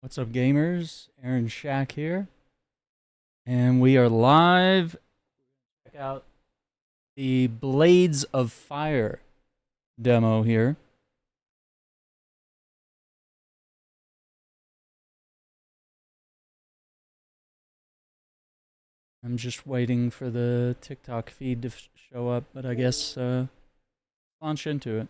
What's up, gamers? Aaron Shack here, and we are live. Check out the Blades of Fire demo here. I'm just waiting for the TikTok feed to show up, but I guess launch into it.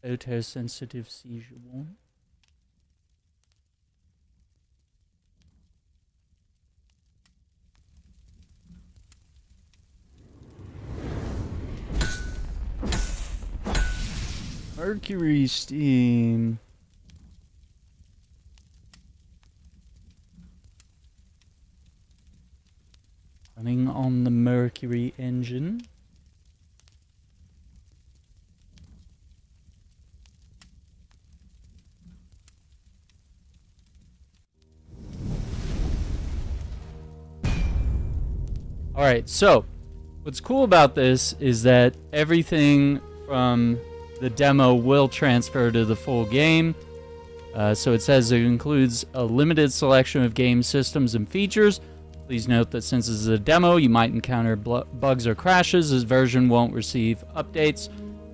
Photosensitive seizure one. MercurySteam. Running on the Mercury engine. Alright, so what's cool about this is that everything from the demo will transfer to the full game. So it says it includes a limited selection of game systems and features. Please note that since this is a demo, you might encounter bugs or crashes. This version won't receive updates,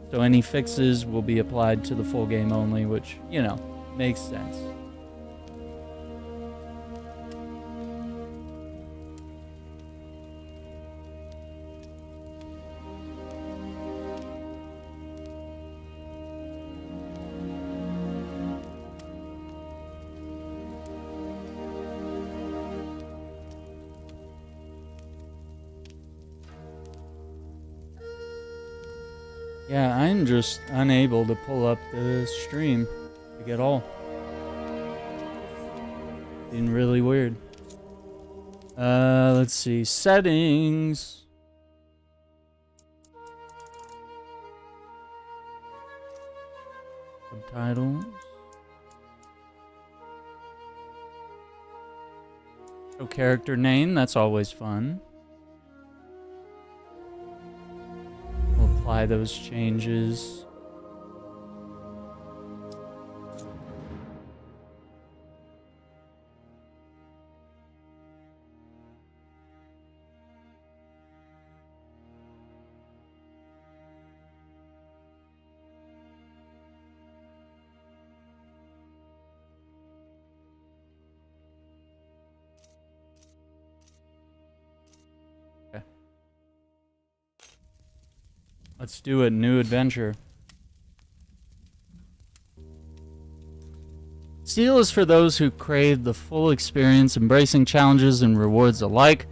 so any fixes will be applied to the full game only, which, you know, makes sense. Yeah, I'm just unable to pull up the stream like at all. Being really weird. Let's see. Settings. Subtitles. Show character name, that's always fun. Apply those changes. Let's do a new adventure. Steel is for those who crave the full experience, embracing challenges and rewards alike.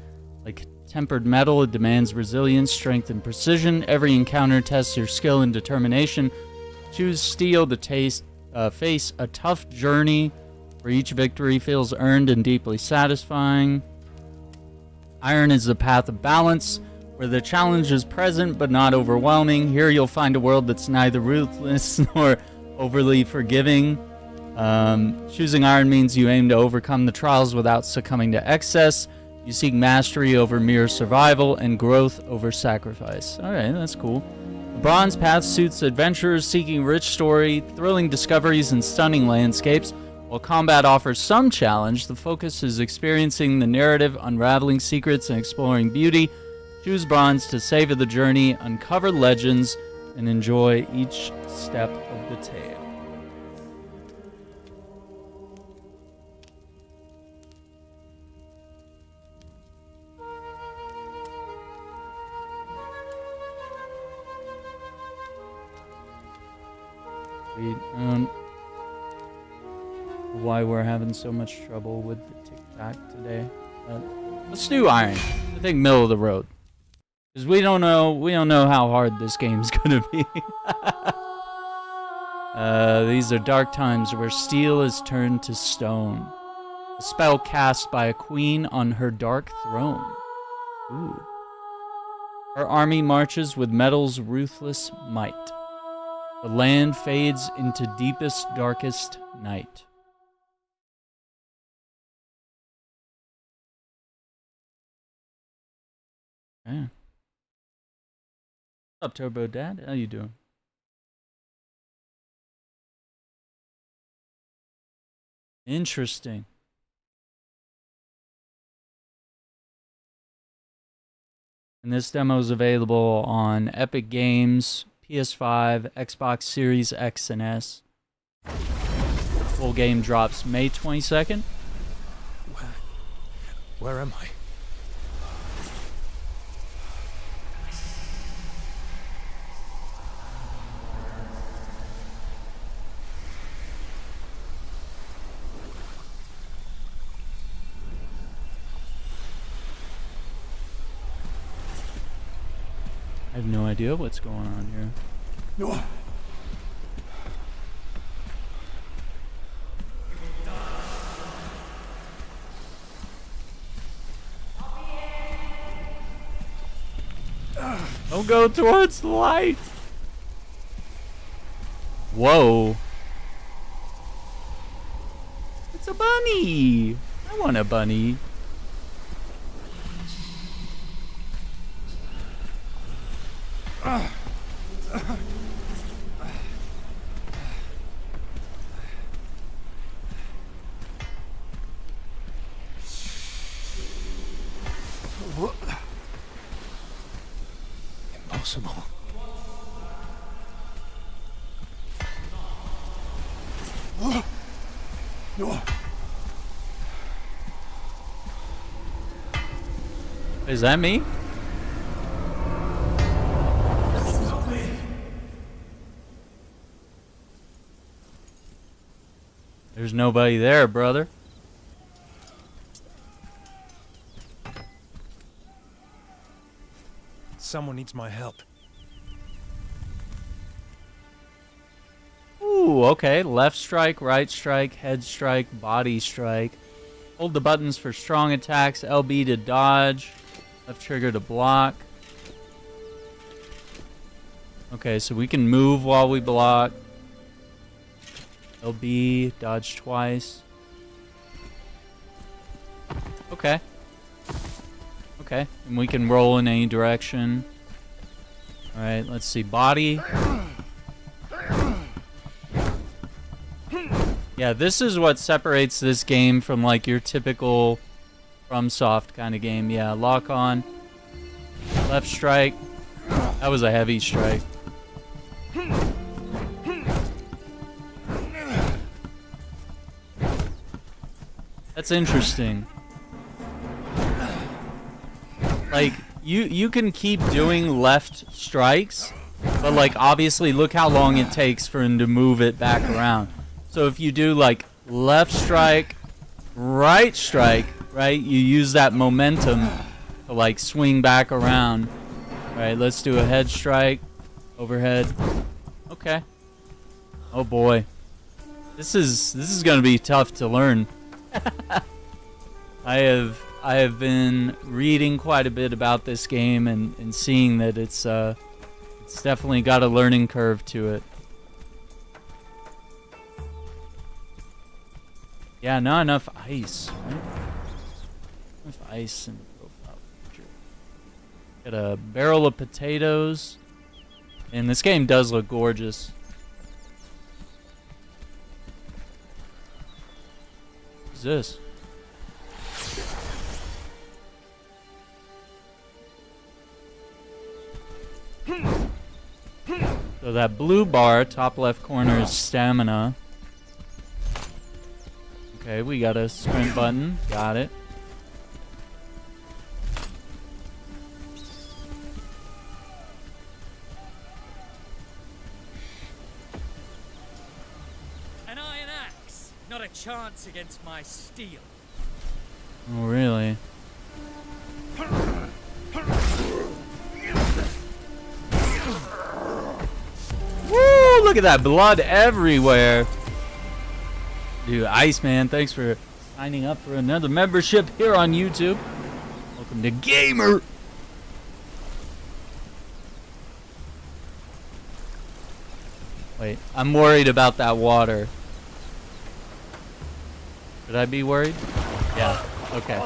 Like tempered metal, it demands resilience, strength, and precision. Every encounter tests your skill and determination. Choose steel to face a tough journey, where each victory feels earned and deeply satisfying. Iron is the path of balance, where the challenge is present but not overwhelming. Here you'll find a world that's neither ruthless nor overly forgiving. Choosing iron means you aim to overcome the trials without succumbing to excess. You seek mastery over mere survival and growth over sacrifice. Alright, that's cool. The bronze path suits adventurers seeking rich story, thrilling discoveries, and stunning landscapes. While combat offers some challenge, the focus is experiencing the narrative, unraveling secrets, and exploring beauty. Choose bronze to savor the journey, uncover legends, and enjoy each step of the tale. Why we're having so much trouble with the TikTok today. Let's do iron. I think middle of the road. Because we don't know how hard this game's gonna be. These are dark times where steel is turned to stone. A spell cast by a queen on her dark throne. Ooh. Her army marches with metal's ruthless might. The land fades into deepest, darkest night. Okay. What's up, Turbo Dad? How you doing? Interesting. And this demo is available on Epic Games, PS5, Xbox Series X and S. Full game drops May 22nd. Where am I? I have no idea what's going on here. No. Don't go towards the light. Whoa. It's a bunny. I want a bunny. Impossible. No. Is that me? There's nobody there, brother. Someone needs my help. Ooh, okay. Left strike, right strike, head strike, body strike. Hold the buttons for strong attacks. LB to dodge. Left trigger to block. Okay, so we can move while we block. LB, dodge twice. Okay. Okay, and we can roll in any direction. Alright, let's see. Body. Yeah, this is what separates this game from like your typical FromSoft kind of game. Yeah, lock on. Left strike. That was a heavy strike. That's interesting. Like, you can keep doing left strikes, but like obviously look how long it takes for him to move it back around. So if you do like left strike, right strike, right, you use that momentum to like swing back around. Alright, let's do a head strike, overhead. Okay. Oh boy. This is gonna be tough to learn. I have been reading quite a bit about this game and seeing that it's definitely got a learning curve to it. Yeah, not enough ice, right? Enough ice in the profile picture. Got a barrel of potatoes. And this game does look gorgeous. What's this? So that blue bar, top left corner, is stamina. Okay, we got a sprint button. Got it. An iron axe, not a chance against my steel. Oh, really? Woo! Look at that blood everywhere. Dude, Iceman, thanks for signing up for another membership here on YouTube. Welcome to Gamer. Wait, I'm worried about that water. Should I be worried? Yeah, okay.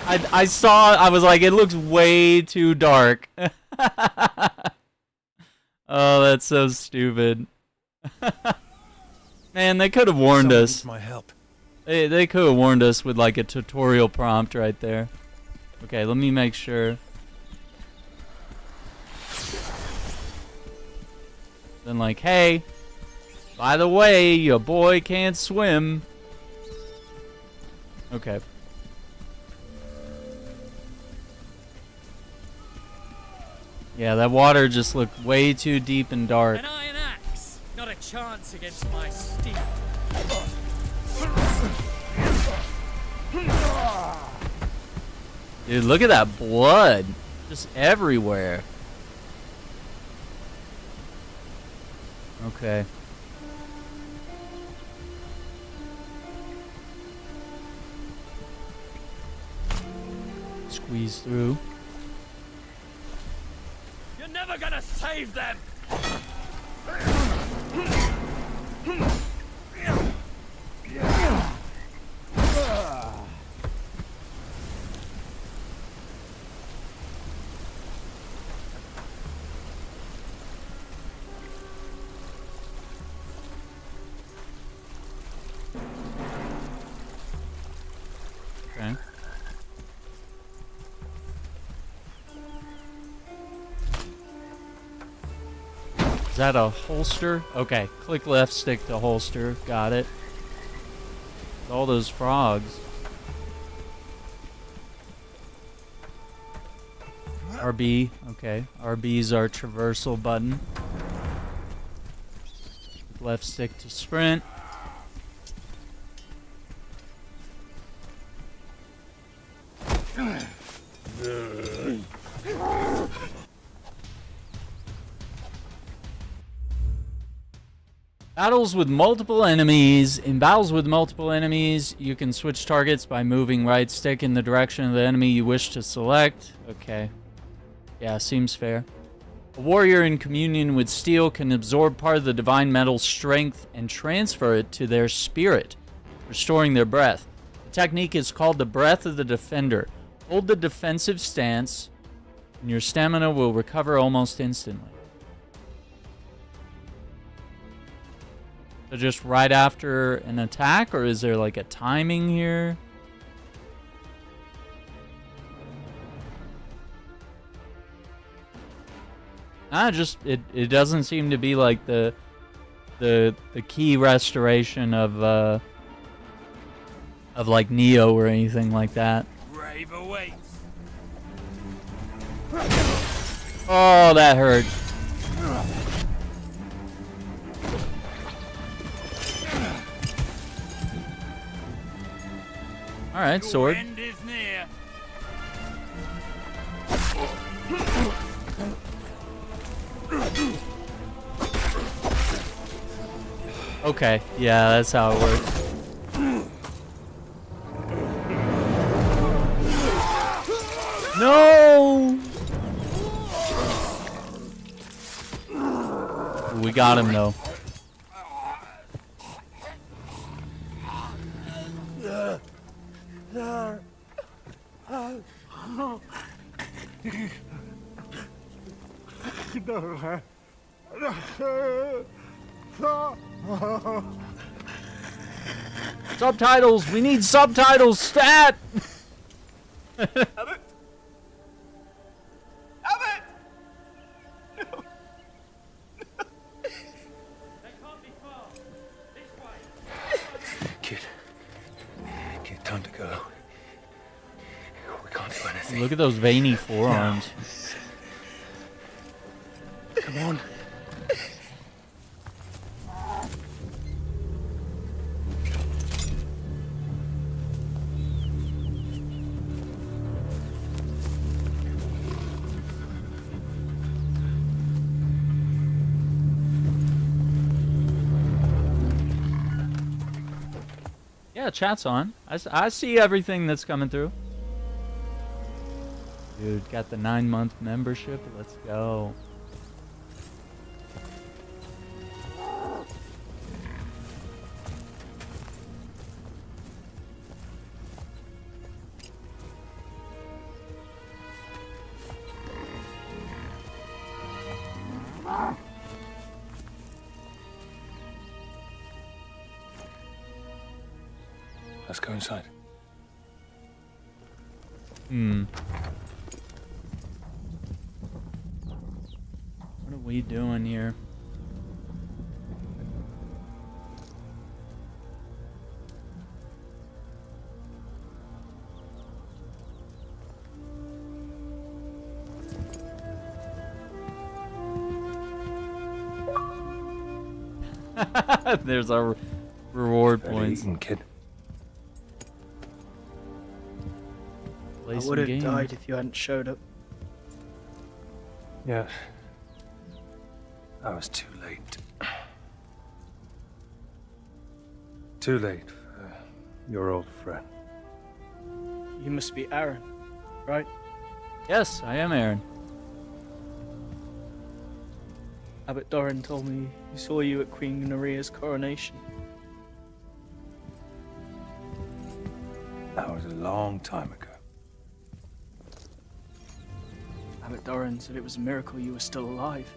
I saw, I was like, it looks way too dark. Oh, that's so stupid. Man, they could have warned Someone us. needs my help. They could have warned us with like a tutorial prompt right there. Okay, let me make sure. Then like, hey, by the way, your boy can't swim. Okay. Yeah, that water just looked way too deep and dark. An iron axe, not a chance against my steel. Dude, look at that blood. Just everywhere. Okay. Squeeze through. You're never gonna save them! Okay. Is that a holster? Okay, click left stick to holster. Got it. All those frogs. RB. Okay. RB is our traversal button. Left stick to sprint. Battles with multiple enemies. In battles with multiple enemies, you can switch targets by moving right stick in the direction of the enemy you wish to select. Okay. Yeah, seems fair. A warrior in communion with steel can absorb part of the divine metal's strength and transfer it to their spirit, restoring their breath. The technique is called the Breath of the Defender. Hold the defensive stance, and your stamina will recover almost instantly. So just right after an attack, or is there like a timing here? Just it doesn't seem to be like the key restoration of like Neo or anything like that. Brave awaits. Oh, that hurt. All right, sword. End is near. Okay, yeah, that's how it works. No! We got him though. Subtitles! We need subtitles! Stat! Abbott! Abbott! No. Kid, time to go. We can't do anything. Look at those veiny forearms. Come on. Yeah, chat's on. I see everything that's coming through. Dude, got the 9-month membership. Let's go. Let's go inside. What are we doing here? There's our reward Better points. eating, kid. Play I some would have games. died if you hadn't showed up. Yes. I was too late. Too late for your old friend. You must be Aran, right? Yes, I am Aran. Abbot Doran told me he saw you at Queen Nerea's coronation. That was a long time ago. Abbot Doran said it was a miracle you were still alive.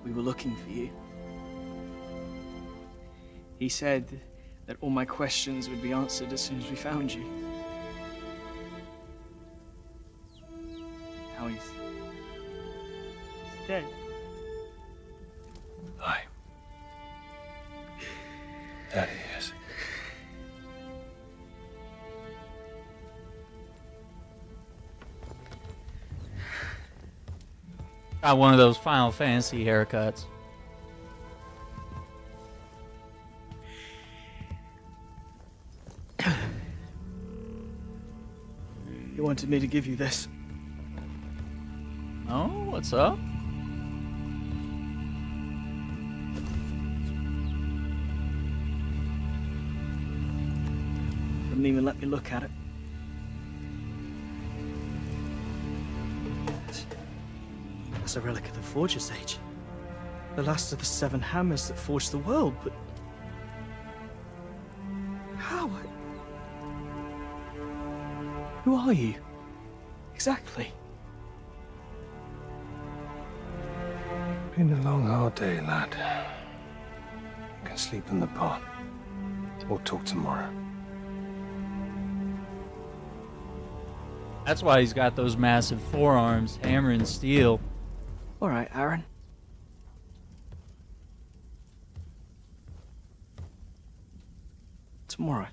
We were looking for you. He said that all my questions would be answered as soon as we found you. Now he's dead. Aye. That he is. Got one of those Final Fantasy haircuts. He wanted me to give you this. Oh, what's up? Wouldn't even let me look at it. That's a relic of the Forger's Age. The last of the 7 hammers that forged the world, but... How? Who are you? Exactly. Been a long, hard day, lad. You can sleep in the barn. We'll talk tomorrow. That's why he's got those massive forearms, hammer and steel. All right, Aran. Tomorrow.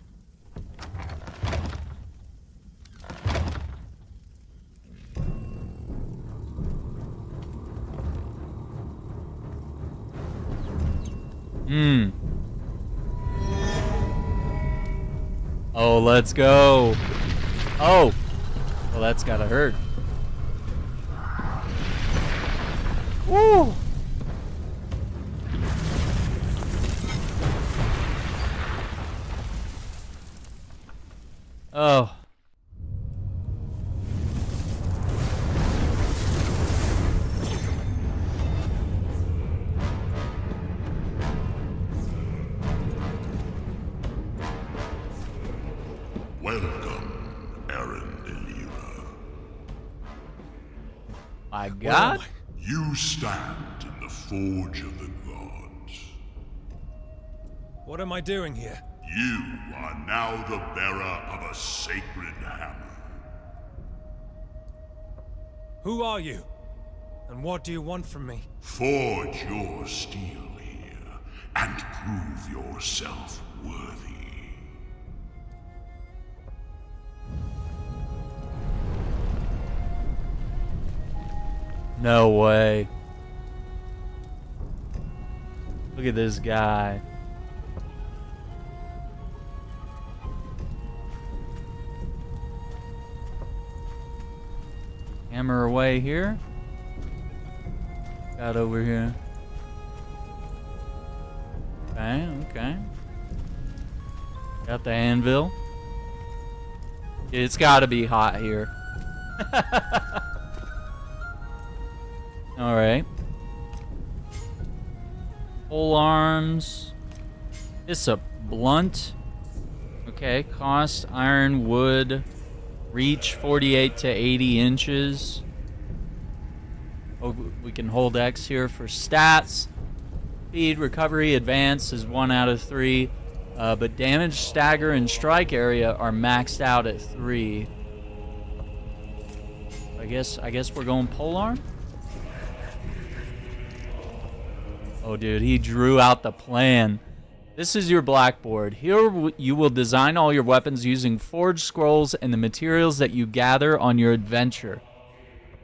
Oh, let's go. Oh. Well, that's gotta hurt. Woo! Oh. Welcome, Aran de Lira. My God. You stand in the forge of the gods. What am I doing here? You are now the bearer of a sacred hammer. Who are you? And what do you want from me? Forge your steel here, and prove yourself worthy. No way. Look at this guy. Hammer away here. Got over here. Okay, okay. Got the anvil. It's gotta be hot here. Alright. Pole arms. Hyssop. Blunt. Okay, cost iron, wood. Reach 48 to 80 inches. Oh, we can hold X here for stats. Speed, recovery, advance is 1 out of 3. But damage, stagger, and strike area are maxed out at 3. I guess we're going polearm? Oh, dude, he drew out the plan. This is your blackboard. Here you will design all your weapons using forged scrolls and the materials that you gather on your adventure.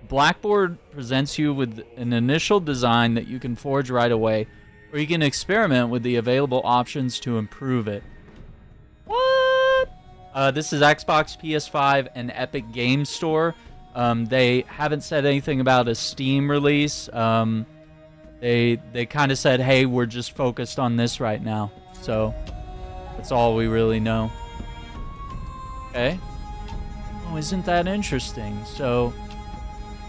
Blackboard presents you with an initial design that you can forge right away, or you can experiment with the available options to improve it. What? This is Xbox, PS5, and Epic Game Store. They haven't said anything about a Steam release. They kind of said, hey, we're just focused on this right now. So that's all we really know. Okay. Oh, isn't that interesting? So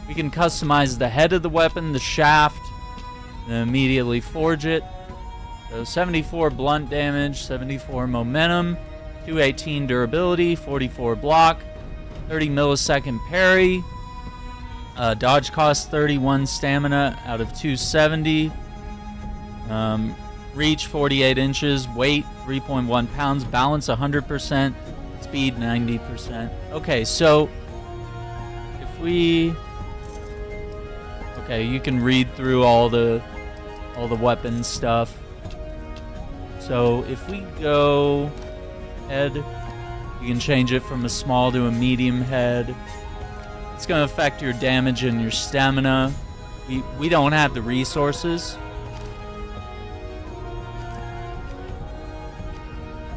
we can customize the head of the weapon, the shaft, and immediately forge it. So 74 blunt damage, 74 momentum, 218 durability, 44 block, 30 millisecond parry, dodge cost 31 stamina out of 270, reach 48 inches, weight 3.1 pounds, balance 100%, speed 90%. Okay, so if we... Okay, you can read through all the weapon stuff. So if we go head, you can change it from a small to a medium head. It's going to affect your damage and your stamina. We don't have the resources.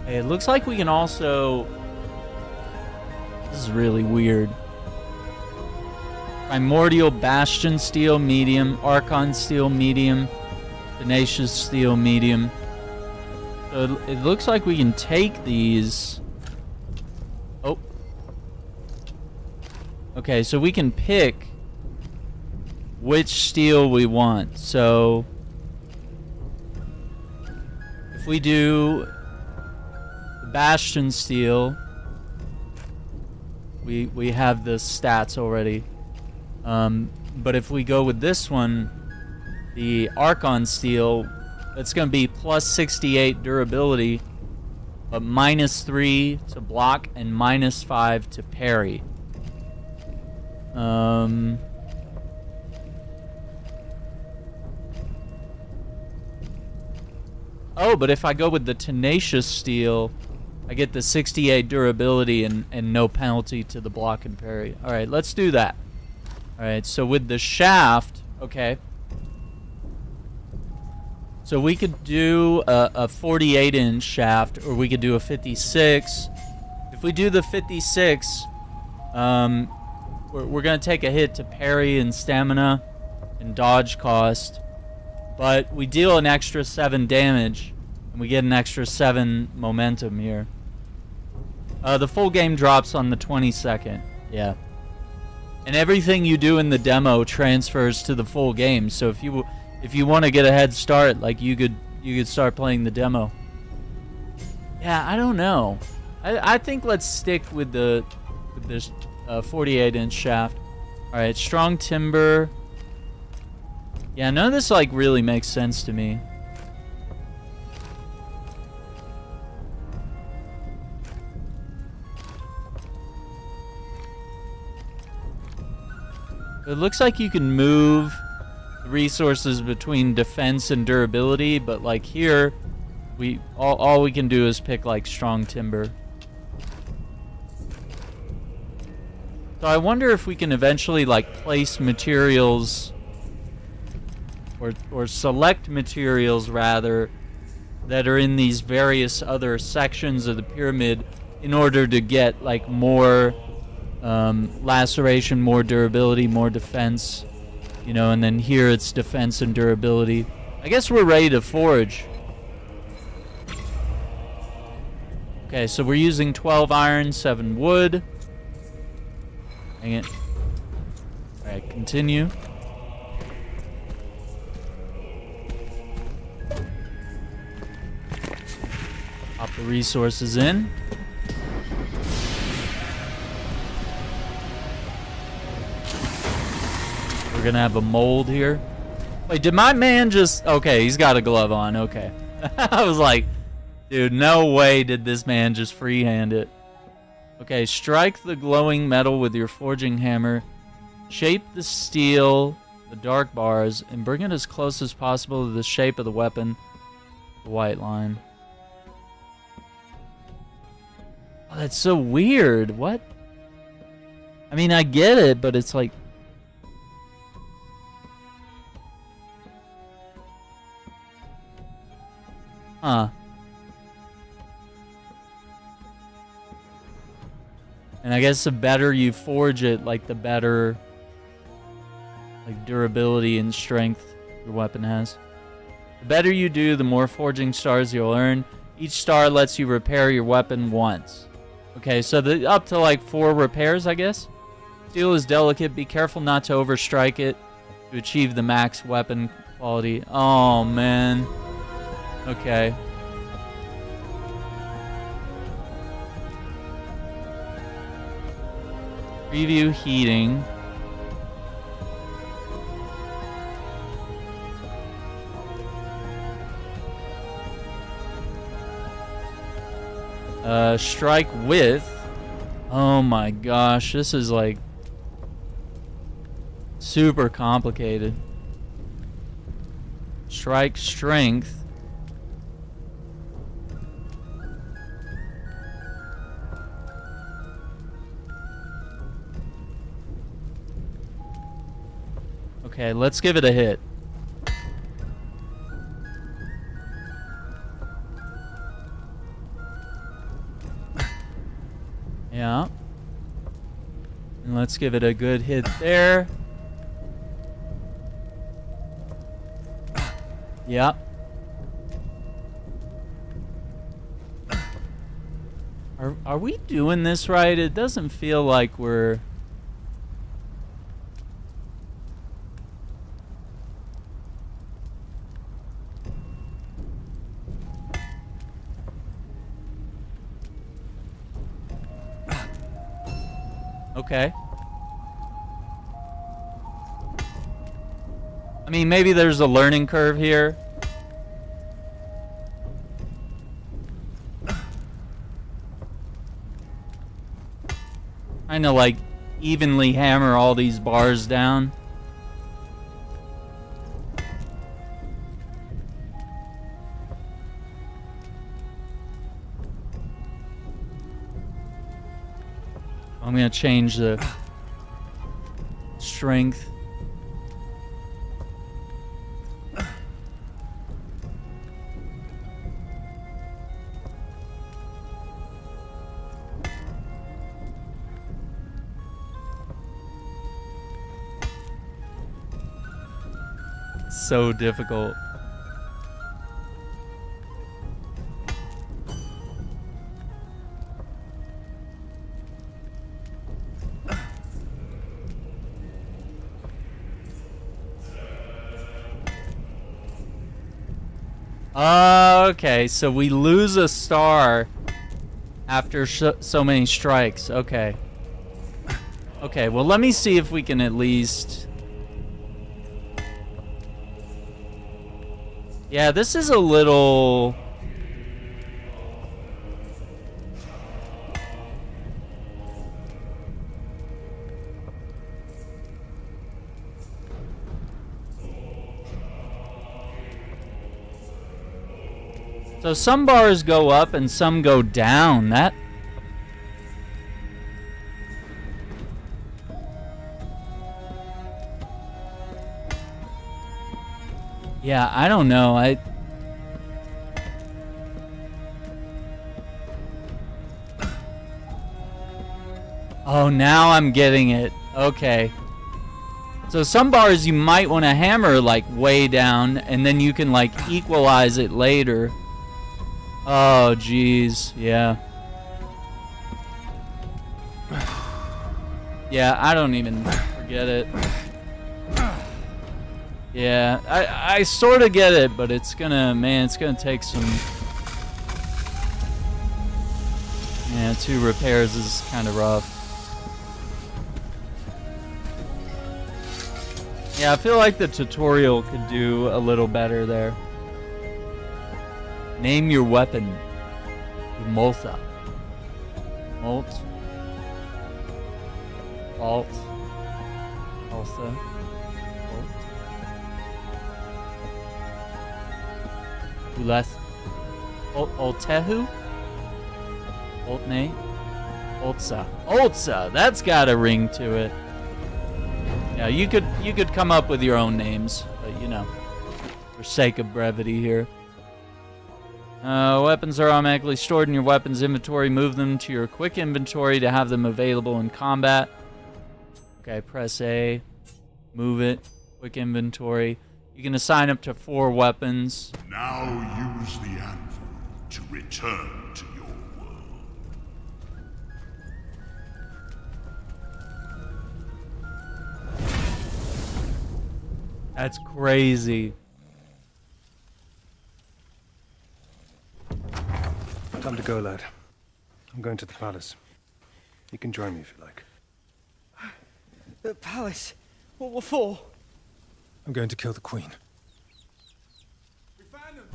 Hey, it looks like we can also... This is really weird. Primordial Bastion Steel, medium. Archon Steel, medium. Tenacious Steel, medium. So it looks like we can take these... Oh. Okay, so we can pick which steel we want. So if we do the Bastion Steel, we have the stats already. But if we go with this one, the Archon Steel, it's going to be plus 68 durability, but minus 3 to block and minus 5 to parry. Oh, but if I go with the Tenacious Steel, I get the 68 durability and no penalty to the block and parry. Alright, let's do that. Alright, so with the shaft, okay. So we could do a 48-inch shaft, or we could do a 56. If we do the 56, we're going to take a hit to parry and stamina and dodge cost. But we deal an extra 7 damage, and we get an extra 7 momentum here. The full game drops on the 22nd. Yeah. And everything you do in the demo transfers to the full game. So if you want to get a head start, like you could start playing the demo. Yeah, I don't know. I think let's stick with this 48-inch shaft. All right, strong timber. Yeah, none of this like really makes sense to me. It looks like you can move resources between defense and durability, but like here, all we can do is pick like strong timber. So I wonder if we can eventually like place materials or select materials rather that are in these various other sections of the pyramid in order to get like more laceration, more durability, more defense, you know, and then here it's defense and durability. I guess we're ready to forge. Okay, so we're using 12 iron, 7 wood. Dang it. Alright, continue. Pop the resources in. We're gonna have a mold here. Wait, did my man just... Okay, he's got a glove on. Okay. I was like, dude, no way did this man just freehand it. Okay, strike the glowing metal with your forging hammer. Shape the steel, the dark bars, and bring it as close as possible to the shape of the weapon. The white line. Oh, that's so weird. What? I mean, I get it, but it's like... Huh. And I guess the better you forge it, like the better like durability and strength your weapon has. The better you do, the more forging stars you'll earn. Each star lets you repair your weapon once. Okay, so up to like 4 repairs, I guess. Steel is delicate. Be careful not to overstrike it to achieve the max weapon quality. Oh, man. Okay. Preview heating. Strike with. Oh my gosh, this is like super complicated. Strike strength. Okay, let's give it a hit. Yeah. And let's give it a good hit there. Yeah. Are we doing this right? It doesn't feel like we're... Okay. I mean, maybe there's a learning curve here. Kind of like evenly hammer all these bars down. I'm gonna change the strength. So difficult. Okay, so we lose a star after so many strikes. Okay. Okay, well, let me see if we can at least... Yeah, this is a little... So some bars go up and some go down. That... Yeah, I don't know. Oh, now I'm getting it. Okay. So some bars you might want to hammer like way down and then you can like equalize it later. Oh, jeez. Yeah. Yeah, I don't even forget it. Yeah, I sort of get it, but it's gonna, man, it's gonna take some... Yeah, 2 repairs is kind of rough. Yeah, I feel like the tutorial could do a little better there. Name your weapon. Moltha. Molt. Alt. Alpha. Alt. Uleth. Oltehu? Oltne? Oltsa. Oltsa! That's got a ring to it. Yeah, you could come up with your own names, but you know, for sake of brevity here. Weapons are automatically stored in your weapons inventory. Move them to your quick inventory to have them available in combat. Okay, press A. Move it. Quick inventory. You can assign up to 4 weapons. Now use the anvil to return to your world. That's crazy. Time to go, lad. I'm going to the palace. You can join me if you like. The palace? What for? I'm going to kill the queen. We found them.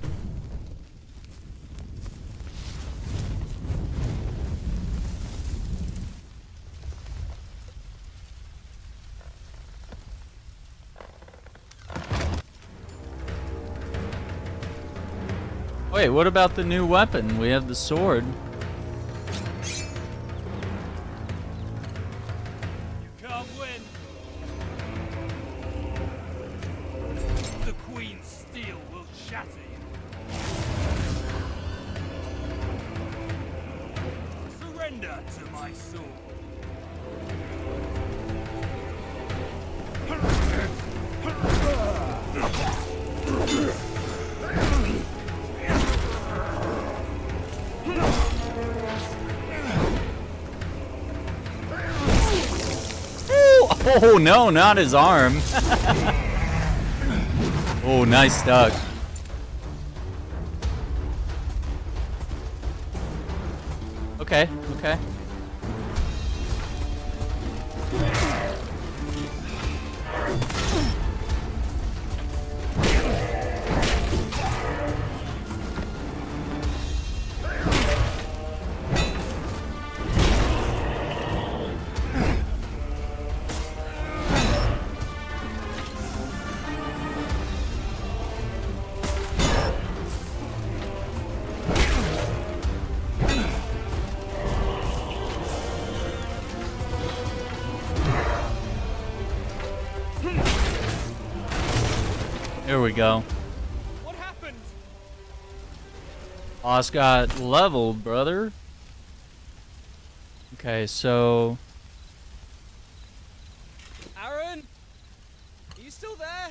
Wait, what about the new weapon? We have the sword. You can't win. The Queen's steel will shatter you. Surrender to my sword. Oh no, not his arm. Oh, nice duck. Okay, okay. Here we go. What happened? Boss got leveled, brother. Okay, so... Aran? Are you still there?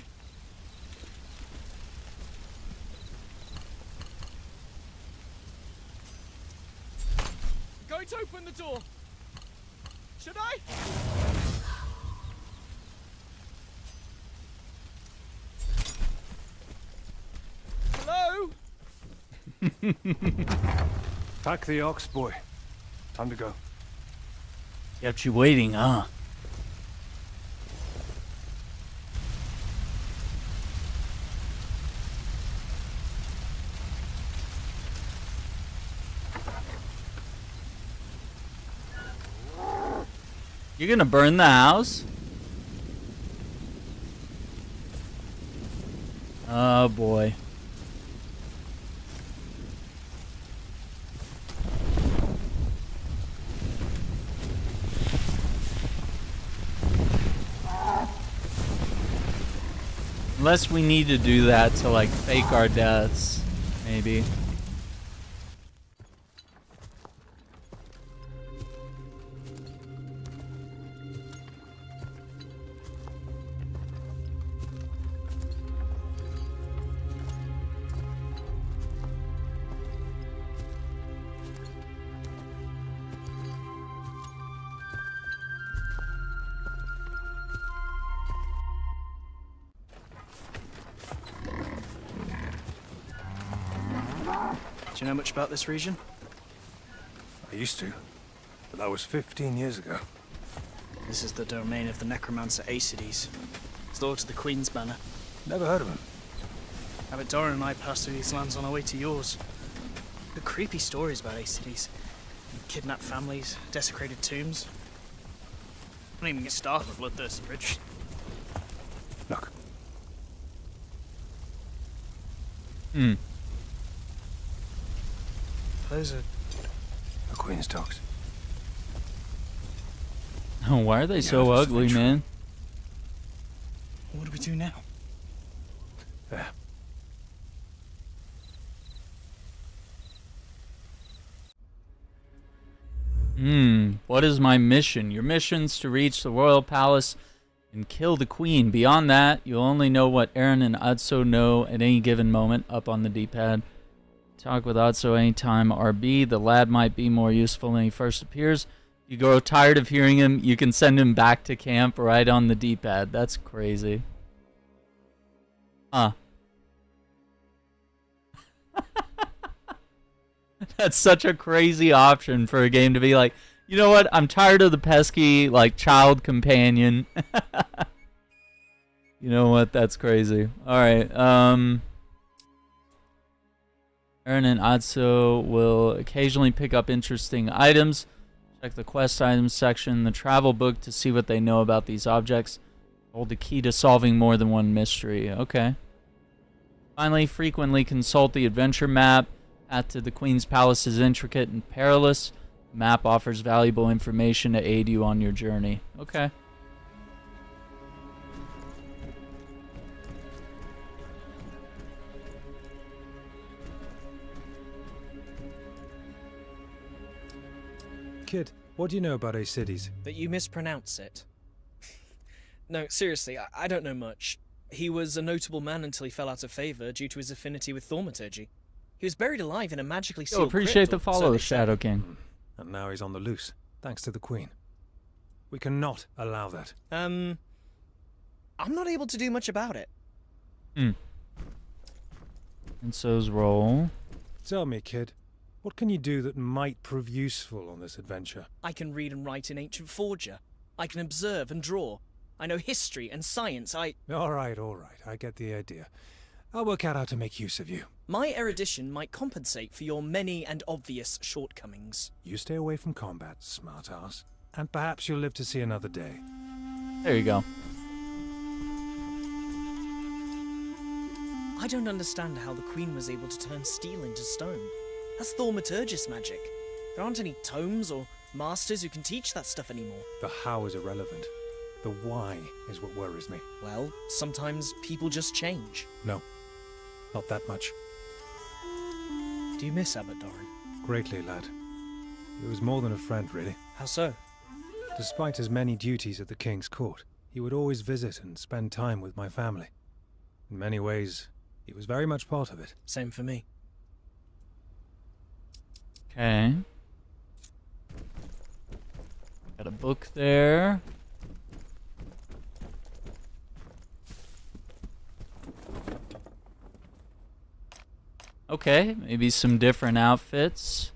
I'm going to open the door. Should I? Hello? Pack the ox, boy. Time to go. Kept you waiting, huh? You're gonna burn the house? Oh boy. Unless we need to do that to like fake our deaths, maybe. Do you know much about this region? I used to, but that was 15 years ago. This is the domain of the necromancer Acides. He's loyal to the Queen's banner. Never heard of him. Abbot Doran and I passed through these lands on our way to yours. The creepy stories about ace cities. Kidnapped families, desecrated tombs. Don't even get started with bloodthirsty rich. Look. Those are... The Queen's dogs. Oh, why are they so this is ugly, true. man? What do we do now? There. What is my mission? Your mission's to reach the royal palace and kill the queen. Beyond that, you'll only know what Aran and Atso know at any given moment up on the D-pad. Talk with Atso anytime RB. The lad might be more useful when he first appears. You grow tired of hearing him, you can send him back to camp right on the D-pad. That's crazy. Huh. That's such a crazy option for a game to be like, you know what? I'm tired of the pesky, like, child companion. You know what? That's crazy. Alright, Aran and Atso will occasionally pick up interesting items. Check the quest items section in the travel book to see what they know about these objects. Hold the key to solving more than one mystery. Okay. Finally, frequently consult the adventure map. Path to the Queen's Palace is intricate and perilous. The map offers valuable information to aid you on your journey. Okay. Kid, what do you know about ace cities? That you mispronounce it. No, seriously, I don't know much. He was a notable man until he fell out of favor due to his affinity with thaumaturgy. He was buried alive in a magically sealed Appreciate crypt, the or follow, so they Shadow say. King. And now he's on the loose, thanks to the Queen. We cannot allow that. I'm not able to do much about it. And so's roll. Tell me, kid, what can you do that might prove useful on this adventure? I can read and write in ancient Forger. I can observe and draw. I know history and science. All right, I get the idea. I'll work out how to make use of you. My erudition might compensate for your many and obvious shortcomings. You stay away from combat, smartass, and perhaps you'll live to see another day. There you go. I don't understand how the Queen was able to turn steel into stone. That's thaumaturgist magic. There aren't any tomes or masters who can teach that stuff anymore. The how is irrelevant. The why is what worries me. Well, sometimes people just change. No, not that much. Do you miss Abbot Doran? Greatly, lad. He was more than a friend, really. How so? Despite his many duties at the King's court, he would always visit and spend time with my family. In many ways, he was very much part of it. Same for me. Okay. Got a book there. Okay, maybe some different outfits.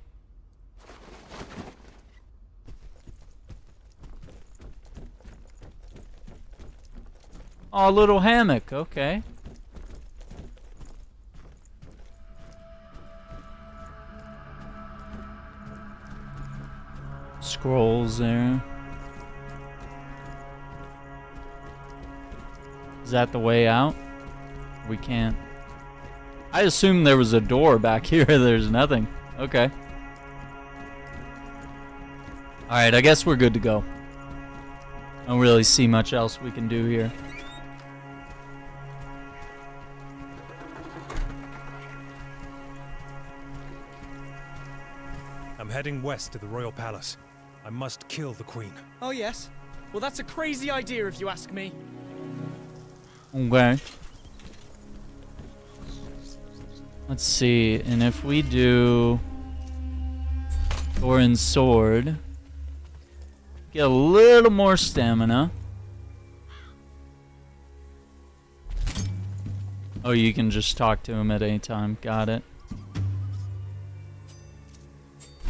Oh, a little hammock, okay. Scrolls there. Is that the way out? We can't. I assumed there was a door back here. There's nothing. Okay. Alright, I guess we're good to go. I don't really see much else we can do here. I'm heading west to the royal palace. I must kill the Queen. Oh, yes? Well, that's a crazy idea if you ask me. Okay. Let's see, and if we do Thorin's sword, get a little more stamina. Oh, you can just talk to him at any time. Got it.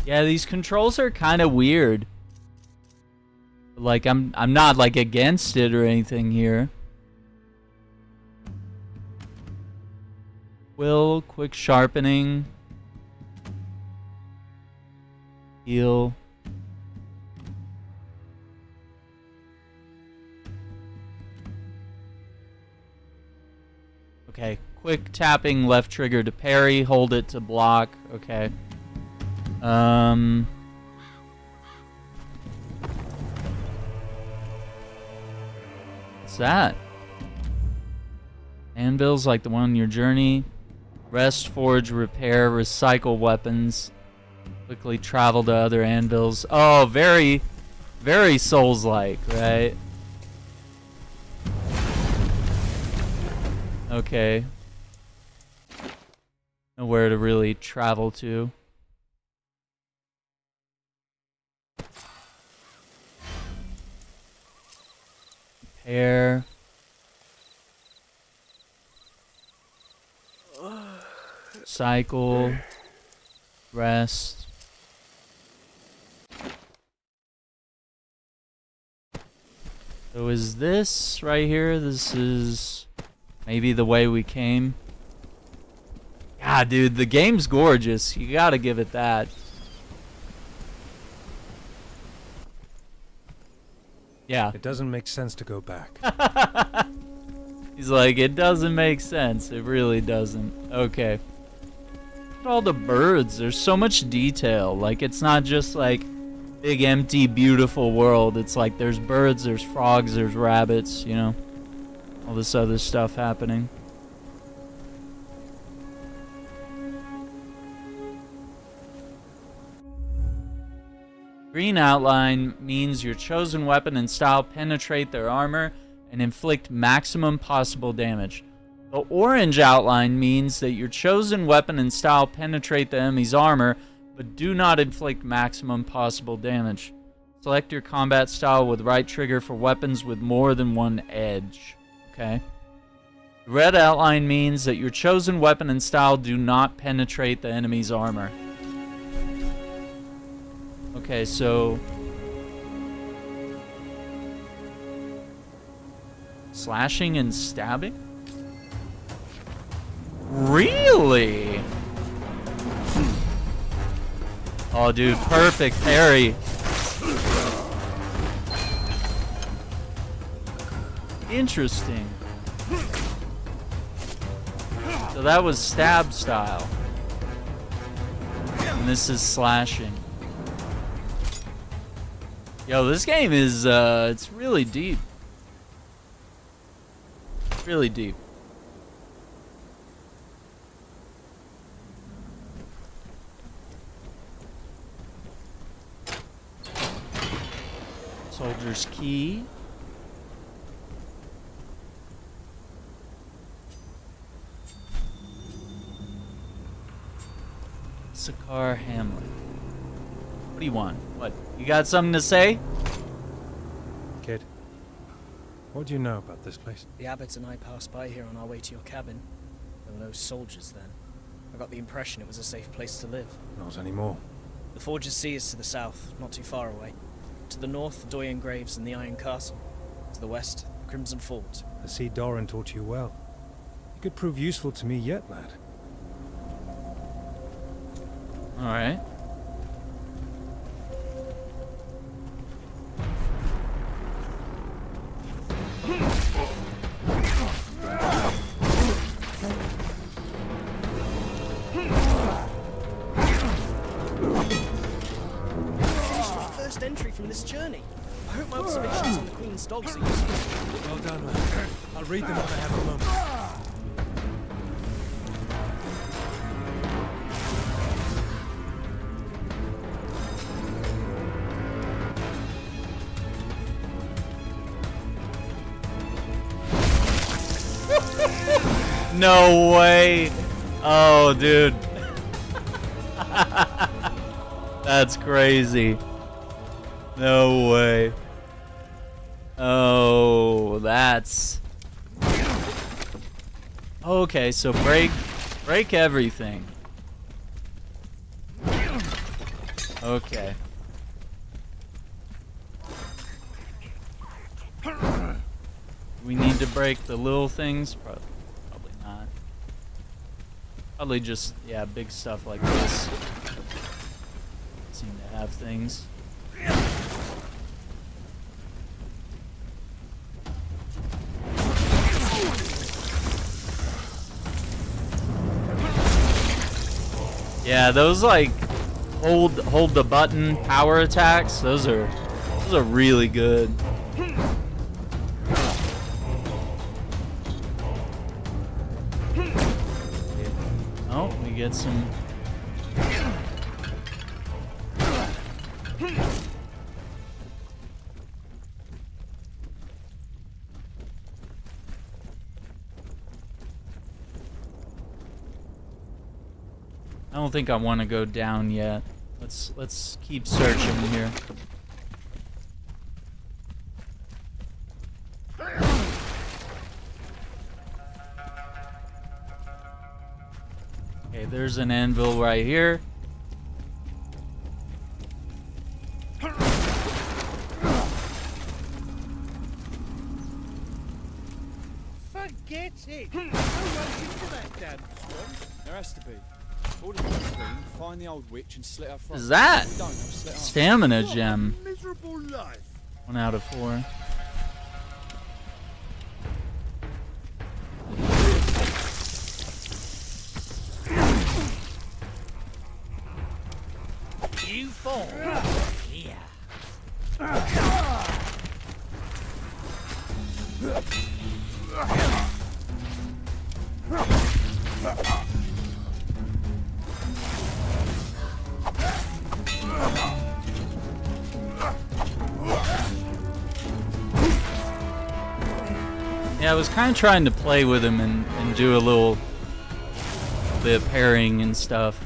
Yeah, these controls are kind of weird. Like I'm not like against it or anything here. Will, quick sharpening. Heal. Okay, quick tapping left trigger to parry, hold it to block. Okay. What's that? Anvils like the one on your journey. Rest, forge, repair, recycle weapons. Quickly travel to other anvils. Oh, very, very Souls-like, right? Okay. Nowhere to really travel to. Repair. Cycle. Rest. So is this right here? This is maybe the way we came. Ah, dude, the game's gorgeous. You gotta give it that. Yeah. It doesn't make sense to go back. He's like, it doesn't make sense. It really doesn't. Okay. Look at all the birds. There's so much detail. Like, it's not just like big, empty, beautiful world. It's like there's birds, there's frogs, there's rabbits, you know? All this other stuff happening. Green outline means your chosen weapon and style penetrate their armor and inflict maximum possible damage. The orange outline means that your chosen weapon and style penetrate the enemy's armor, but do not inflict maximum possible damage. Select your combat style with right trigger for weapons with more than one edge. Okay. The red outline means that your chosen weapon and style do not penetrate the enemy's armor. Okay, so slashing and stabbing? Really? Oh, dude, perfect parry. Interesting. So that was stab style. And this is slashing. Yo, this game is, it's really deep. Really deep. Soldier's key. Sakar Hamlet. What do you want? What? You got something to say? Kid, what do you know about this place? The abbot and I passed by here on our way to your cabin. There were no soldiers then. I got the impression it was a safe place to live. Not anymore. The Forge's Sea is to the south, not too far away. To the north, the Doyen Graves and the Iron Castle. To the west, the Crimson Fort. I see Doran taught you well. You could prove useful to me yet, lad. Alright. First entry from this journey. I hope my observations on the Queen's dogs are useful. Well done, lad. I'll read them when I have a moment. No way. Oh, dude. That's crazy. No way. Oh, that's... Okay, so break everything. Okay. We need to break the little things? Probably not. Probably just, yeah, big stuff like this. Seem to have things. Yeah, those like hold the button power attacks. Those are really good. Oh, we get some. I don't think I want to go down yet. Let's keep searching here. Okay, there's an anvil right here. Forget it! No one's into that damn swamp. There has to be. Order for the queen, find the old witch and slit her throat. Is that If we don't, they'll slit her. stamina gem? Miserable life. 1 out of 4. You fall here. Yeah, I was kind of trying to play with him and do a little bit of parrying and stuff.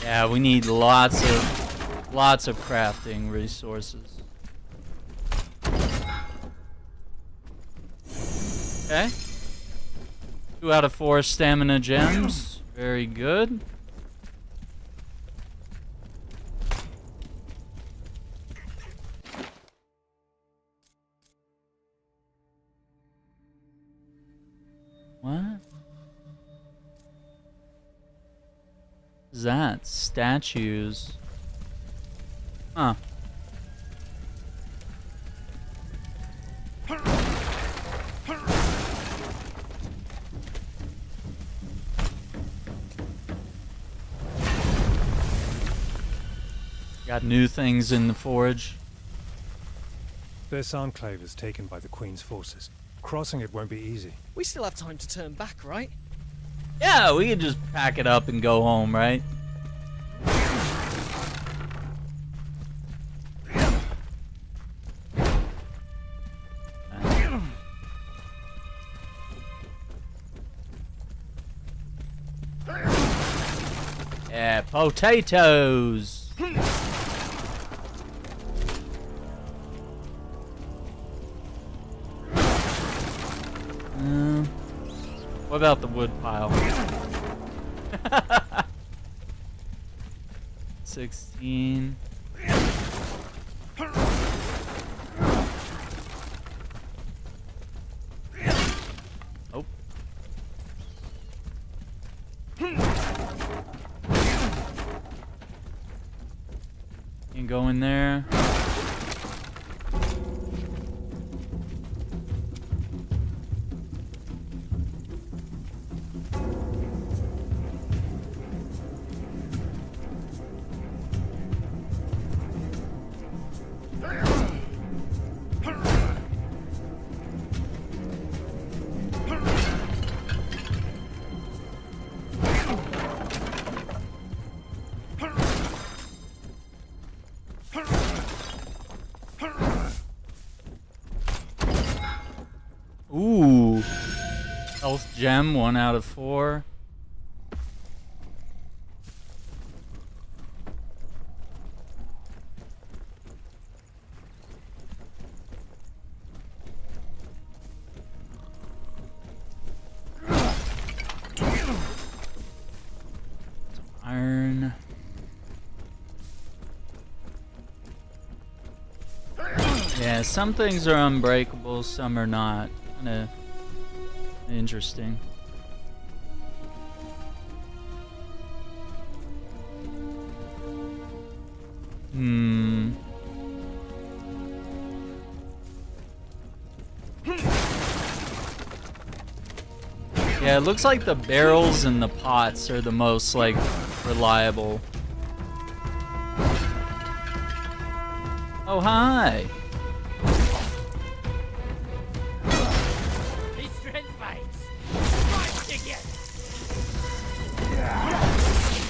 Yeah, we need lots of crafting resources. Okay. 2 out of 4 stamina gems. Very good. What? Is that? Statues. Huh. Got new things in the forge. This enclave is taken by the Queen's forces. Crossing it won't be easy. We still have time to turn back, right? Yeah, we could just pack it up and go home, right? Yeah, potatoes. What about the wood pile? 16. Oh. Can go in there. Ooh. Health gem, 1 out of 4. Yeah, some things are unbreakable, some are not. Kinda interesting. Yeah, it looks like the barrels and the pots are the most, like, reliable. Oh, hi! These strength fights. Fight again.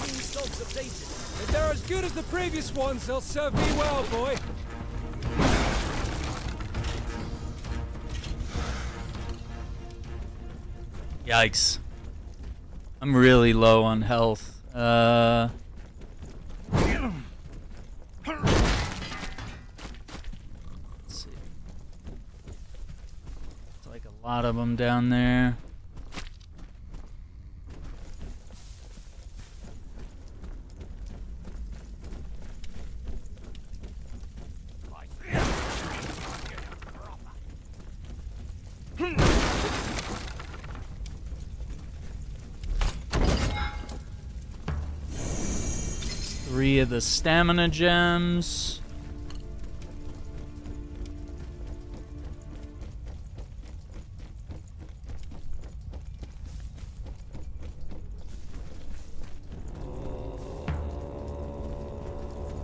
Results updated. If they're as good as the previous ones, they'll serve me well, boy. Yikes. I'm really low on health. Let's see. It's like a lot of them down there. Three of the stamina gems.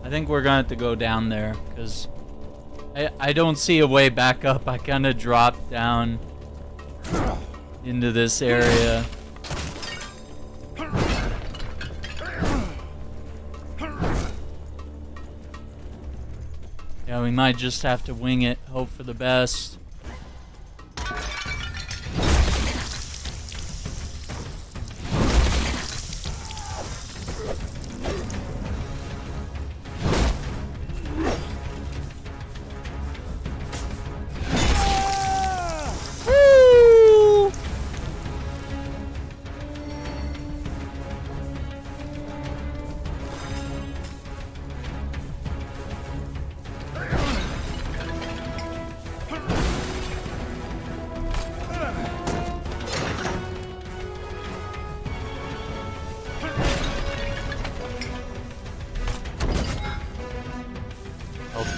I think we're gonna have to go down there because I don't see a way back up. I kind of dropped down into this area. Yeah, we might just have to wing it, hope for the best.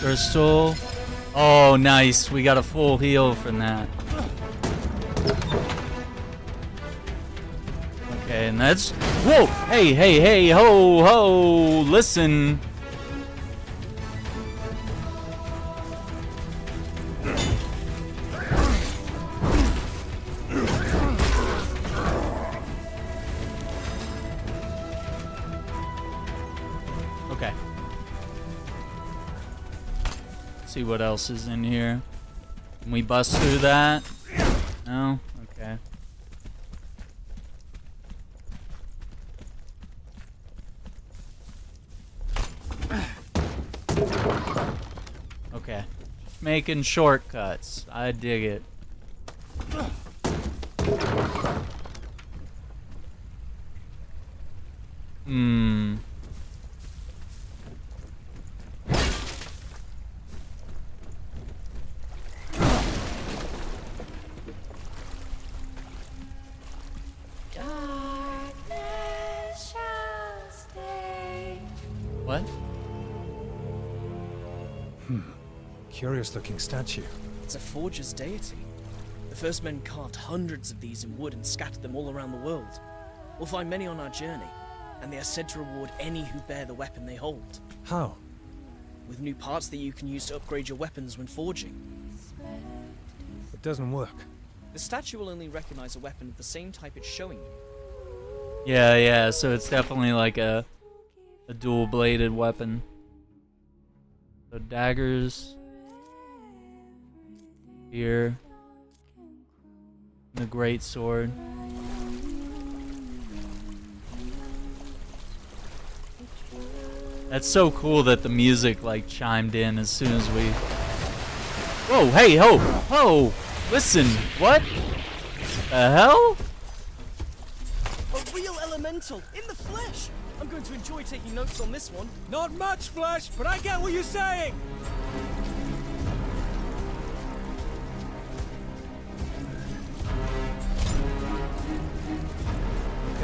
Crystal. Oh, nice. We got a full heal from that. Okay, and that's... Whoa! Hey, hey, hey, ho, ho! Listen. Okay. See what else is in here. Can we bust through that? No? Okay. Okay. Making shortcuts. I dig it. What? Curious looking statue. It's a forger's deity. The first men carved hundreds of these in wood and scattered them all around the world. We'll find many on our journey, and they are said to reward any who bear the weapon they hold. How? With new parts that you can use to upgrade your weapons when forging. It doesn't work. The statue will only recognize a weapon of the same type it's showing you. Yeah, so it's definitely like a dual-bladed weapon. So daggers here, and a great sword. That's so cool that the music like chimed in as soon as we. Whoa! Hey! Ho! Ho! Listen! What? The hell? A real elemental in the flesh. I'm going to enjoy taking notes on this one. Not much flesh, but I get what you're saying.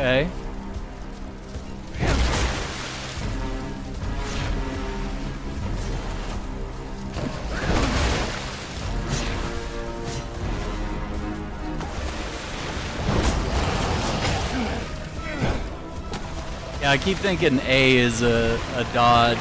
Okay. Yeah, I keep thinking A is a dodge.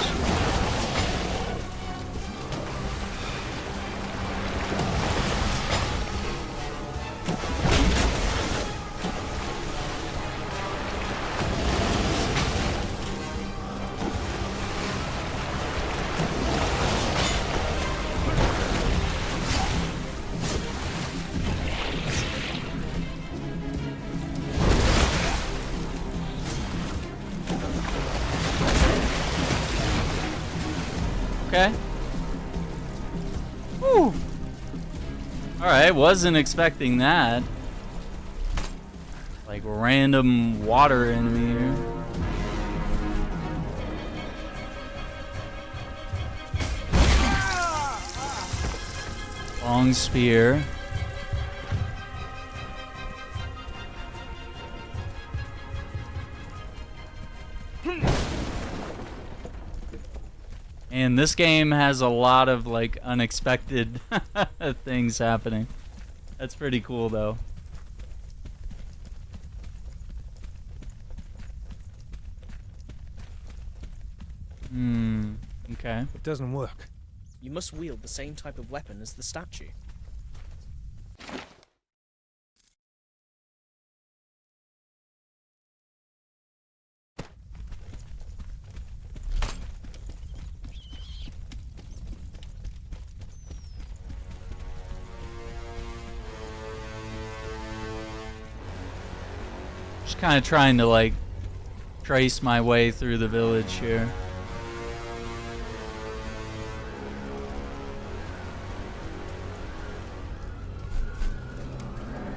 Okay. Whew. Alright, wasn't expecting that. Like random water enemy here. Long spear. And this game has a lot of like unexpected things happening. That's pretty cool though. Okay. It doesn't work. You must wield the same type of weapon as the statue. Just kind of trying to like trace my way through the village here.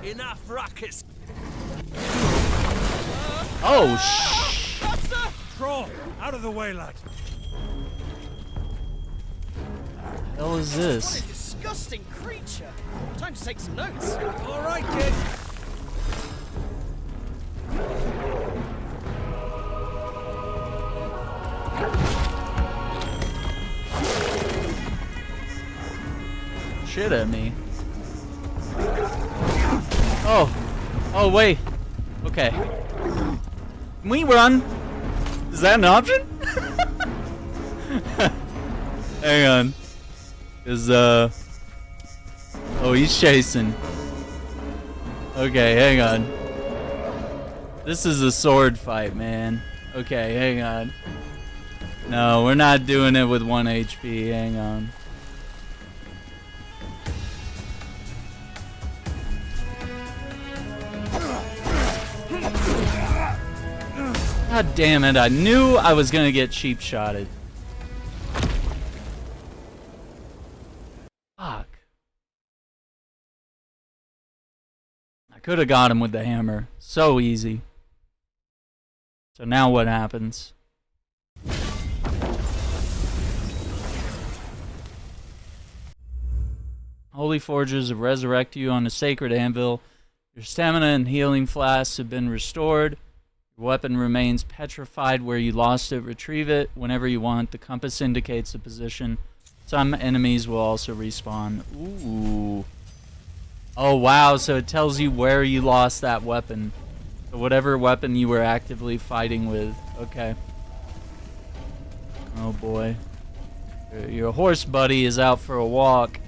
Enough ruckus. Oh, Troll, out of the way, lad. What the hell is What this? a disgusting creature! Time to take some notes. All right, kid. Shit at me. Oh. Oh, wait. Okay. Can we run? Is that an option? Hang on. Cause, oh, he's chasing. Okay, hang on. This is a sword fight, man. Okay, hang on. No, we're not doing it with 1 HP. Hang on. God damn it, I knew I was gonna get cheap shotted. Fuck. I could have got him with the hammer. So easy. So now what happens? Holy forges resurrect you on a sacred anvil. Your stamina and healing flasks have been restored. Your weapon remains petrified where you lost it. Retrieve it whenever you want. The compass indicates the position. Some enemies will also respawn. Ooh. Oh, wow. So it tells you where you lost that weapon. So whatever weapon you were actively fighting with. Okay. Oh, boy. Your horse buddy is out for a walk.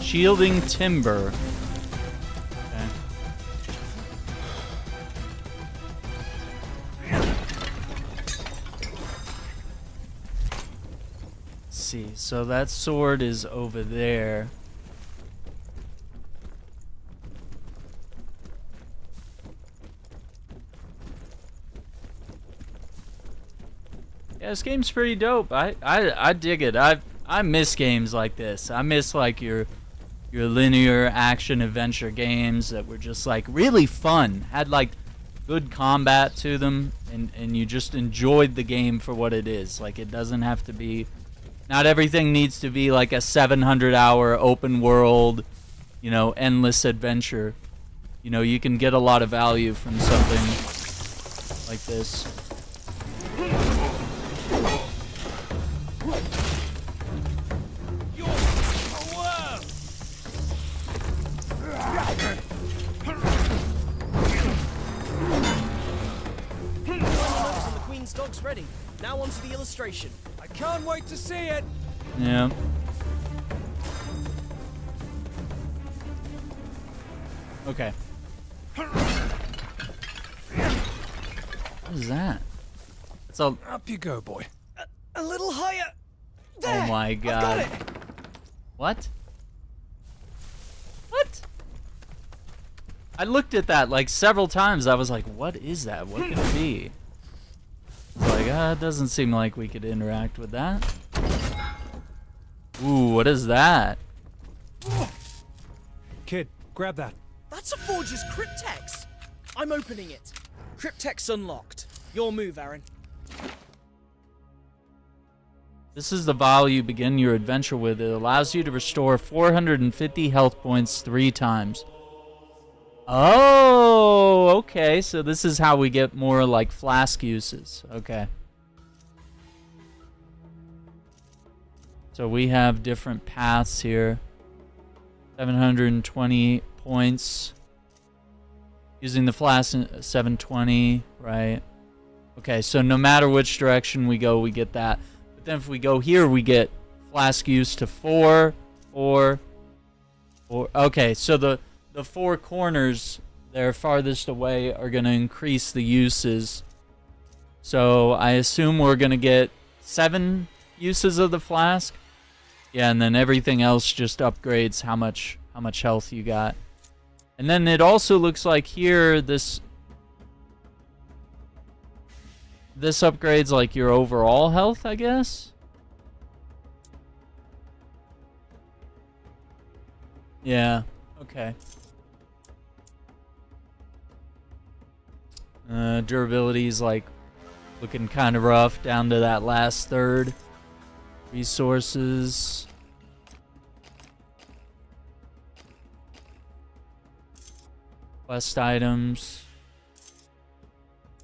Shielding timber. Okay. Let's see, so that sword is over there. Yeah, this game's pretty dope. I dig it. I miss games like this. I miss like your linear action adventure games that were just like really fun, had like good combat to them, and you just enjoyed the game for what it is. Like, it doesn't have to be, not everything needs to be like a 700-hour open world, you know, endless adventure. You know, you can get a lot of value from something like this. Dog's ready. Now onto the illustration. I can't wait to see it. Yeah. Okay. What is that? It's a... Up you go, boy. A little higher. There. Oh my god. I've got it. What? What? I looked at that like several times. I was like, what is that? What could it be? It's like, it doesn't seem like we could interact with that. Ooh, what is that? Kid, grab that. That's a forger's cryptex. I'm opening it. Cryptex unlocked. Your move, Aran. This is the vial you begin your adventure with. It allows you to restore 450 health points 3 times. Oh, okay. So this is how we get more like flask uses. Okay. So we have different paths here. 720 points. Using the flask, 720, right? Okay, so no matter which direction we go, we get that. But then if we go here, we get flask use to 4, 4, 4. Okay, so the 4 corners that are farthest away are going to increase the uses. So I assume we're going to get 7 uses of the flask. Yeah, and then everything else just upgrades how much health you got. And then it also looks like here this upgrades like your overall health, I guess. Yeah, okay. Durability is like looking kind of rough down to that last third. Resources. Quest items.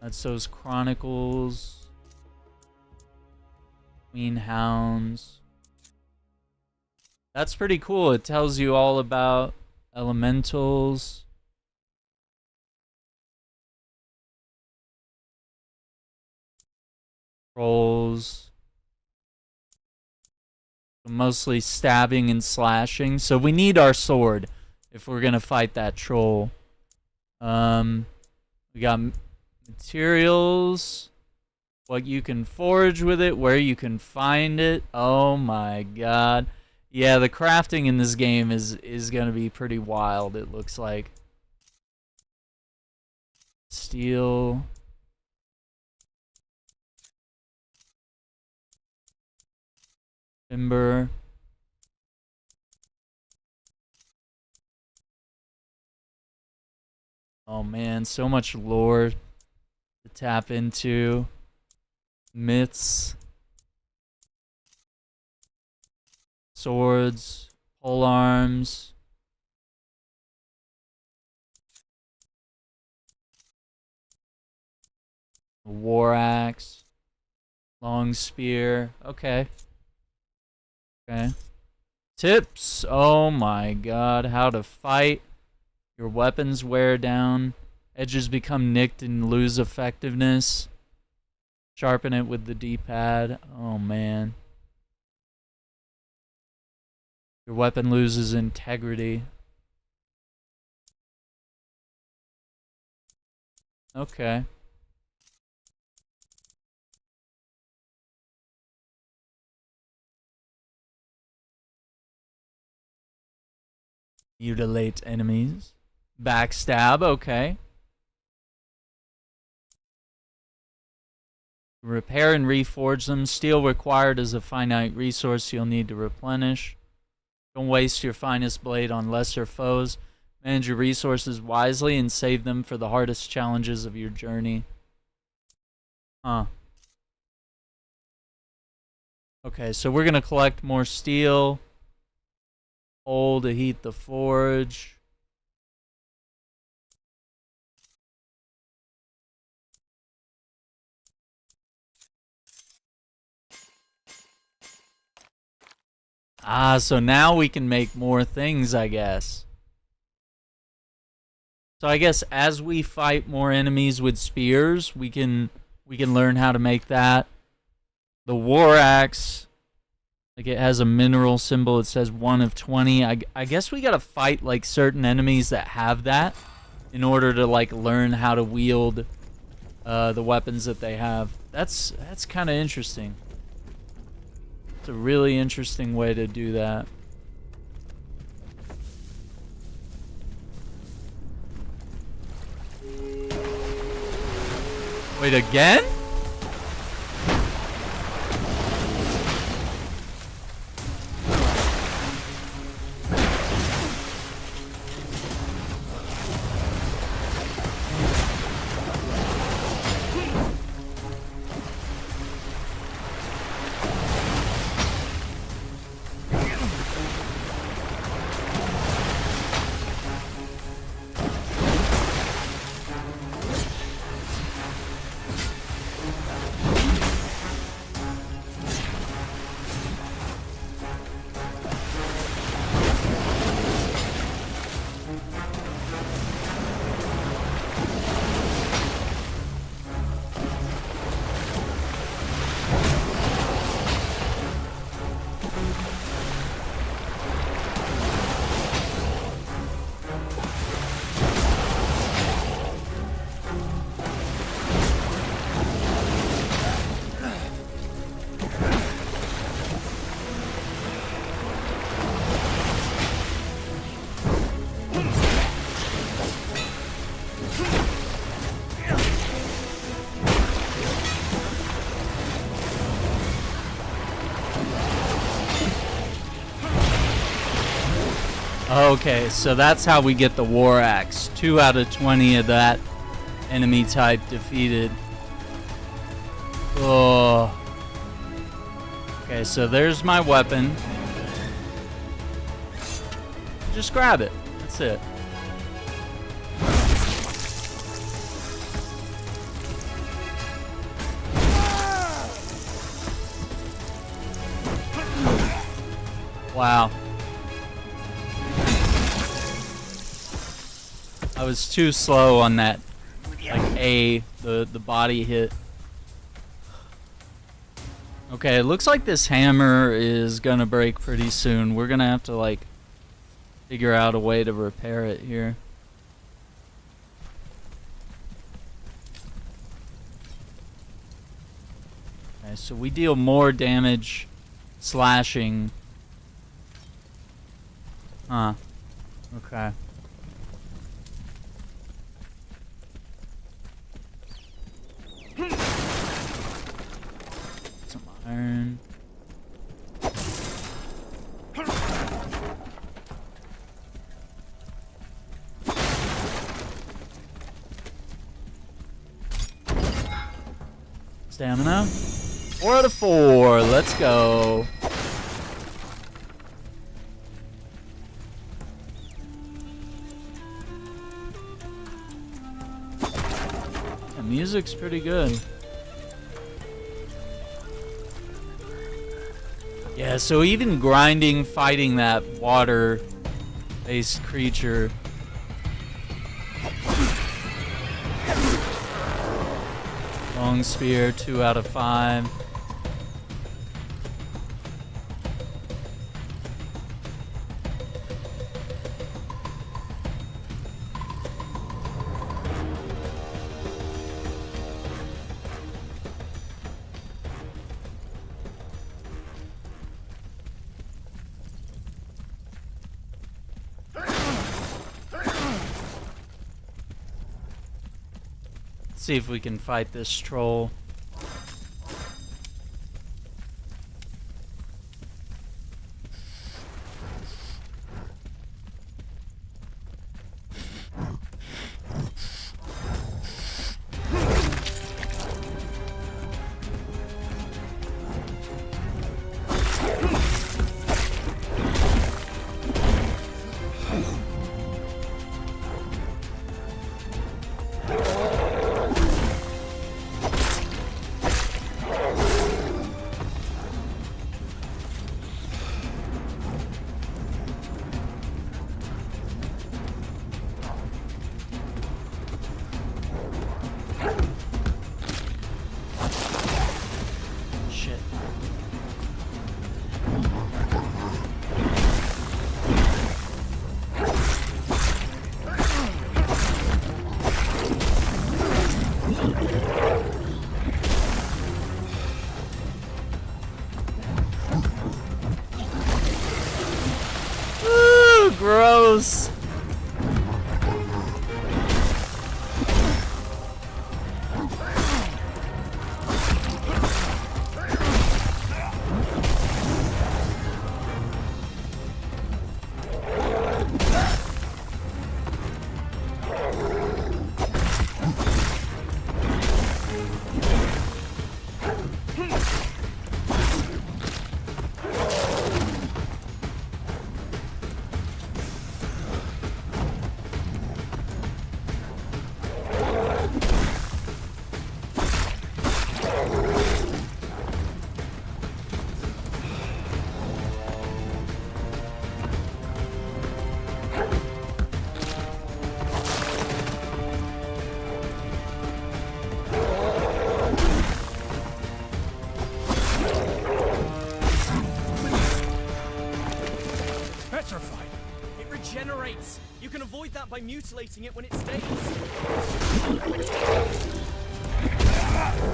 That's those chronicles. Queen hounds. That's pretty cool. It tells you all about elementals. Trolls. Mostly stabbing and slashing. So we need our sword if we're gonna fight that troll. We got materials, what you can forge with it, where you can find it. Oh my god. Yeah, the crafting in this game is gonna be pretty wild, it looks like. Steel. Timber. Oh man, so much lore to tap into. Myths. Swords. Pole arms. War axe. Long spear. Okay. Okay. Tips. Oh my god. How to fight. Your weapons wear down. Edges become nicked and lose effectiveness. Sharpen it with the D-pad. Oh man. Your weapon loses integrity. Okay. Mutilate enemies. Backstab, okay. Repair and reforge them. Steel required is a finite resource you'll need to replenish. Don't waste your finest blade on lesser foes. Manage your resources wisely and save them for the hardest challenges of your journey. Huh. Okay, so we're gonna collect more steel. Coal to heat the forge. Ah, so now we can make more things, I guess. So I guess as we fight more enemies with spears, we can learn how to make that. The war axe, like it has a mineral symbol. It says 1 of 20. I guess we gotta fight like certain enemies that have that in order to like learn how to wield the weapons that they have. That's kind of interesting. It's a really interesting way to do that. Wait, again? Okay, so that's how we get the war axe. 2 out of 20 of that enemy type defeated. Oh. Okay, so there's my weapon. Just grab it. That's it. Wow. I was too slow on that, like the body hit. Okay, it looks like this hammer is gonna break pretty soon. We're gonna have to like figure out a way to repair it here. Okay, so we deal more damage slashing. Huh. Okay. Some iron. Stamina. 4 out of 4. Let's go. The music's pretty good. Yeah, so even grinding, fighting that water-based creature. Long spear, 2 out of 5. see if we can fight this troll. Gross. Petrified. It regenerates. You can avoid that by mutilating it when it stays.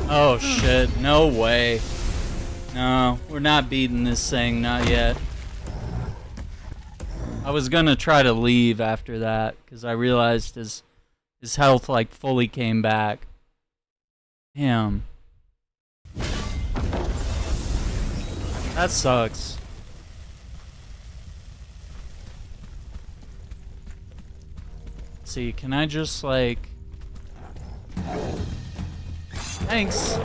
Oh shit, no way. No, we're not beating this thing, not yet. I was gonna try to leave after that, because I realized his health like fully came back. Damn. That sucks. Let's see, can I just like... Thanks.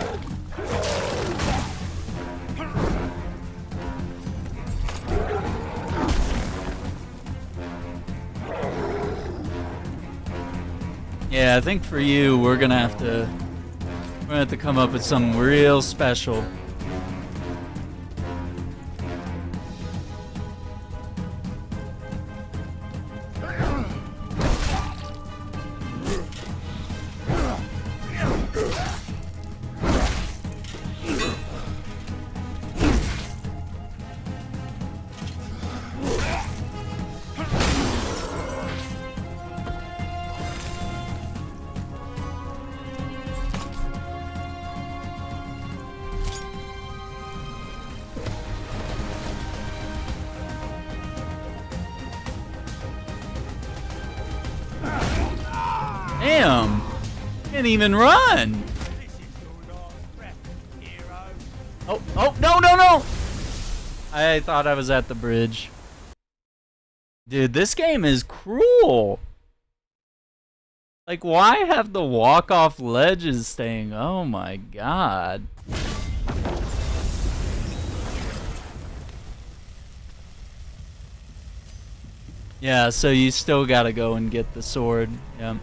Yeah, I think for you, we're gonna have to come up with something real special. Damn! Can't even run! Oh, no, no, no! I thought I was at the bridge. Dude, this game is cruel! Like, why have the walk-off ledges thing? Oh my god. Yeah, so you still gotta go and get the sword. Yep.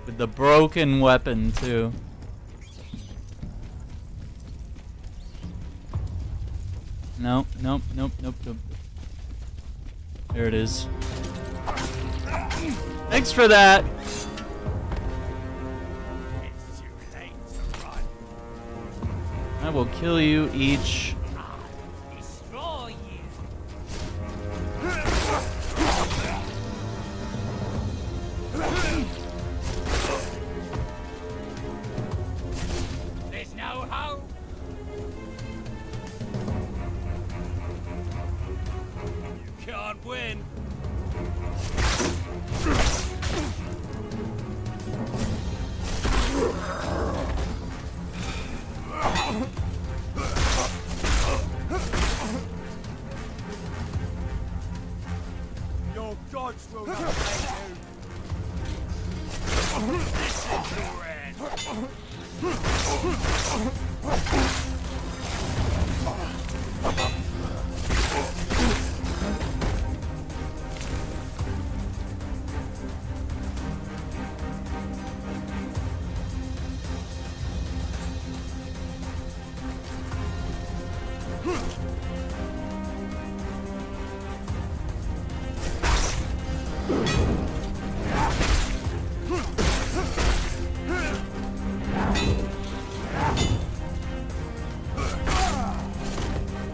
With the broken weapon, too. Nope, nope, nope, nope, nope. There it is. Thanks for that! I will kill you each. There's no hope. You can't win.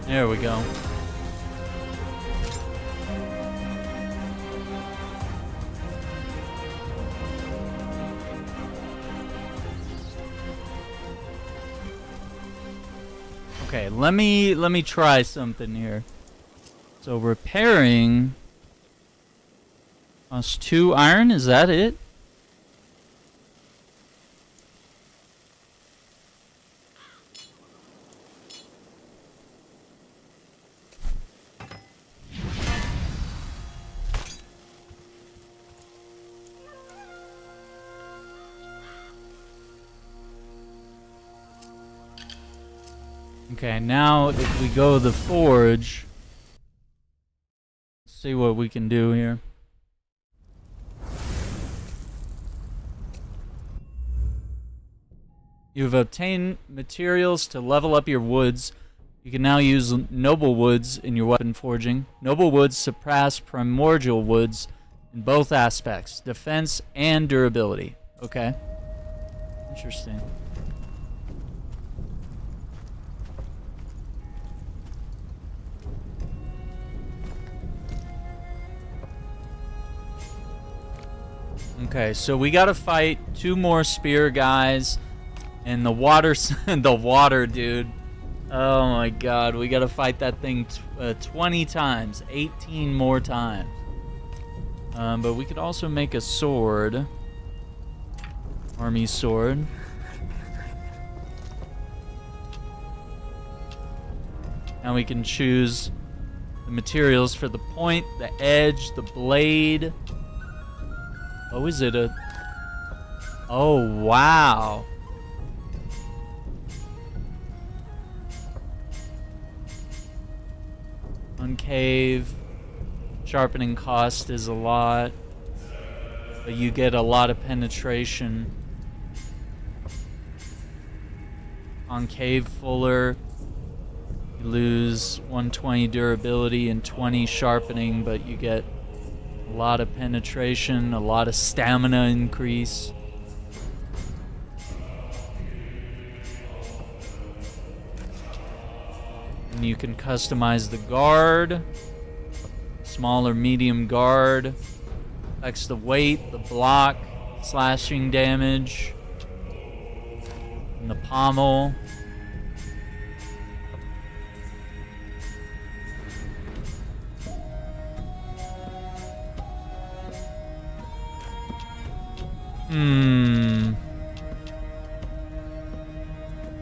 There we go. Okay, let me try something here. So repairing costs 2 iron, is that it? Okay, now if we go to the forge, let's see what we can do here. You've obtained materials to level up your woods. You can now use noble woods in your weapon forging. Noble woods surpass primordial woods in both aspects, defense and durability. Okay. Interesting. Okay, so we gotta fight 2 more spear guys, and the water, the water dude. Oh my god, we gotta fight that thing 20 times, 18 more times. But we could also make a sword, army sword. Now we can choose the materials for the point, the edge, the blade. Oh, is it a... Oh, wow. Concave. Sharpening cost is a lot. But you get a lot of penetration. Concave fuller. You lose 120 durability and 20 sharpening, but you get a lot of penetration, a lot of stamina increase. And you can customize the guard. Small or medium guard. Affects the weight, the block, slashing damage, and the pommel.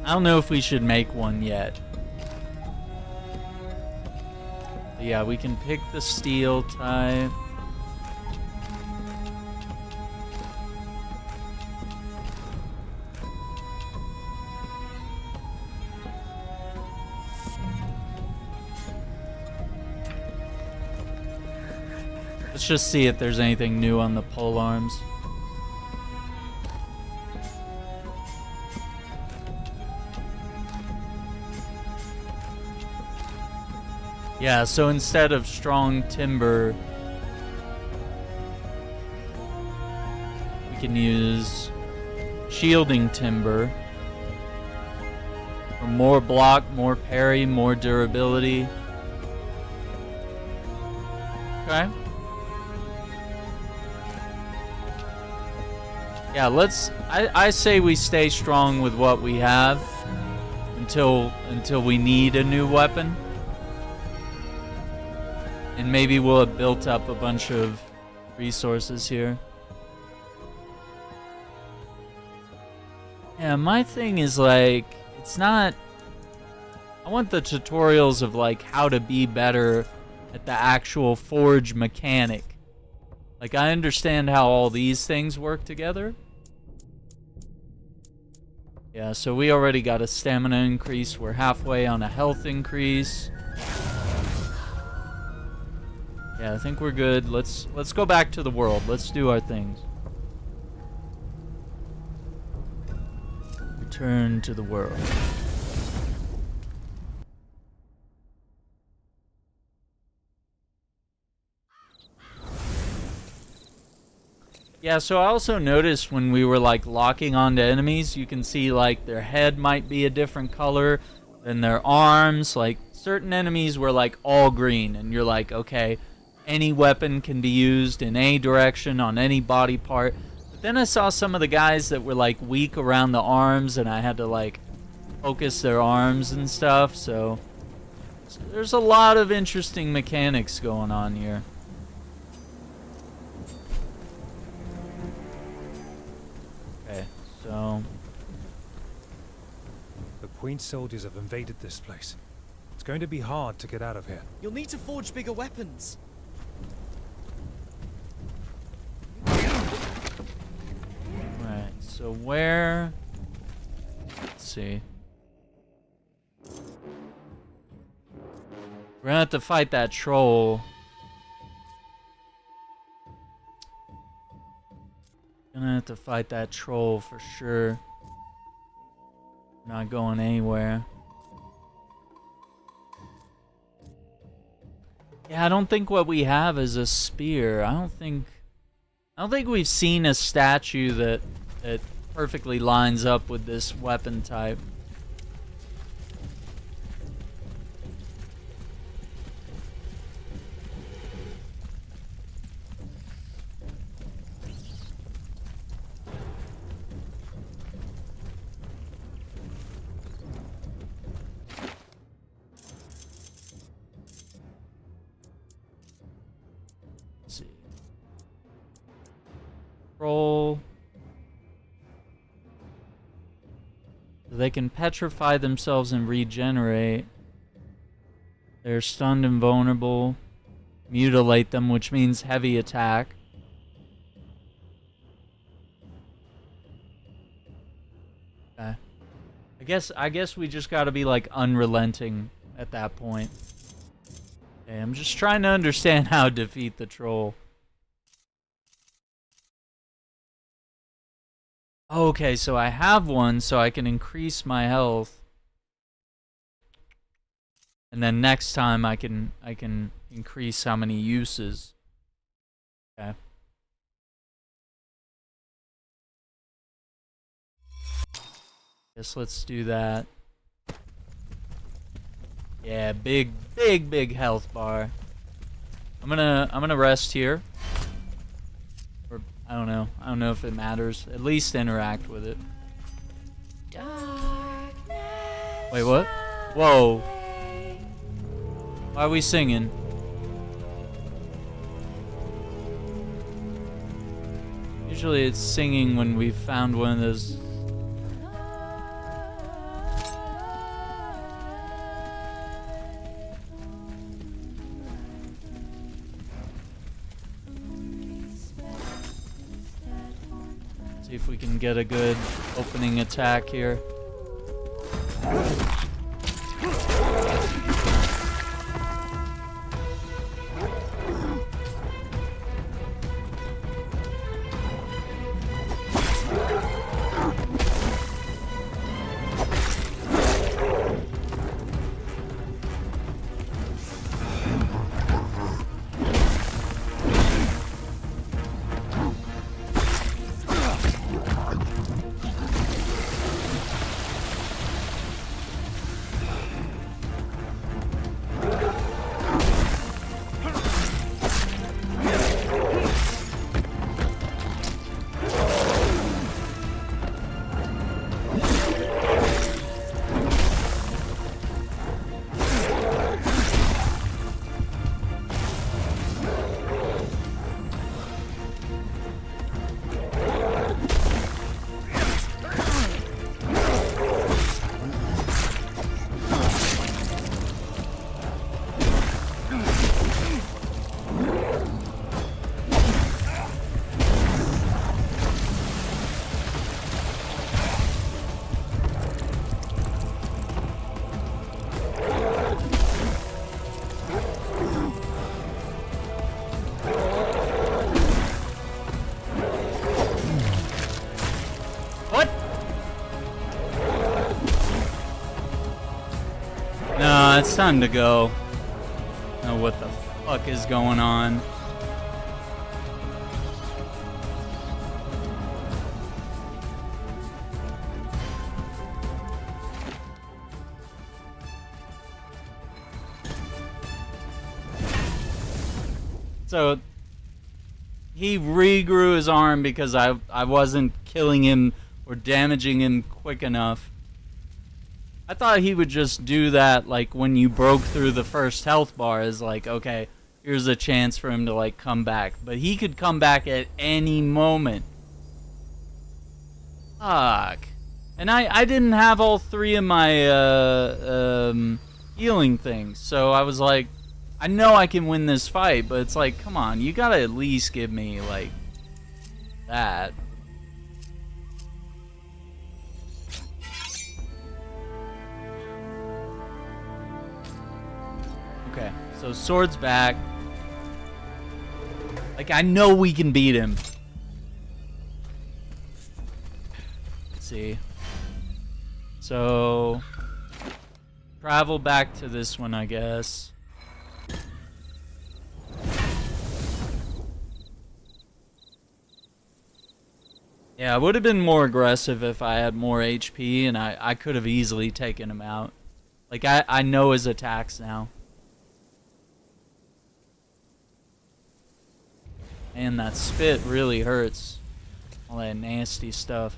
I don't know if we should make one yet. But yeah, we can pick the steel type. Let's just see if there's anything new on the pole arms. Yeah, so instead of strong timber, we can use shielding timber for more block, more parry, more durability. Okay. Yeah, I say we stay strong with what we have until we need a new weapon. And maybe we'll have built up a bunch of resources here. Yeah, my thing is like, it's not... I want the tutorials of like how to be better at the actual forge mechanic. Like, I understand how all these things work together. Yeah, so we already got a stamina increase. We're halfway on a health increase. Yeah, I think we're good. Let's go back to the world. Let's do our things. Return to the world. Yeah, so I also noticed when we were like locking onto enemies, you can see like their head might be a different color than their arms. Like certain enemies were like all green, and you're like, okay, any weapon can be used in any direction on any body part. But then I saw some of the guys that were like weak around the arms, and I had to like focus their arms and stuff. So there's a lot of interesting mechanics going on here. So The Queen's soldiers have invaded this place. It's going to be hard to get out of here. You'll need to forge bigger weapons. right, so where? Let's see. We're gonna have to fight that troll. Gonna have to fight that troll for sure. Not going anywhere. Yeah, I don't think what we have is a spear. I don't think we've seen a statue that perfectly lines up with this weapon type. Roll. They can petrify themselves and regenerate. They're stunned and vulnerable. Mutilate them, which means heavy attack. Okay. I guess we just gotta be like unrelenting at that point. Okay, I'm just trying to understand how to defeat the troll. Okay, so I have one, so I can increase my health. And then next time I can increase how many uses. Okay. Guess let's do that. Yeah, big health bar. I'm gonna rest here. I don't know. I don't know if it matters. At least interact with it. Wait, what? Whoa. Why are we singing? Usually it's singing when we've found one of those. See if we can get a good opening attack here. it's time to go. I don't know what the fuck is going on. So he regrew his arm because I wasn't killing him or damaging him quick enough. I thought he would just do that like when you broke through the first health bar, is like, okay, here's a chance for him to like come back. But he could come back at any moment. Fuck. And I didn't have all 3 of my healing things, so I was like, I know I can win this fight, but it's like, come on, you gotta at least give me, like, that. Okay, so sword's back. Like, I know we can beat him. Let's see. So, travel back to this one, I guess. Yeah, I would have been more aggressive if I had more HP, and I could have easily taken him out. Like, I know his attacks now. And that spit really hurts. All that nasty stuff.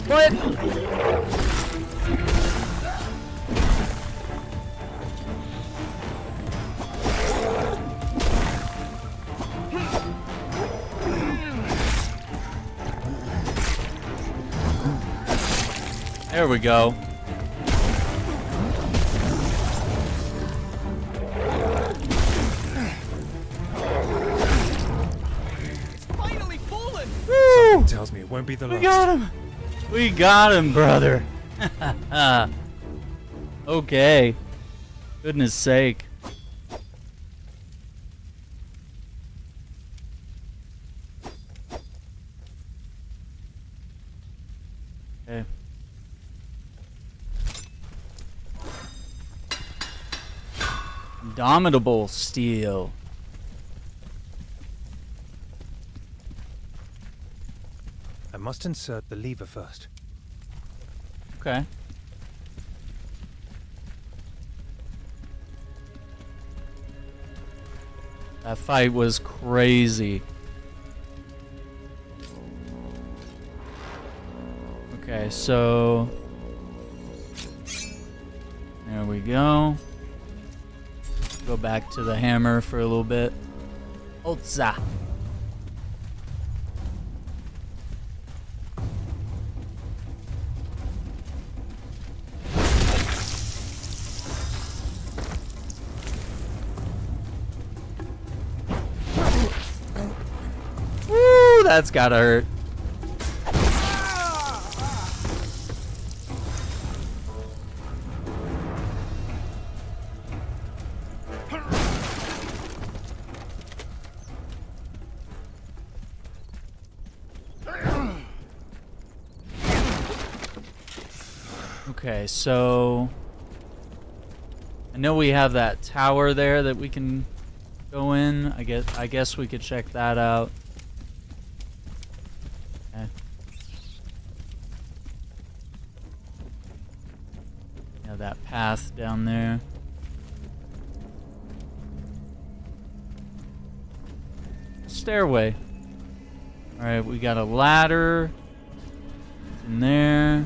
What? There we go. Finally fallen! Something tells me it won't be the last. We got him! We got him, brother! Okay. Goodness sake. Okay. Indomitable steel. I must insert the lever first. Okay. That fight was crazy. Okay, so there we go. Go back to the hammer for a little bit. Otza. Woo, that's gotta hurt. Okay, so I know we have that tower there that we can go in. I guess we could check that out. Okay. Yeah, that path down there. Stairway. Alright, we got a ladder in there.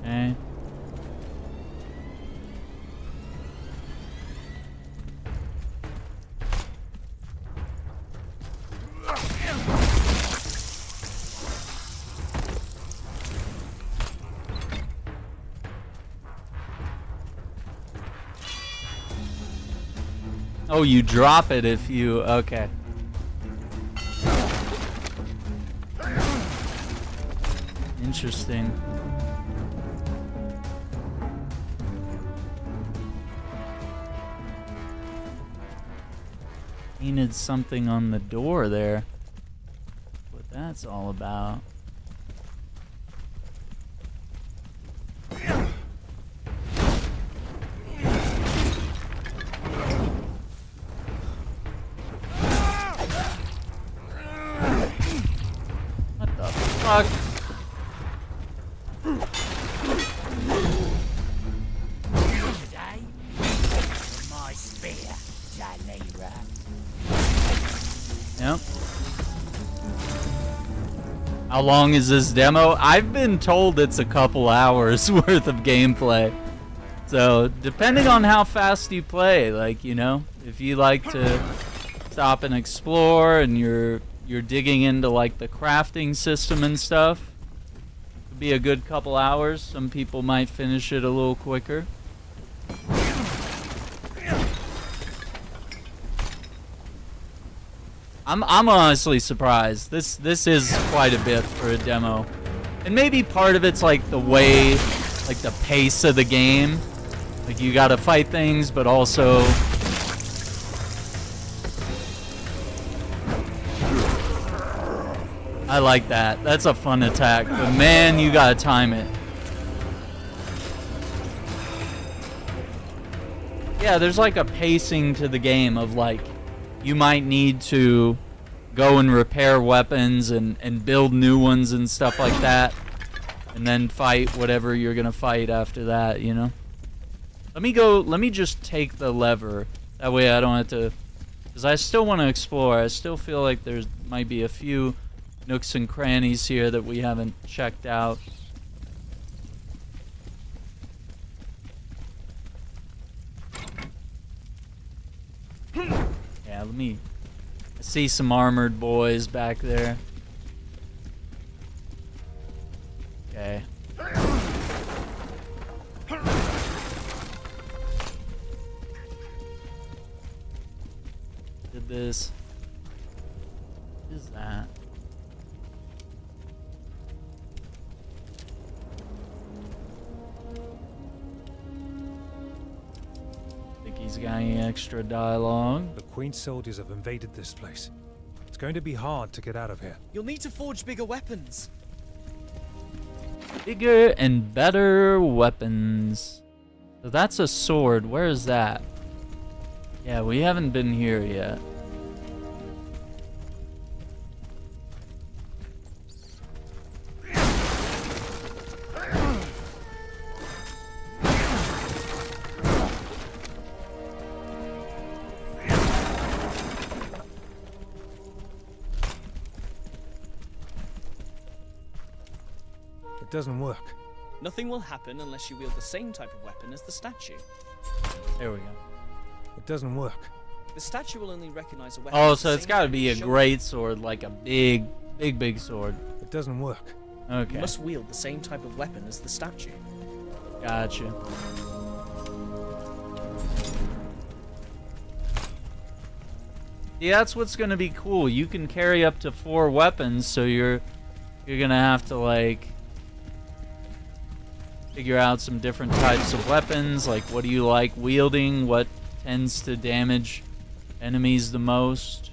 Okay. Oh, you drop it if you... Okay. Interesting. Painted something on the door there. What that's all about. What the fuck? Today, my spear, Lira. Yep. How long is this demo? I've been told it's a couple hours worth of gameplay. So, depending on how fast you play, like, you know, if you like to stop and explore and you're digging into like the crafting system and stuff, it'd be a good couple hours. Some people might finish it a little quicker. I'm honestly surprised. This is quite a bit for a demo. And maybe part of it's like the way, like the pace of the game. Like you gotta fight things, but also I like that. That's a fun attack, but man, you gotta time it. Yeah, there's like a pacing to the game of like you might need to go and repair weapons and build new ones and stuff like that, and then fight whatever you're gonna fight after that, you know? Let me just take the lever. That way I don't have to, because I still want to explore. I still feel like there's might be a few nooks and crannies here that we haven't checked out. Yeah, I see some armored boys back there. Okay. Did this. What is that? Think he's got any extra dialogue? The Queen's soldiers have invaded this place. It's going to be hard to get out of here. You'll need to forge bigger weapons. Bigger and better weapons. So that's a sword. Where is that? Yeah, we haven't been here yet. It doesn't work. Nothing will happen unless you wield the same type of weapon as the statue. There we go. It doesn't work. The statue will only recognize a weapon. Oh, as the so it's same got to type be a as your- great sword, like a big sword. It doesn't work. Okay. You must wield the same type of weapon as the statue. Gotcha. Yeah, that's what's gonna be cool. You can carry up to 4 weapons, so you're gonna have to like figure out some different types of weapons. Like, what do you like wielding? What tends to damage enemies the most?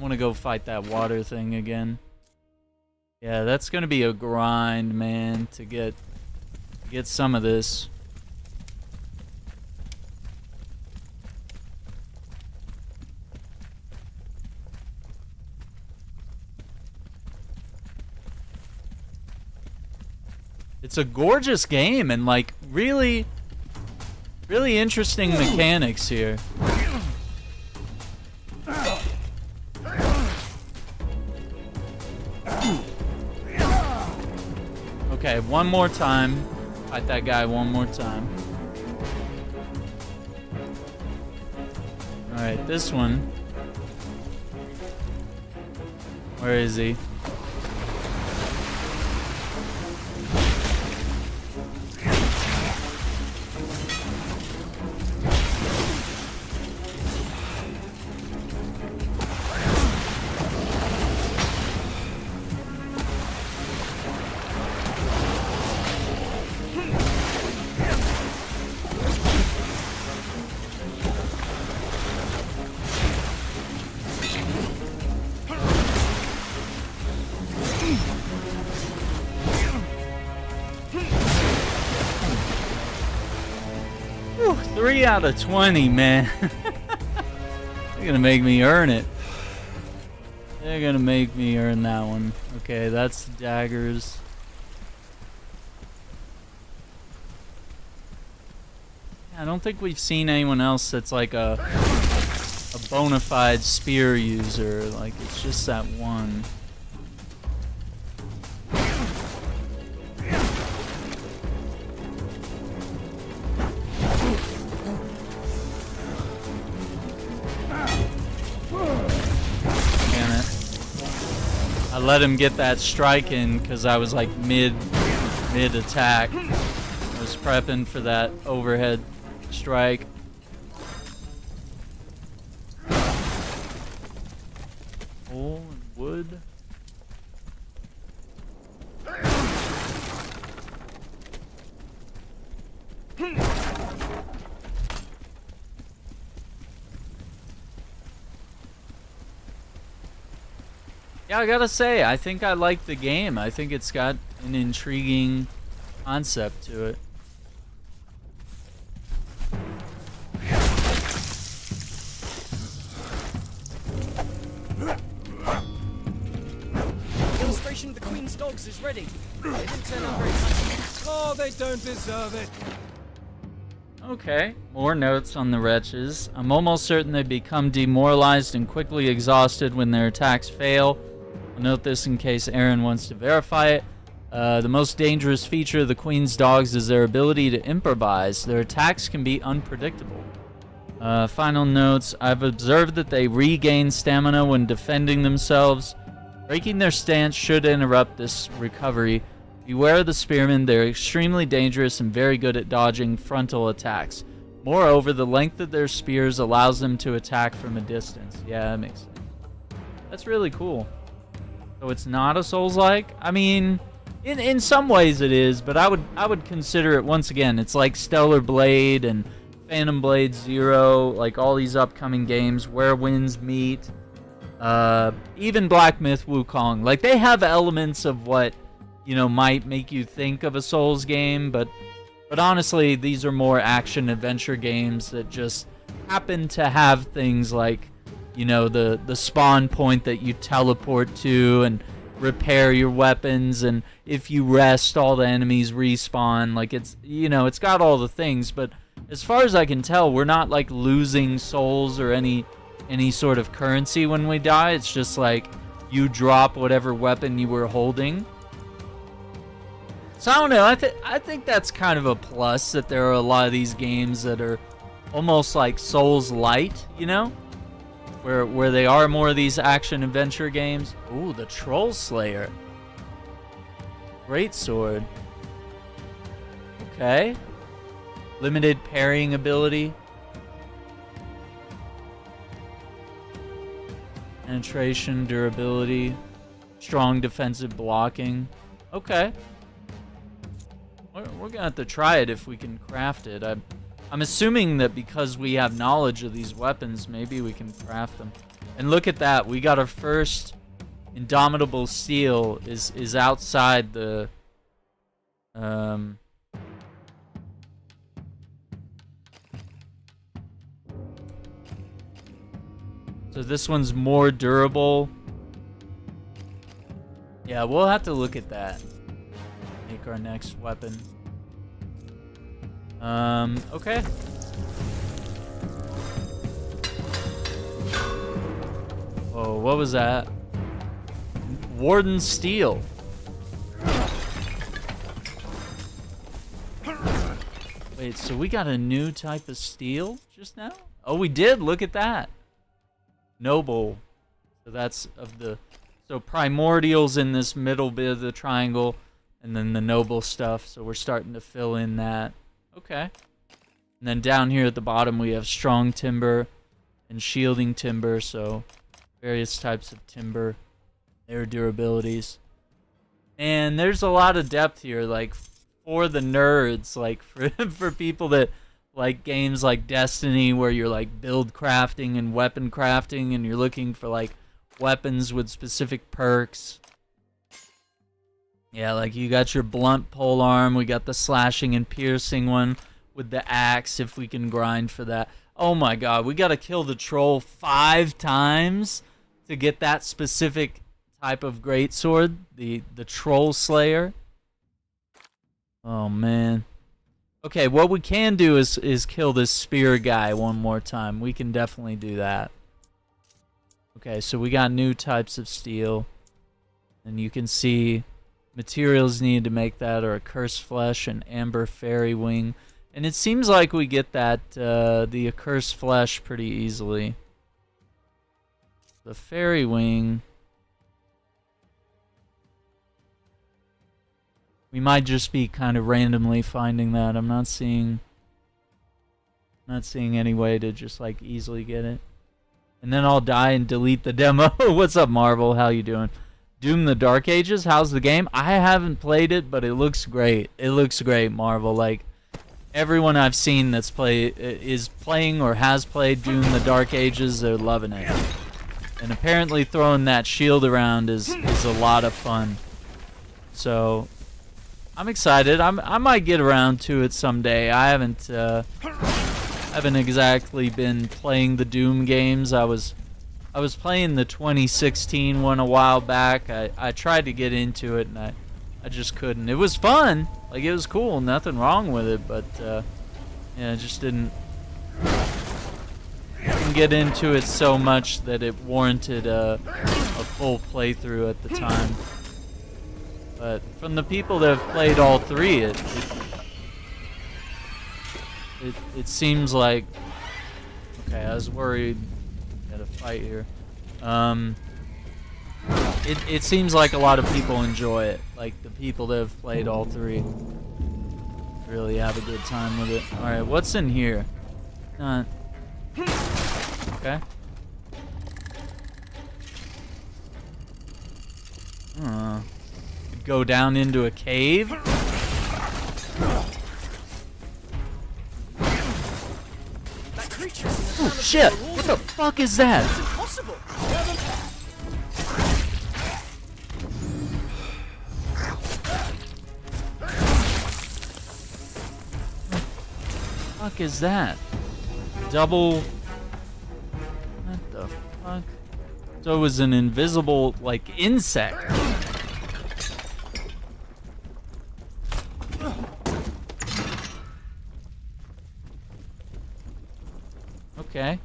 I want to go fight that water thing again. Yeah, that's gonna be a grind, man, to get some of this. It's a gorgeous game and like really interesting mechanics here. Okay, one more time. Fight that guy one more time. Alright, this one. Where is he? Whew, 3 out of 20, man. They're gonna make me earn it. They're gonna make me earn that one. Okay, that's the daggers. I don't think we've seen anyone else that's like a bona fide spear user. Like, it's just that one. I let him get that strike in because I was like mid attack. I was prepping for that overhead strike. Coal and wood. Yeah, I gotta say, I think I like the game. I think it's got an intriguing concept to it. Illustration of the Queen's dogs is ready. They didn't turn out very much. Oh, they don't deserve it. Okay, more notes on the wretches. I'm almost certain they become demoralized and quickly exhausted when their attacks fail. I'll note this in case Aran wants to verify it. The most dangerous feature of the Queen's dogs is their ability to improvise. Their attacks can be unpredictable. Final notes. I've observed that they regain stamina when defending themselves. Breaking their stance should interrupt this recovery. Beware of the spearmen. They're extremely dangerous and very good at dodging frontal attacks. Moreover, the length of their spears allows them to attack from a distance. Yeah, that makes sense. That's really cool. So it's not a Souls-like? I mean, in some ways it is, but I would consider it, once again, it's like Stellar Blade and Phantom Blade Zero, like all these upcoming games, Where Winds Meet, even Black Myth Wukong. Like, they have elements of what, you know, might make you think of a Souls game, but honestly, these are more action-adventure games that just happen to have things like, you know, the spawn point that you teleport to and repair your weapons, and if you rest, all the enemies respawn. Like, it's, you know, it's got all the things, but as far as I can tell, we're not like losing souls or any sort of currency when we die. It's just like you drop whatever weapon you were holding. So I don't know, I think that's kind of a plus, that there are a lot of these games that are almost like Souls light, you know? Where they are more of these action-adventure games. Ooh, the Troll Slayer. Great sword. Okay. Limited parrying ability. Penetration, durability. Strong defensive blocking. Okay. We're gonna have to try it if we can craft it. I'm assuming that because we have knowledge of these weapons, maybe we can craft them. And look at that. We got our first indomitable steel is outside the so this one's more durable. Yeah, we'll have to look at that. Make our next weapon. Okay. Oh, what was that? Warden Steel. Wait, so we got a new type of steel just now? Oh, we did. Look at that. Noble. So that's of the... So primordial's in this middle bit of the triangle, and then the noble stuff. So we're starting to fill in that. Okay. And then down here at the bottom we have strong timber and shielding timber. So various types of timber, their durabilities. And there's a lot of depth here, like for the nerds, like for people that like games like Destiny where you're like build crafting and weapon crafting and you're looking for like weapons with specific perks. Yeah, like you got your blunt pole arm, we got the slashing and piercing one with the axe if we can grind for that. Oh my god, we gotta kill the troll 5 times to get that specific type of greatsword, the troll slayer. Oh man. Okay, what we can do is kill this spear guy one more time. We can definitely do that. Okay, so we got new types of steel. And you can see materials needed to make that are a cursed flesh and amber fairy wing. And it seems like we get that, the accursed flesh pretty easily. The fairy wing... We might just be kind of randomly finding that. I'm not seeing any way to just like easily get it. And then I'll die and delete the demo. What's up, Marvel? How you doing? Doom the Dark Ages, how's the game? I haven't played it, but it looks great. It looks great, Marvel. Like everyone I've seen that's is playing or has played Doom the Dark Ages, they're loving it. And apparently throwing that shield around is a lot of fun. So I'm excited. I might get around to it someday. I haven't exactly been playing the Doom games. I was playing the 2016 one a while back. I tried to get into it and I just couldn't. It was fun. Like it was cool. Nothing wrong with it, but yeah, I just didn't get into it so much that it warranted a full playthrough at the time. But from the people that have played all 3, it seems like... Okay, I was worried at a fight here. It seems like a lot of people enjoy it. Like the people that have played all 3 really have a good time with it. All right, what's in here? Okay. Go down into a cave. That creature. Oh shit! What the fuck is that? It's impossible. What the fuck is that? Double. What the fuck? So it was an invisible like insect. Okay.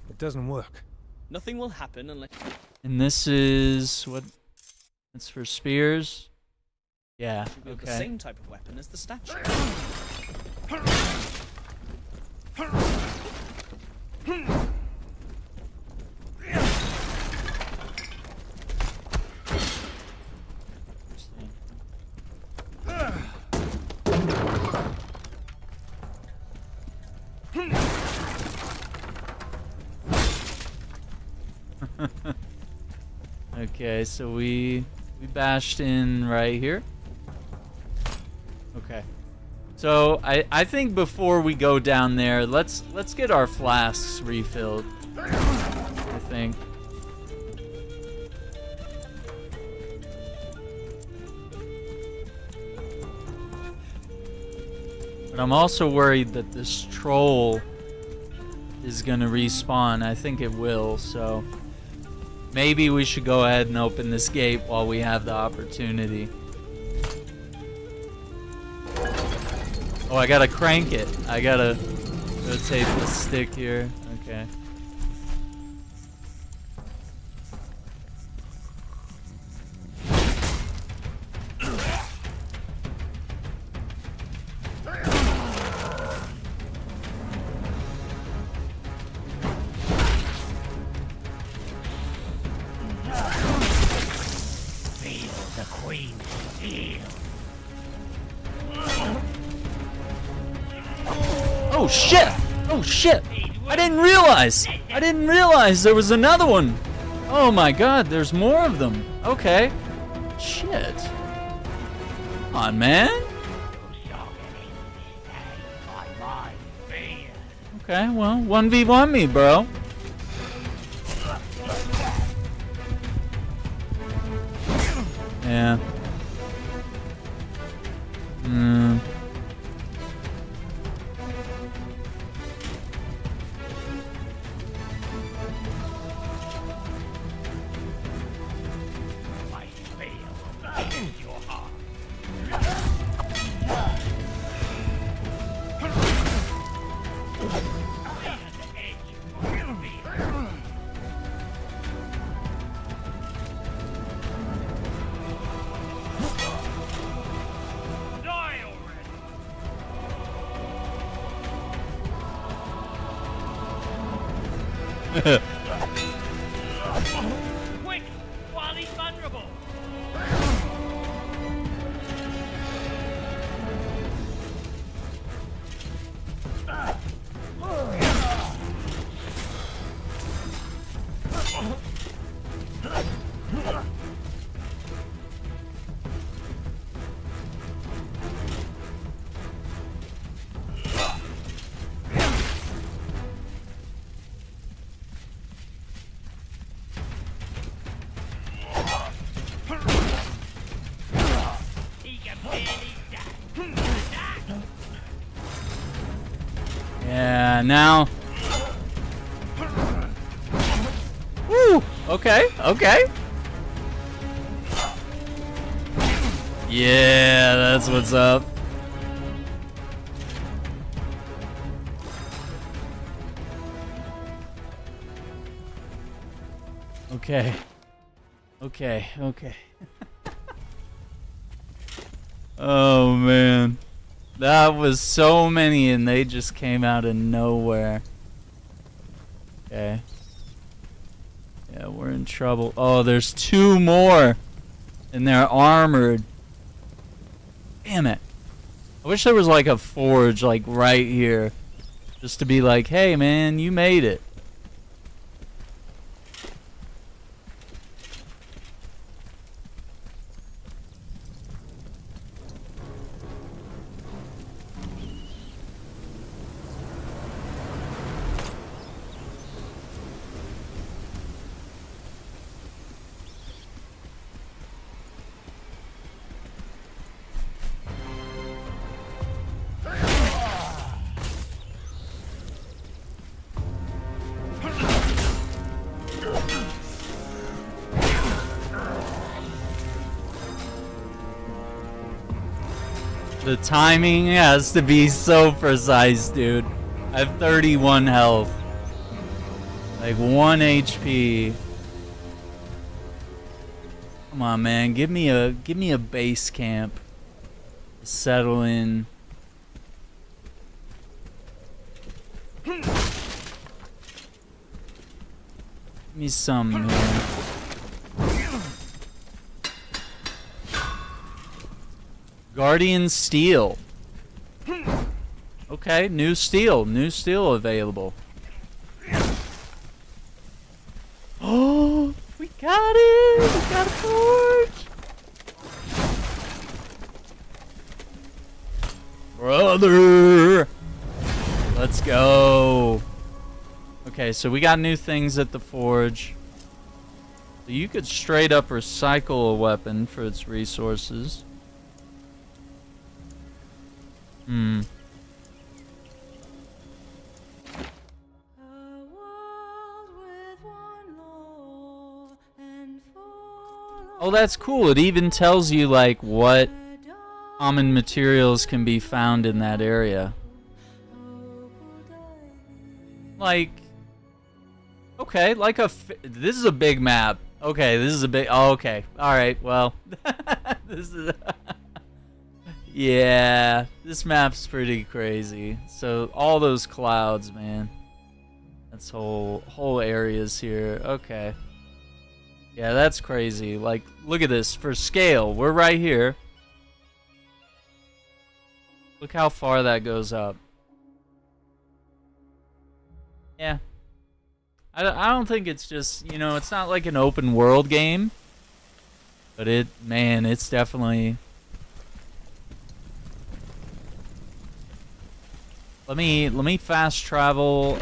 It doesn't work. Nothing will happen unless... And this is what? It's for spears. Yeah. Wield Okay. the same type of weapon as the statue. Okay, so we bashed in right here. Okay. So I think before we go down there, let's get our flasks refilled. I think. But I'm also worried that this troll is gonna respawn. I think it will, so maybe we should go ahead and open this gate while we have the opportunity. Oh, I gotta crank it. I gotta rotate the stick here. Okay. Feel the Queen's steel. Oh shit! Oh shit! I didn't realize! I didn't realize there was another one! Oh my god, there's more of them. Okay. Shit. Come on, man. Okay, well, 1v1 me, bro. Yeah. Quick, while he's vulnerable. Yeah, now. Woo! Okay, okay. Yeah, that's what's up. Okay. Okay, okay. Oh, man. That was so many and they just came out of nowhere. Okay. Yeah, we're in trouble. Oh, there's two more. And they're armored. Damn it. I wish there was like a forge like right here. Just to be like, hey man, you made it. The timing has to be so precise, dude. I have 31 health. Like 1 HP. Come on, man. Give me a base camp. Settle in. Give me some, man. Guardian steel. Okay, new steel available. Oh, we got it! We got a torch! Brother! Let's go. Okay, so we got new things at the forge. So you could straight up recycle a weapon for its resources. Oh, that's cool. It even tells you, like, what common materials can be found in that area. Like, okay, like this is a big map. Okay, this is a big, oh, okay. Alright, well, this is, yeah, this map's pretty crazy. So, all those clouds, man. That's whole areas here. Okay. Yeah, that's crazy. Like, look at this. For scale, we're right here. Look how far that goes up. Yeah. I don't think it's just, you know, it's not like an open world game. But man, it's definitely... Let me fast travel.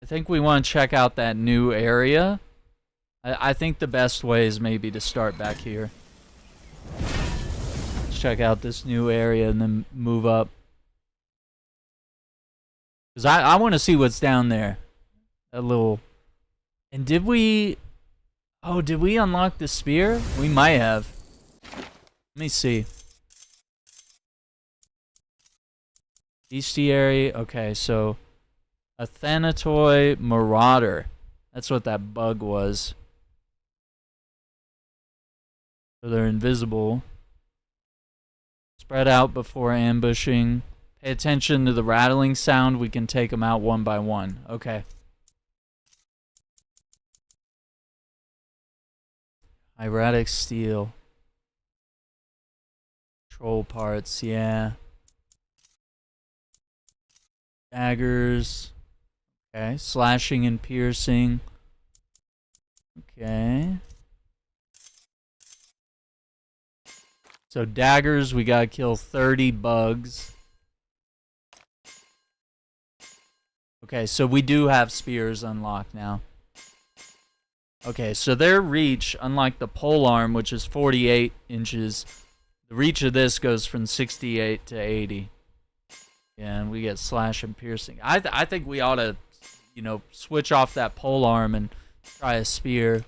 I think we want to check out that new area. I think the best way is maybe to start back here. Let's check out this new area and then move up. Because I want to see what's down there. A little... And did we... Oh, did we unlock the spear? We might have. Let me see. Bestiary. Okay, so... A Thanatoy Marauder. That's what that bug was. So they're invisible. Spread out before ambushing. Pay attention to the rattling sound. We can take them out one by one. Okay. Hieratic steel. Troll parts, yeah. Daggers. Okay, slashing and piercing. Okay. So daggers, we gotta kill 30 bugs. Okay, so we do have spears unlocked now. Okay, so their reach, unlike the polearm, which is 48 inches, the reach of this goes from 68 to 80. Yeah, and we get slash and piercing. I think we ought to, you know, switch off that polearm and try a spear,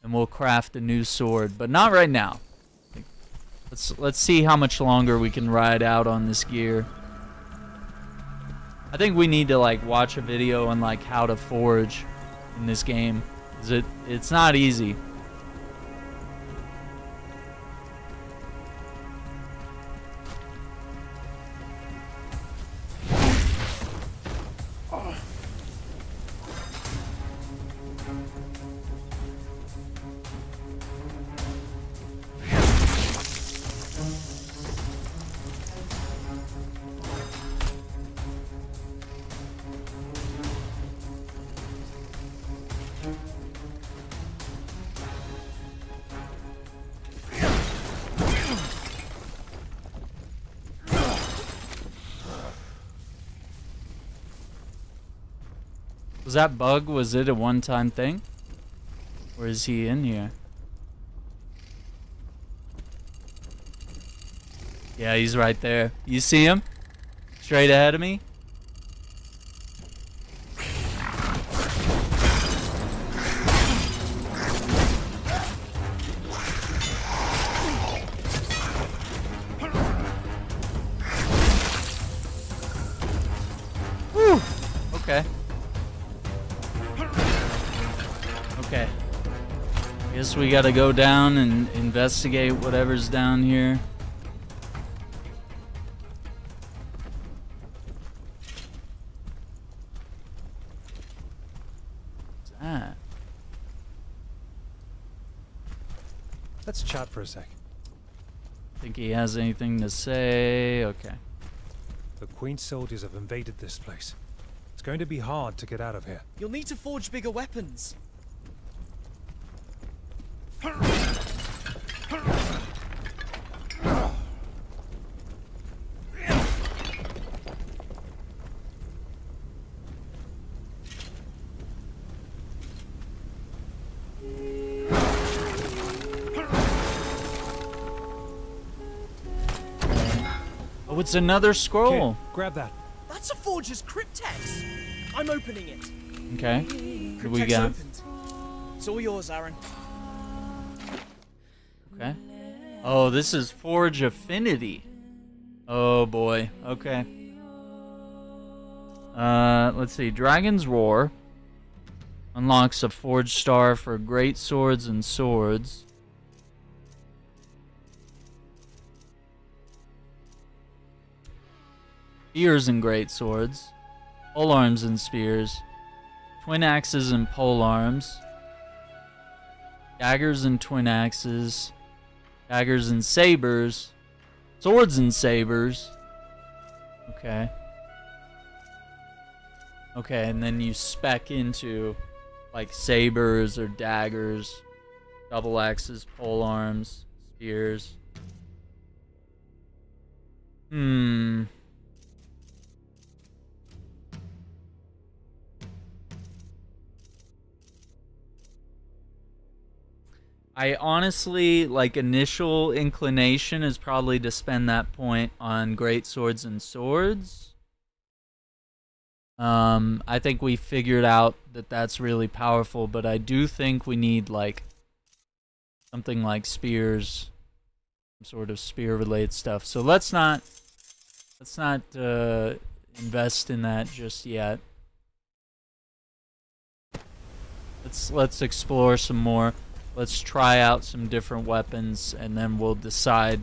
and we'll craft a new sword, but not right now. Let's see how much longer we can ride out on this gear. I think we need to like watch a video on like how to forge in this game. 'Cause it's not easy. Was that bug, was it a one-time thing? Or is he in here? Yeah, he's right there. You see him? Straight ahead of me? Whew. Okay. Okay. Guess we gotta go down and investigate whatever's down here. What's that? Let's chat for a sec. Think he has anything to say? Okay. The Queen's soldiers have invaded this place. It's going to be hard to get out of here. You'll need to forge bigger weapons. Oh, it's another scroll. Kid, grab that. That's a forger's cryptex. I'm opening it. Okay. What do we Cryptex got? opened. It's all yours, Aran. Okay. Oh, this is Forge Affinity. Oh boy. Okay. Let's see. Dragon's Roar unlocks a Forge Star for great swords and swords. Spears and great swords. Pole arms and spears. Twin axes and pole arms. Daggers and twin axes. Daggers and sabers. Swords and sabers. Okay. Okay, and then you spec into like sabers or daggers, double axes, pole arms, spears. I honestly, like, initial inclination is probably to spend that point on great swords and swords. I think we figured out that that's really powerful, but I do think we need, like, something like spears, some sort of spear-related stuff. So let's not invest in that just yet. Let's explore some more. Let's try out some different weapons, and then we'll decide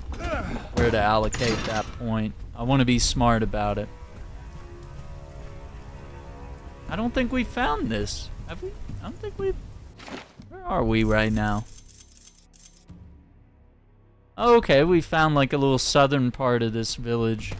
where to allocate that point. I want to be smart about it. I don't think we found this. Have we? I don't think we've... Where are we right now? Oh, okay, we found like a little southern part of this village.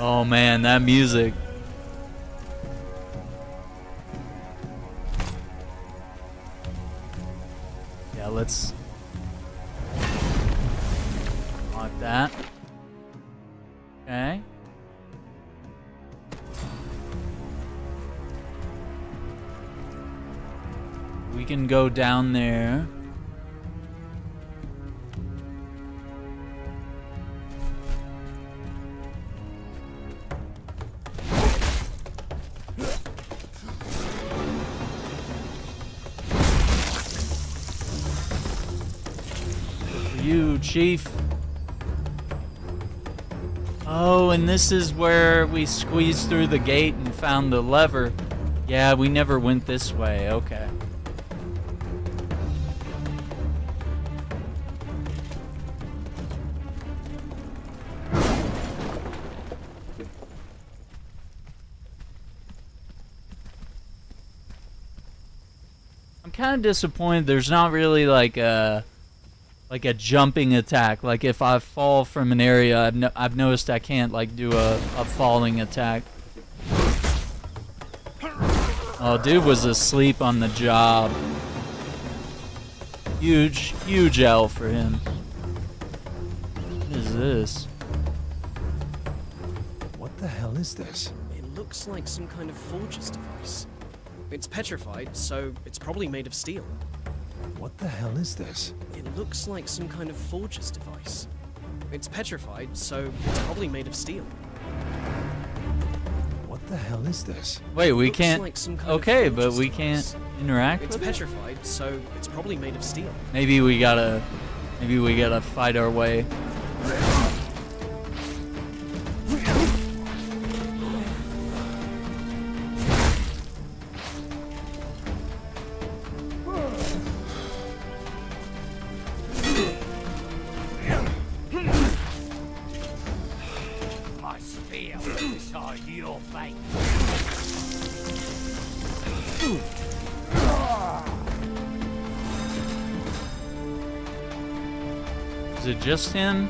Oh man, that music. Yeah, let's lock that. Okay. We can go down there. You, Chief. Oh, and this is where we squeezed through the gate and found the lever. Yeah, we never went this way. Okay. I'm kind of disappointed there's not really like a jumping attack. Like if I fall from an area, I've noticed I can't like do a falling attack. Oh, dude was asleep on the job. Huge L for him. What is this? What the hell is this? It looks like some kind of forger's device. It's petrified, so it's probably made of steel. What the hell is this? It looks like some kind of forger's device. It's petrified, so it's probably made of steel. What the hell is this? Wait, we Looks can't. like some kind Okay, of but forger's we device. can't interact It's with it? petrified, so it's probably made of steel. Maybe we gotta fight our way. My spear will decide your fate. Is it just him?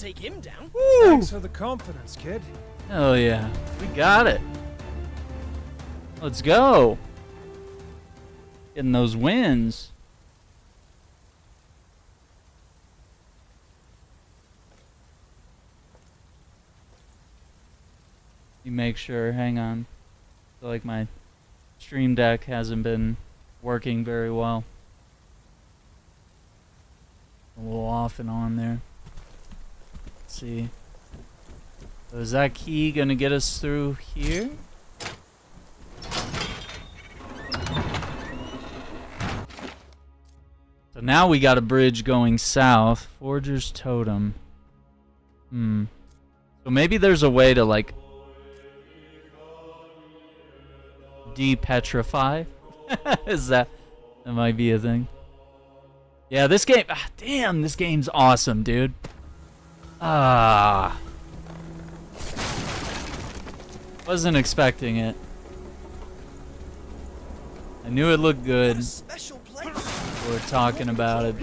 take him down. Thanks for the confidence, kid. Hell yeah. We got it. Let's go. Getting those wins. You make sure, hang on. I feel like my stream deck hasn't been working very well. A little off and on there. Let's see. So is that key gonna get us through here? So now we got a bridge going south. Forger's Totem. So maybe there's a way to like de-petrify. Is that might be a thing. Yeah, this game, damn, this game's awesome, dude. Wasn't expecting it. I knew it looked good. We're talking about it.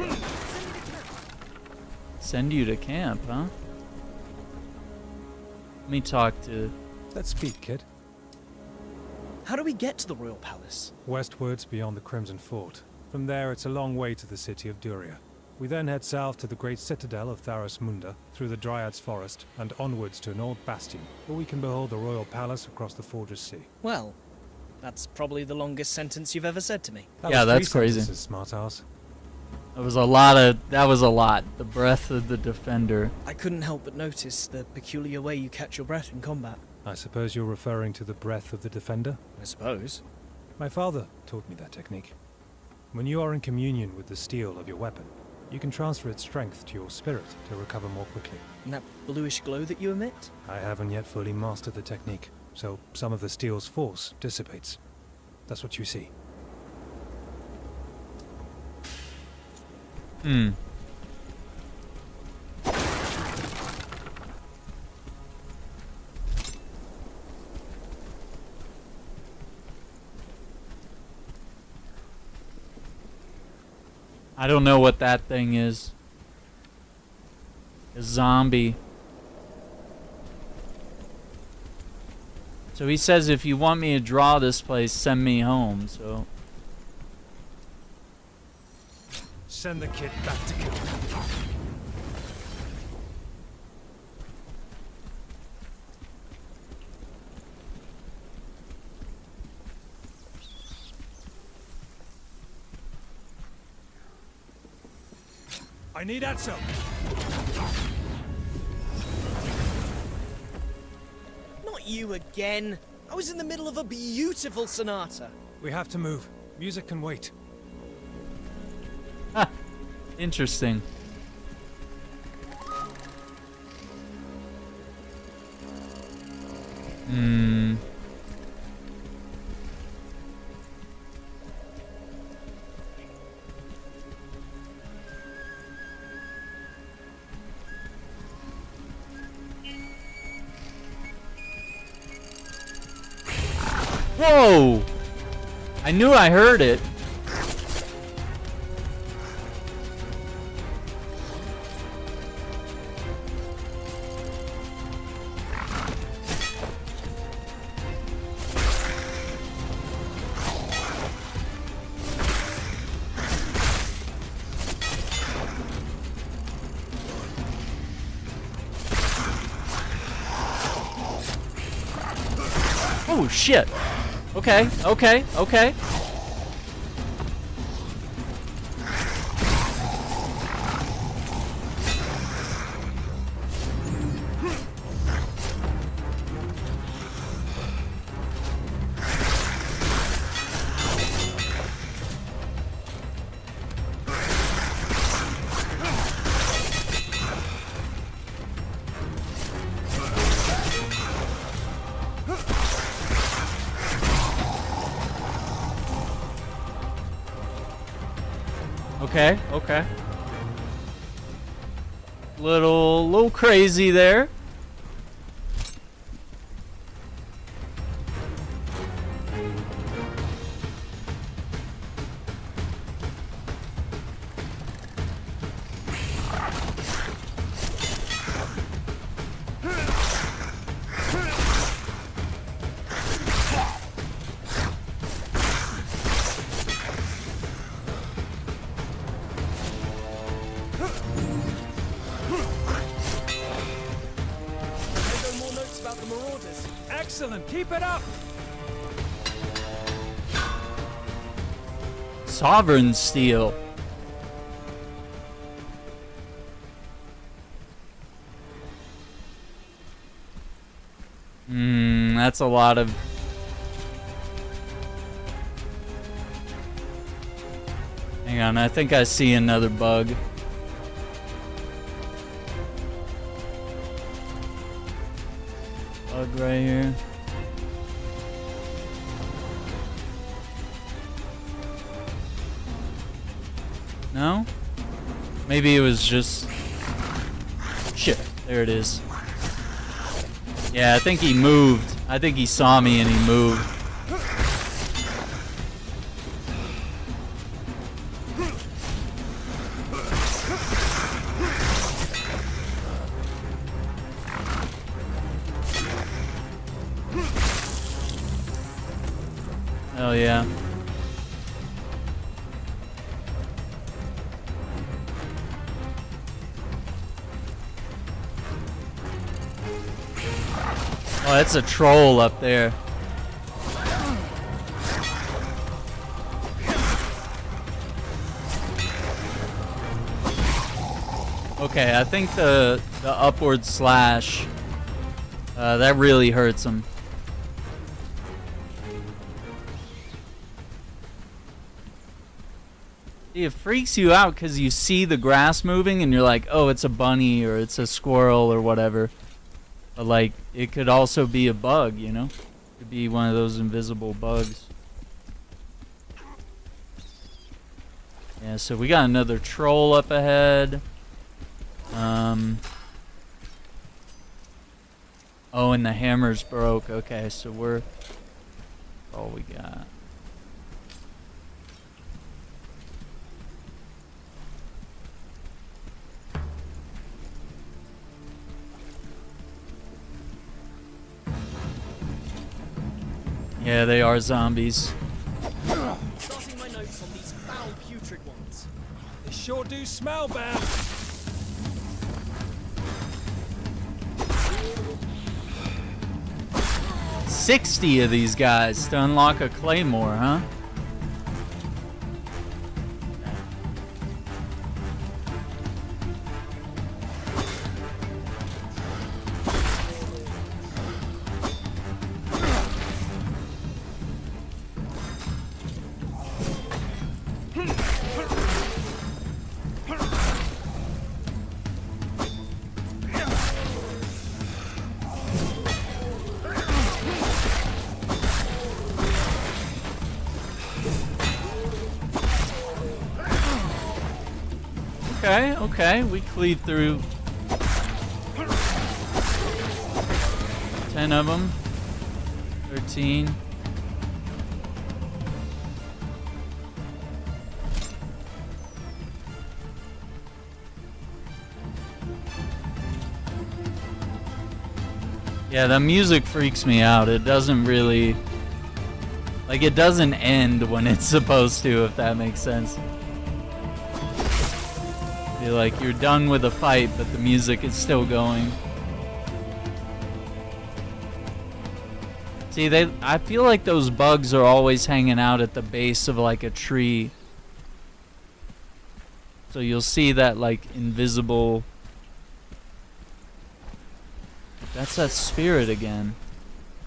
Send you to camp, huh? Let me talk to... Let's speak, kid. How do we get to the royal palace? Westwards beyond the Crimson Fort. From there, it's a long way to the city of Duria. We then head south to the great citadel of Tharos Munda, through the Dryad's Forest, and onwards to an old bastion, where we can behold the royal palace across the Forger's Sea. Well, that's probably the longest sentence you've ever said to me. Yeah, that's crazy. Smart-ass. That was a lot. The breath of the defender. I couldn't help but notice the peculiar way you catch your breath in combat. I suppose you're referring to the breath of the defender? I suppose. My father taught me that technique. When you are in communion with the steel of your weapon, you can transfer its strength to your spirit to recover more quickly. And that bluish glow that you emit? I haven't yet fully mastered the technique, so some of the steel's force dissipates. That's what you see. I don't know what that thing is. A zombie. So he says if you want me to draw this place, send me home, so... Send the kid back to camp. I need Hyssop. Not you again. I was in the middle of a beautiful sonata. We have to move. Music can wait. Interesting. Whoa! I knew I heard it. Oh shit. Okay. Okay. Little crazy there. Excellent. Keep it up. Sovereign steel. That's a lot of... Hang on, I think I see another bug. Bug right here. No? Maybe it was just... Shit, there it is. Yeah, I think he moved. I think he saw me and he moved. Hell yeah. Oh, that's a troll up there. Okay, I think the upward slash that really hurts him. It freaks you out because you see the grass moving and you're like, oh, it's a bunny or it's a squirrel or whatever. But like, it could also be a bug, you know? It could be one of those invisible bugs. Yeah, so we got another troll up ahead. Oh, and the hammer's broke. Okay, so we're... all we got. Yeah, they are zombies. Starting my notes on these foul, putrid ones. They sure do smell bad. 60 of these guys to unlock a claymore, huh? Okay, we cleaved through 10 of them. 13. Yeah, the music freaks me out. It doesn't really... like, it doesn't end when it's supposed to, if that makes sense. Feel like you're done with the fight, but the music is still going. See, I feel like those bugs are always hanging out at the base of like a tree. So you'll see that like invisible... That's that spirit again.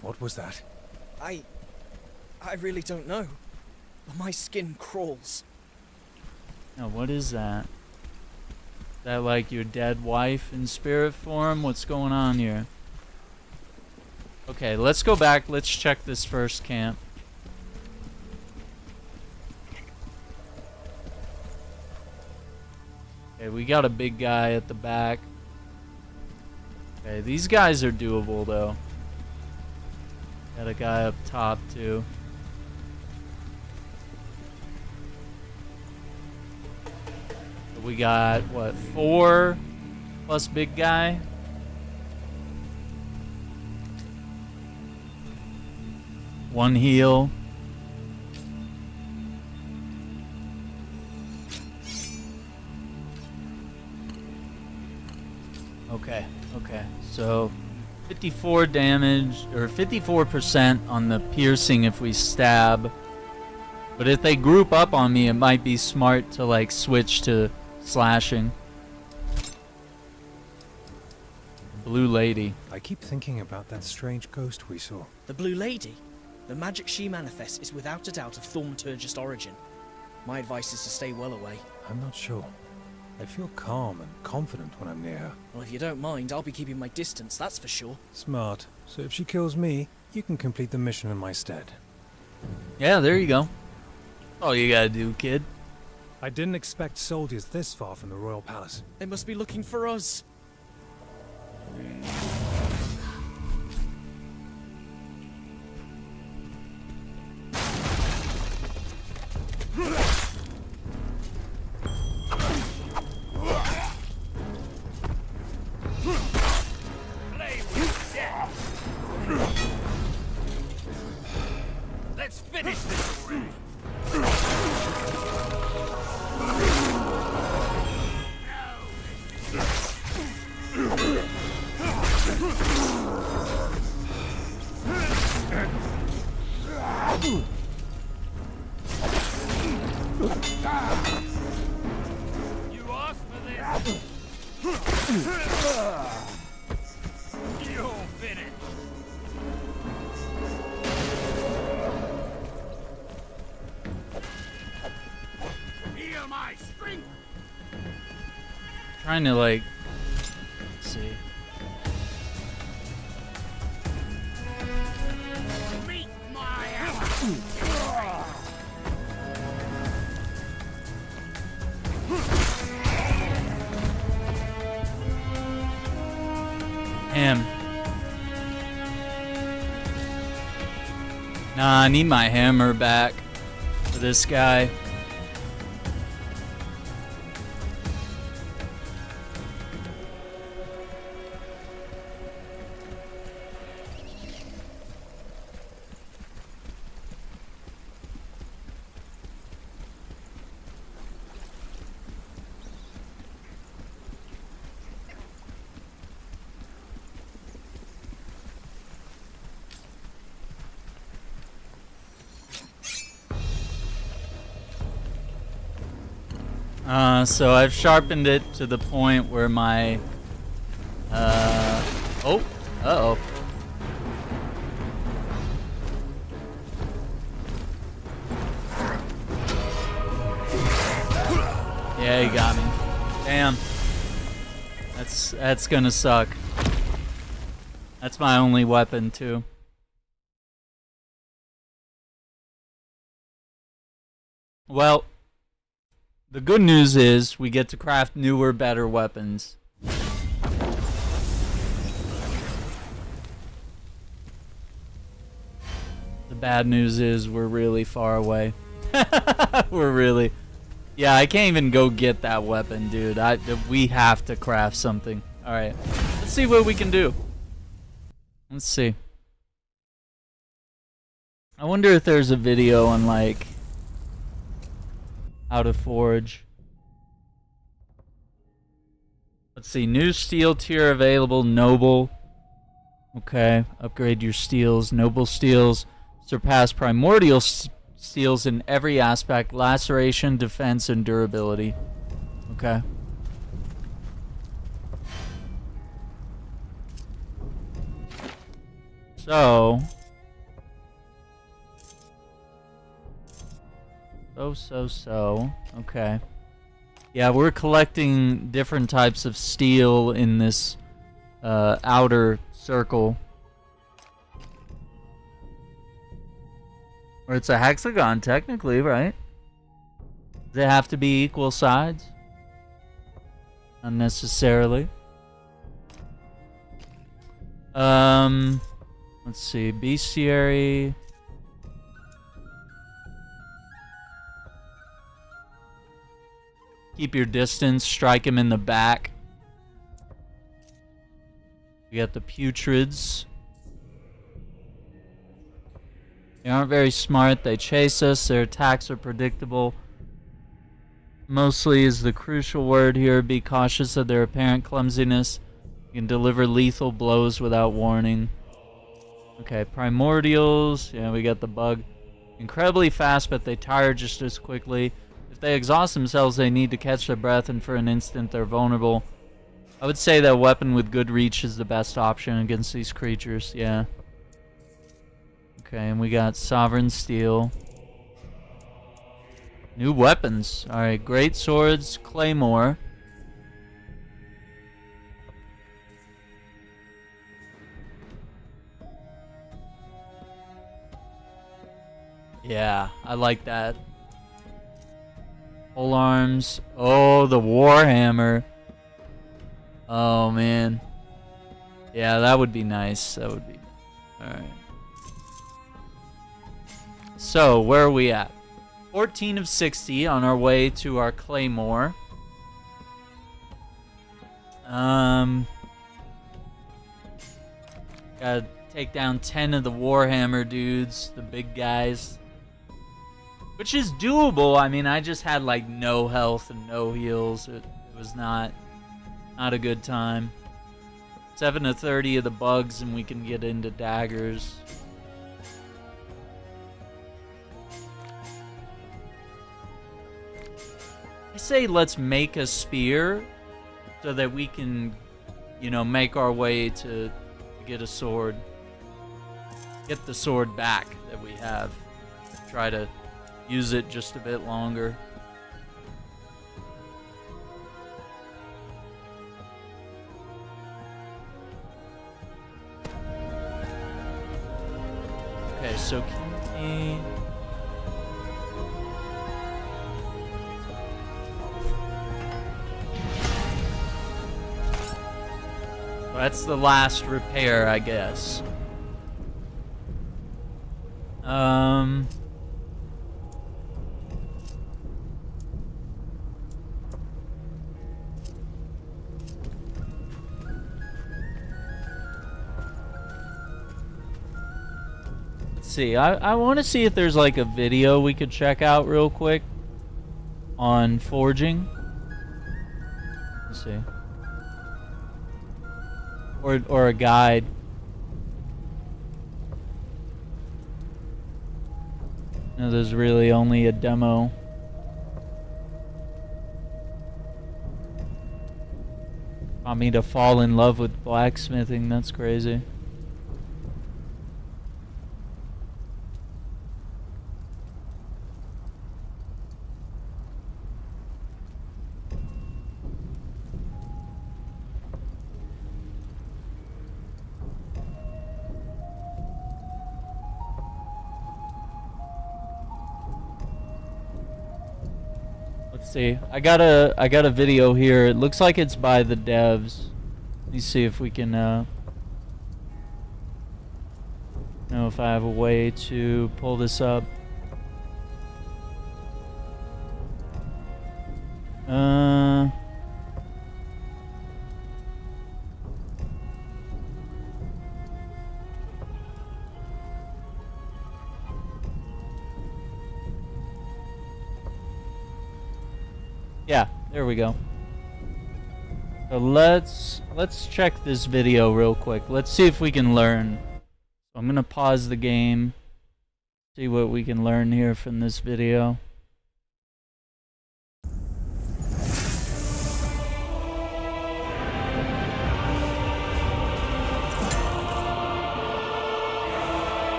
What was that? I really don't know. But my skin crawls. Now, what is that? Is that like your dead wife in spirit form? What's going on here? Okay, let's go back. Let's check this first camp. Okay, we got a big guy at the back. Okay, these guys are doable though. Got a guy up top too. We got, what, 4 plus big guy? One heal. Okay, so 54 damage, or 54% on the piercing if we stab. But if they group up on me, it might be smart to like switch to slashing. Blue lady. I keep thinking about that strange ghost we saw. The Blue Lady? The magic she manifests is without a doubt of thaumaturgist origin. My advice is to stay well away. I'm not sure. I feel calm and confident when I'm near her. Well, if you don't mind, I'll be keeping my distance, that's for sure. Smart. So if she kills me, you can complete the mission in my stead. Yeah, there you go. All you gotta do, kid. I didn't expect soldiers this far from the royal palace. They must be looking for us. Let's finish this already. You asked for this. You're finished. Feel my strength. Trying to like, let's see. Meet my ally. Him. Nah, I need my hammer back for this guy. So I've sharpened it to the point where my, uh-oh. Yeah, he got me. Damn. That's gonna suck. That's my only weapon, too. Well, the good news is we get to craft newer, better weapons. The bad news is we're really far away. We're really... Yeah, I can't even go get that weapon, dude. We have to craft something. Alright, let's see what we can do. Let's see. I wonder if there's a video on, like, how to forge. Let's see, new steel tier available, noble. Okay, upgrade your steels. Noble steels surpass primordial steels in every aspect: laceration, defense, and durability. Okay. So okay. Yeah, we're collecting different types of steel in this outer circle. Or it's a hexagon, technically, right? Does it have to be equal sides? Not necessarily. Let's see, bestiary. Keep your distance, strike him in the back. We got the putrids. They aren't very smart, they chase us, their attacks are predictable. Mostly is the crucial word here, be cautious of their apparent clumsiness. You can deliver lethal blows without warning. Okay, primordials. Yeah, we got the bug. Incredibly fast, but they tire just as quickly. If they exhaust themselves, they need to catch their breath, and for an instant, they're vulnerable. I would say that weapon with good reach is the best option against these creatures, yeah. Okay, and we got Sovereign Steel. New weapons. Alright, Great Swords, Claymore. Yeah, I like that. Pole arms. Oh, the Warhammer. Oh, man. Yeah, that would be nice. That would be... Alright. So, where are we at? 14 of 60 on our way to our Claymore. Gotta take down 10 of the Warhammer dudes, the big guys. Which is doable. I mean, I just had like no health and no heals. It was not a good time. 7 to 30 of the bugs and we can get into daggers. I say let's make a spear so that we can, you know, make our way to get a sword. Get the sword back that we have. Try to use it just a bit longer. Okay, so Kinty. That's the last repair, I guess. Let's see. I want to see if there's like a video we could check out real quick on forging. Let's see. Or a guide. No, there's really only a demo. Want me to fall in love with blacksmithing? That's crazy. See, I got a video here. It looks like it's by the devs. Let me see if we can know if I have a way to pull this up. Yeah, there we go. So let's check this video real quick. Let's see if we can learn. So I'm gonna pause the game. See what we can learn here from this video.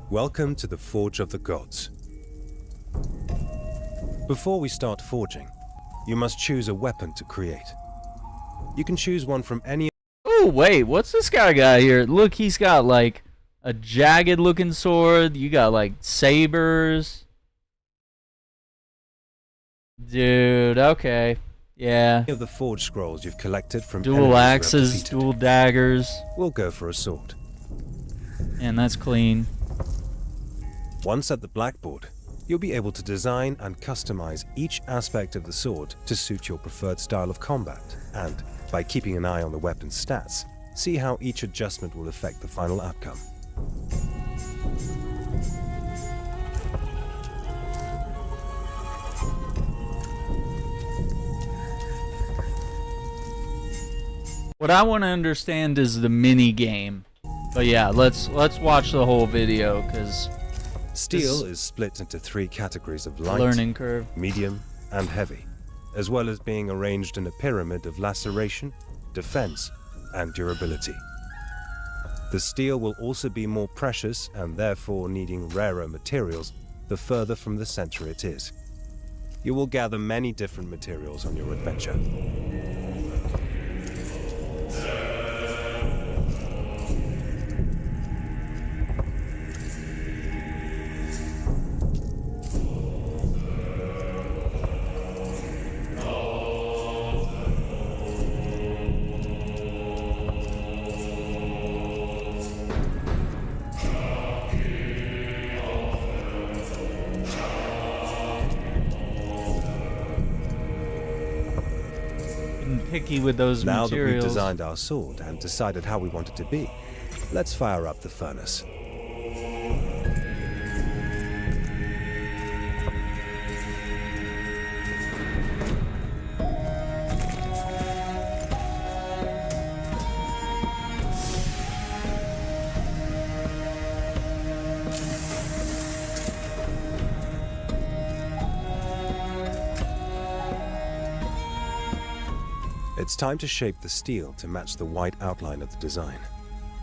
Welcome to the Forge of the Gods. Before we start forging, you must choose a weapon to create. You can choose one from any... Oh, wait, what's this guy got here? Look, he's got, like, a jagged-looking sword. You got, like, sabers. Dude, okay. Yeah. Any of the forge scrolls you've collected from... Dual axes, dual daggers. We'll go for a sword. And that's clean. Once at the blackboard, you'll be able to design and customize each aspect of the sword to suit your preferred style of combat, and, by keeping an eye on the weapon's stats, see how each adjustment will affect the final outcome. What I want to understand is the mini game. But yeah, let's watch the whole video because Steel is split into 3 categories of light, learning curve. medium, and heavy, as well as being arranged in a pyramid of laceration, defense, and durability. The steel will also be more precious and therefore needing rarer materials the further from the center it is. You will gather many different materials on your adventure. Picky with those Now materials. that we've designed our sword and decided how we want it to be, let's fire up the furnace. It's time to shape the steel to match the white outline of the design.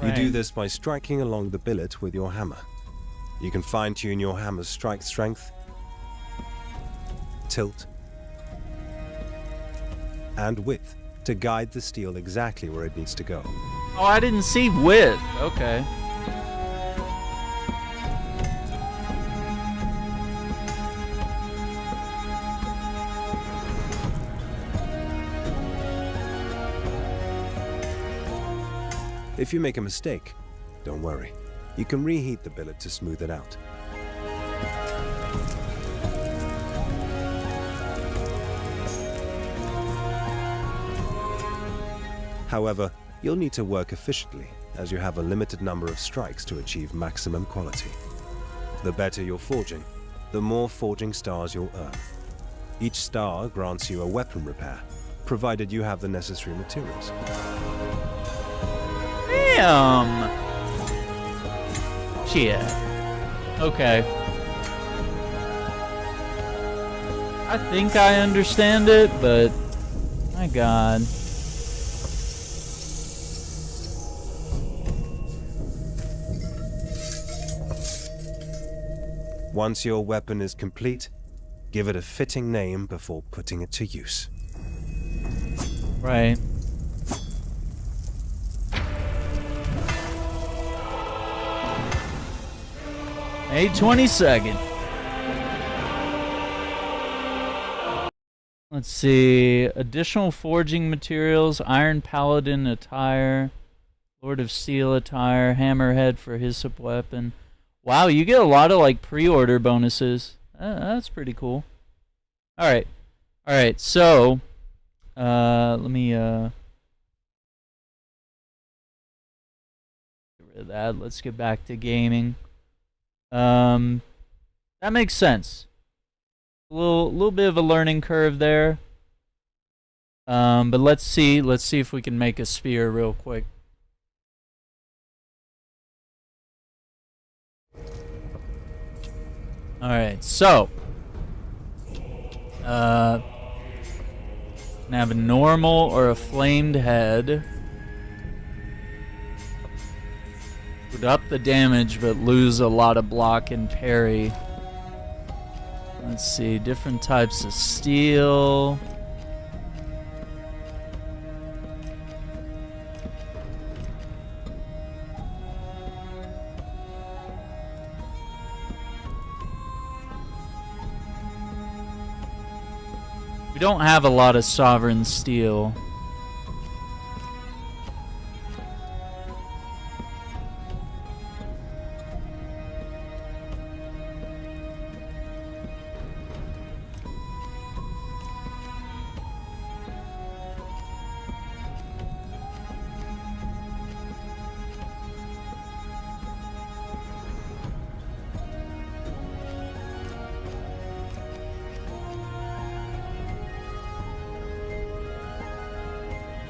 You do this by striking along the billet with your hammer. You can fine-tune your hammer's strike strength, tilt, and width to guide the steel exactly where it needs to go. Oh, I didn't see width. Okay. If you make a mistake, don't worry. You can reheat the billet to smooth it out. However, you'll need to work efficiently, as you have a limited number of strikes to achieve maximum quality. The better your forging, the more forging stars you'll earn. Each star grants you a weapon repair, provided you have the necessary materials. Damn! Shit. Okay. I think I understand it, but my god. Once your weapon is complete, give it a fitting name before putting it to use. Right. May 22nd. Let's see. Additional forging materials. Iron Paladin attire. Lord of Steel attire. Hammerhead for Hyssop weapon. Wow, you get a lot of like pre-order bonuses. That's pretty cool. Alright. Alright, so let me get rid of that. Let's get back to gaming. That makes sense. A little bit of a learning curve there. But let's see if we can make a spear real quick. All right, so can have a normal or a flamed head. Put up the damage, but lose a lot of block and parry. Let's see, different types of steel. We don't have a lot of sovereign steel.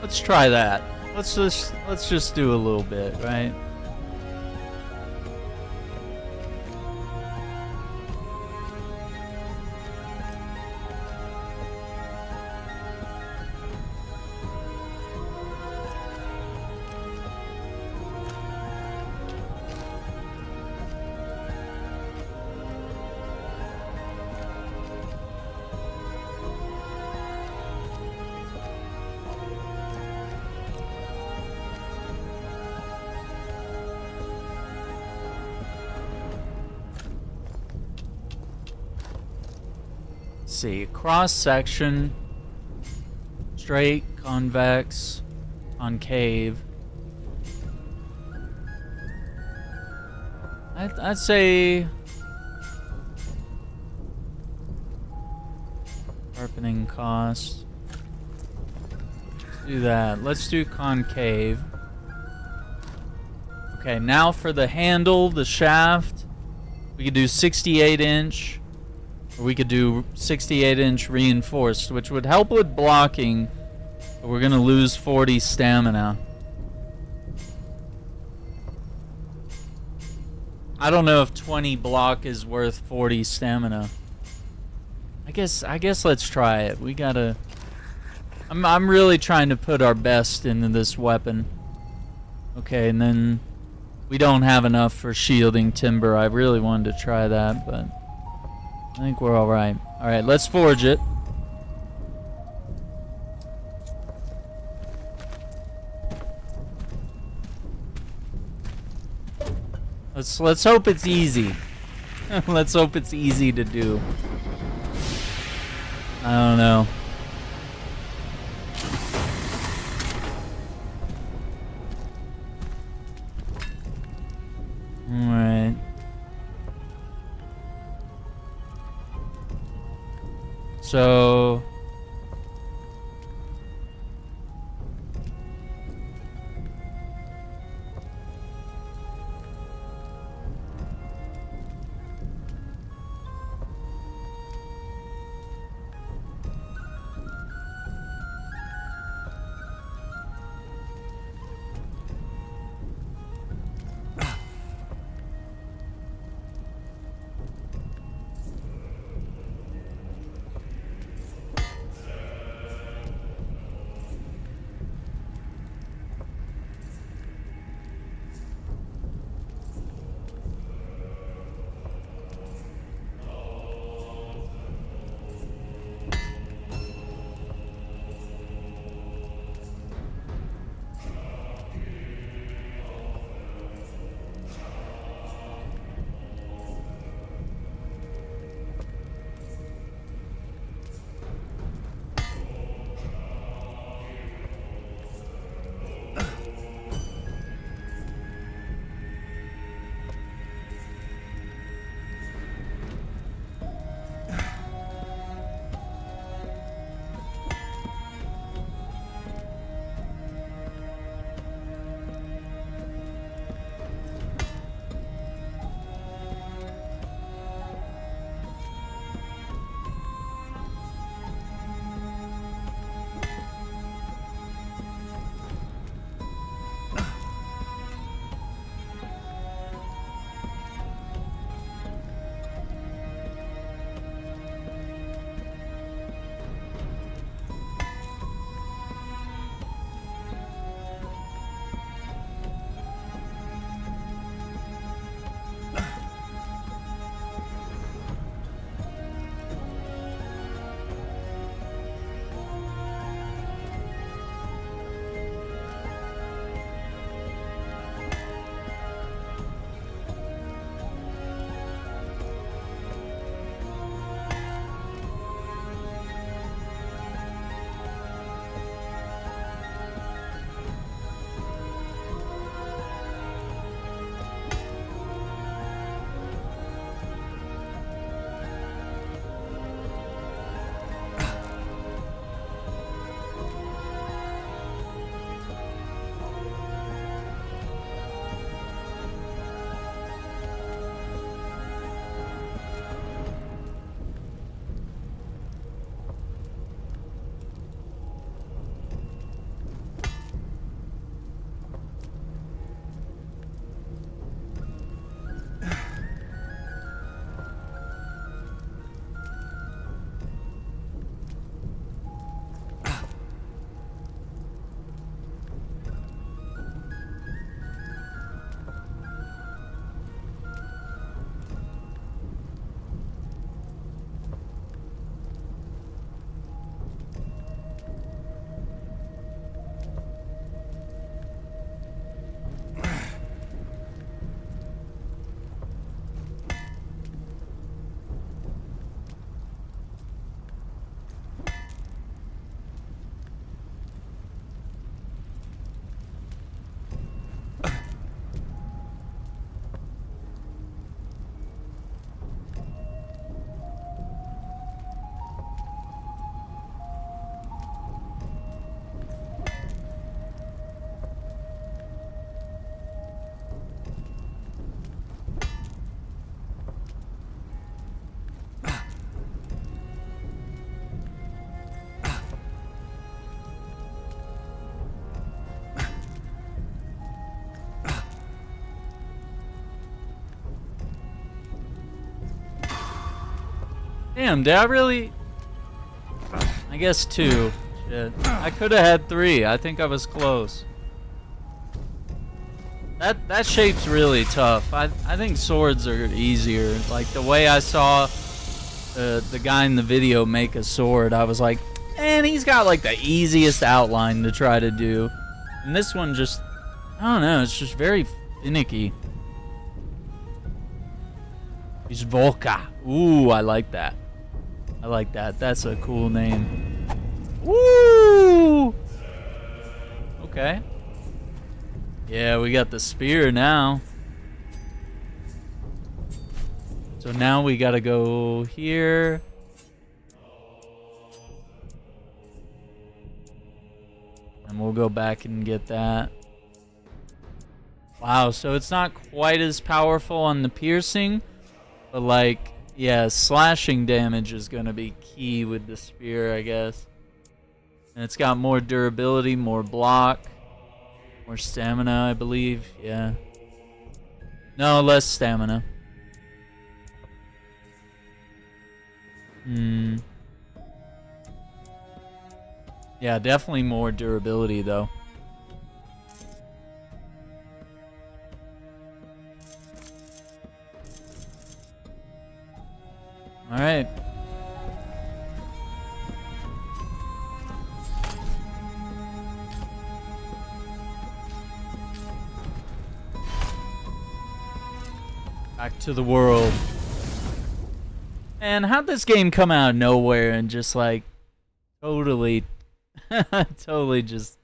Let's try that. Let's just do a little bit, right? See, cross section, straight, convex, concave. I'd say sharpening cost. Let's do that. Let's do concave. Okay, now for the handle, the shaft, we could do 68-inch. Or we could do 68-inch reinforced, which would help with blocking, but we're gonna lose 40 stamina. I don't know if 20 block is worth 40 stamina. I guess let's try it. We gotta... I'm really trying to put our best into this weapon. Okay, and then we don't have enough for shielding timber. I really wanted to try that, but I think we're alright. Alright, let's forge it. Let's hope it's easy. Let's hope it's easy to do. I don't know. Alright. So... Damn, did I really? I guess 2. Shit. I could have had 3. I think I was close. That shape's really tough. I think swords are easier. Like the way I saw the guy in the video make a sword, I was like, man, he's got like the easiest outline to try to do. And this one just, I don't know, it's just very finicky. He's Volka. Ooh, I like that. I like that. That's a cool name. Woo! Okay. Yeah, we got the spear now. So now we gotta go here. And we'll go back and get that. Wow, so it's not quite as powerful on the piercing, but like, yeah, slashing damage is gonna be key with the spear, I guess. And it's got more durability, more block. More stamina, I believe. Yeah. No, less stamina. Yeah, definitely more durability, though. All right. Back to the world. And how'd this game come out of nowhere and just like totally totally just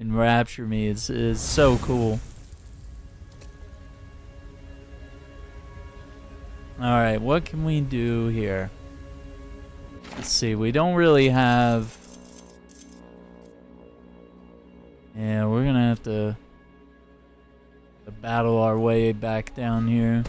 enrapture me? It's so cool. Alright, what can we do here? Let's see, we don't really have... Yeah, we're gonna have to battle our way back down here.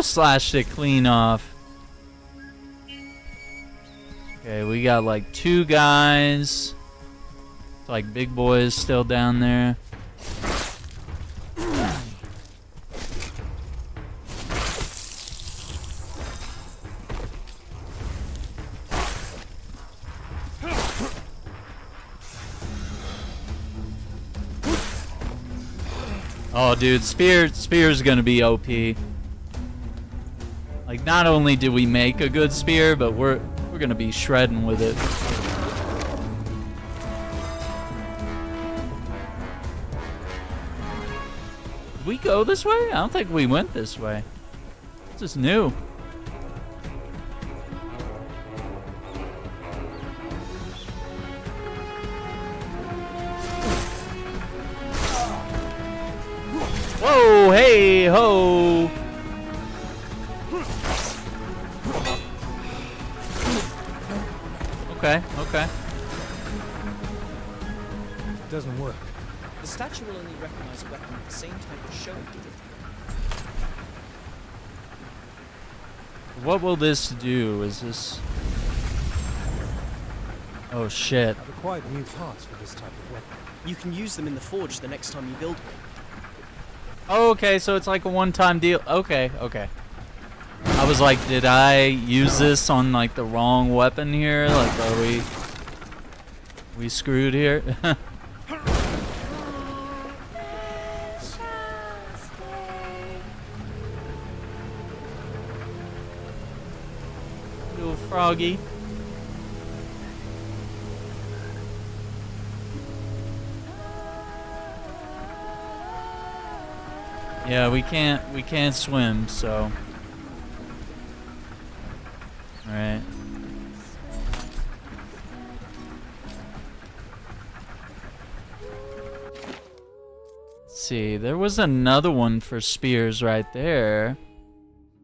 Slashed it clean off. Okay, we got like 2 guys. It's like big boys still down there. Oh, dude, spear's gonna be OP. Like, not only did we make a good spear, but we're gonna be shredding with it. Did we go this way? I don't think we went this way. This is new. Whoa, hey, ho! Okay, okay. It doesn't work. The statue will only recognize a weapon at the same time as showing it. What will this do? Is this... Oh shit. I've acquired new parts for this type of weapon. You can use them in the forge the next time you build one. Oh, okay, so it's like a one-time deal. Okay, okay. I was like, did I use this on like the wrong weapon here? Like, are we screwed here? Little froggy. Yeah, we can't swim, so. Alright. Let's see, there was another one for spears right there.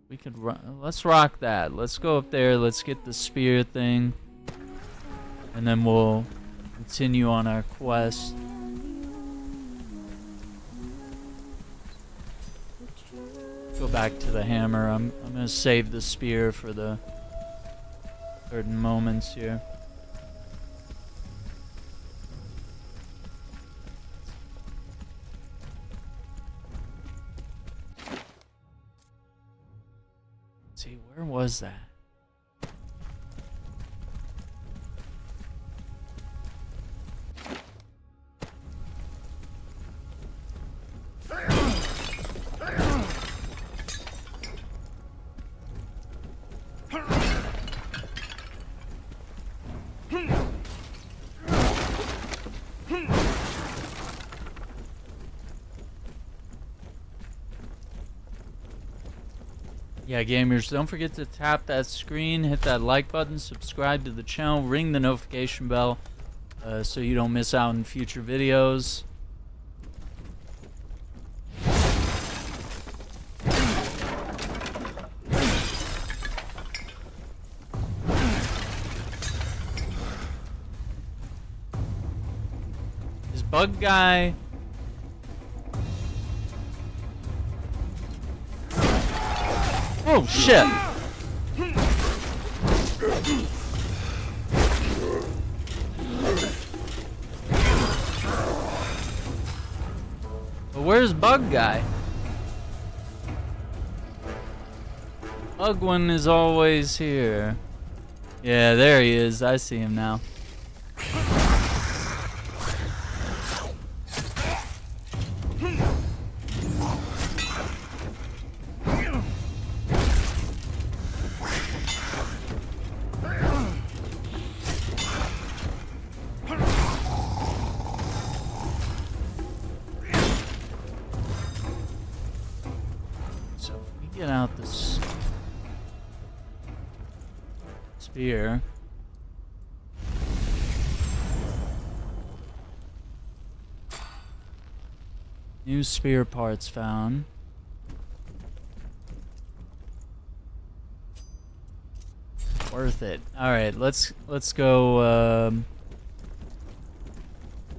We could let's rock that. Let's go up there, let's get the spear thing. And then we'll continue on our quest. Go back to the hammer. I'm gonna save the spear for the certain moments here. was that? Yeah, gamers, don't forget to tap that screen, hit that like button, subscribe to the channel, ring the notification bell so you don't miss out on future videos. Is Bug Guy... Oh, shit! But where's Bug Guy? Bug One is always here. Yeah, there he is. I see him now. Get out this spear. New spear parts found. Worth it. All right, let's go.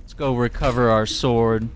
Let's go recover our sword.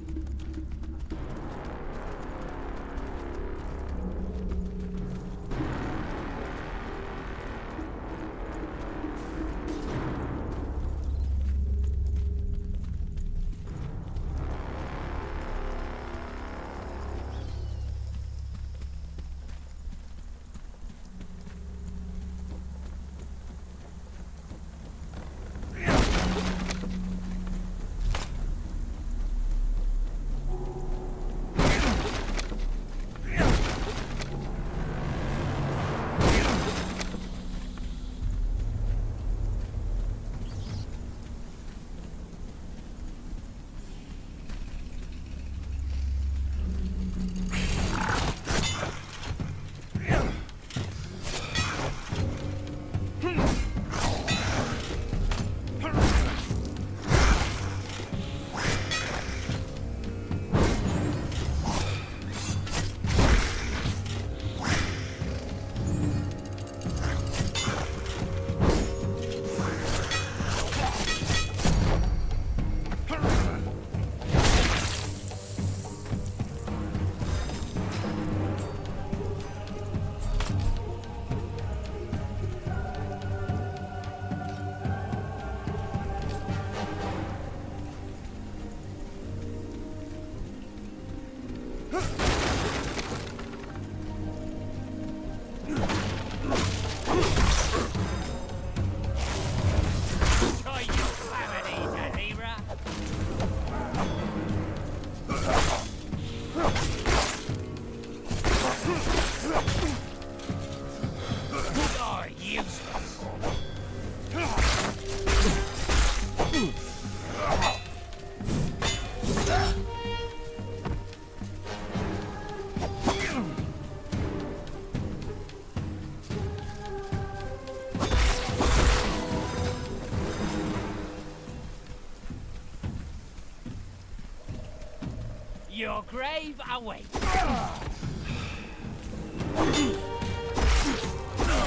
Your grave awaits. No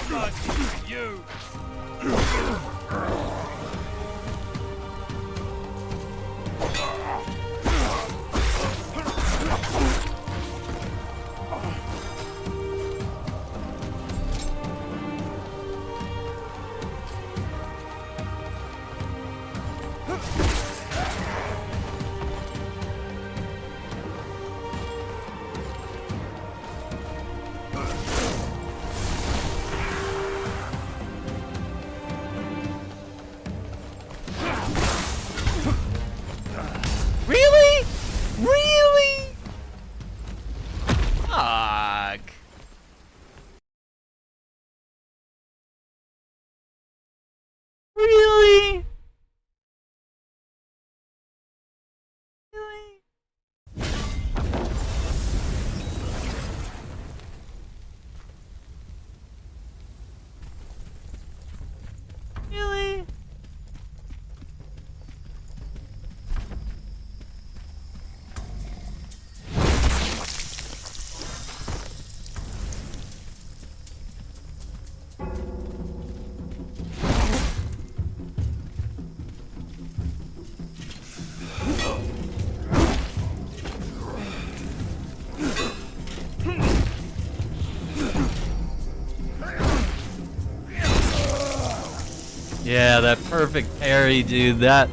mercy for you. Yeah, that perfect parry, dude. That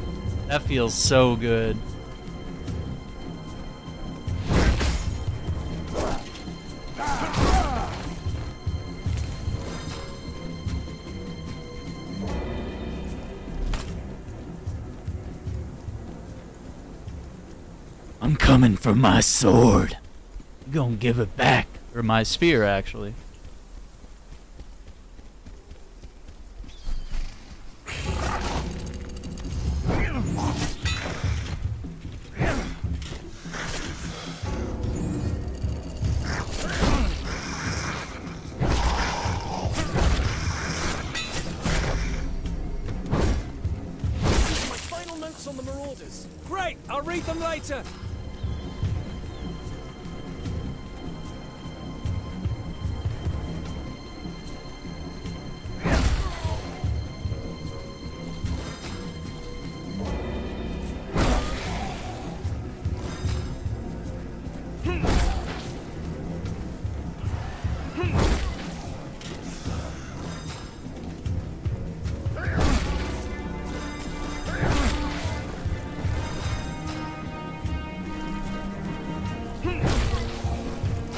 feels so good. I'm coming for my sword. I'm gonna give it back. Or my spear, actually. My final notes on the Marauders. Great, I'll read them later.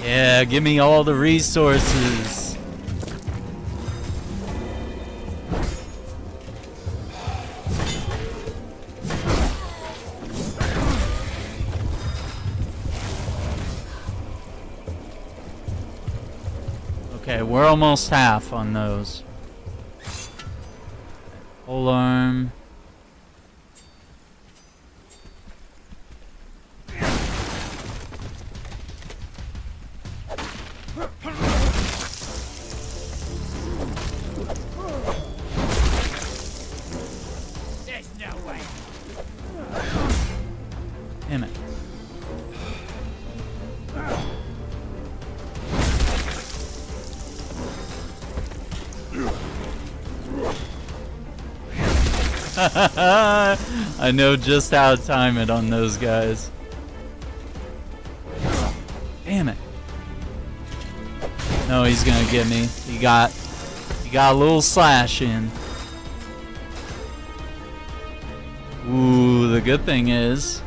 Yeah, give me all the resources. Okay, we're almost half on those. Whole arm. There's no way. Damn it. I know just how to time it on those guys. Damn it. No, he's gonna get me. He got a little slash in. Ooh, the good thing is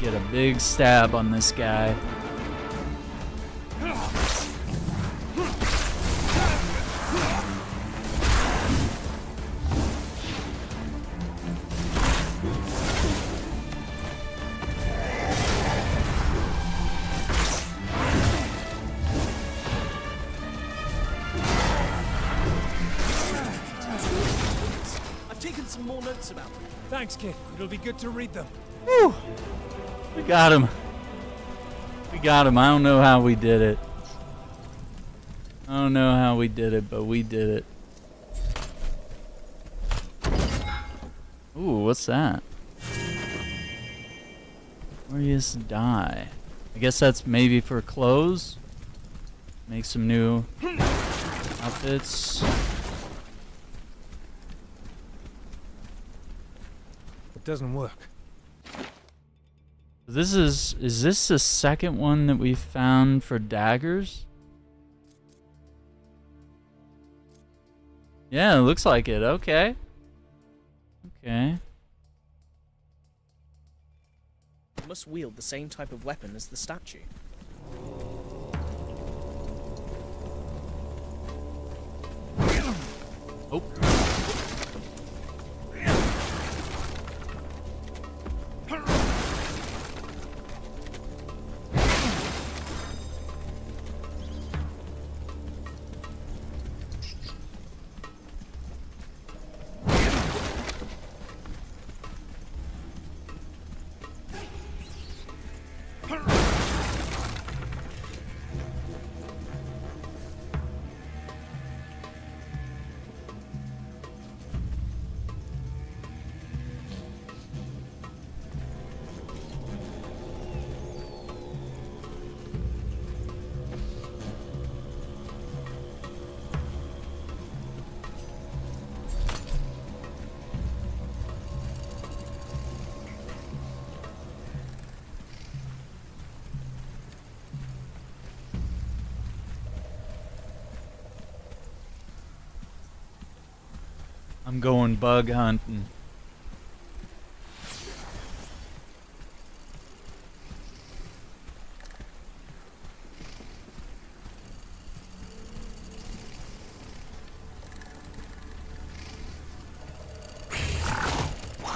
get a big stab on this guy. I've taken some more notes about them. Thanks, kid. It'll be good to read them. Whew. We got him. We got him. I don't know how we did it. I don't know how we did it, but we did it. Ooh, what's that? Glorious dye. I guess that's maybe for clothes. Make some new outfits. It doesn't work. Is this the second one that we found for daggers? Yeah, it looks like it. Okay. Okay. You must wield the same type of weapon as the statue. Oh. I'm going bug hunting.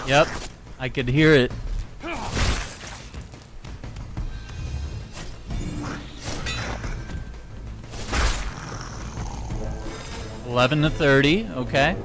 Yep, I could hear it. $11 to $30, okay.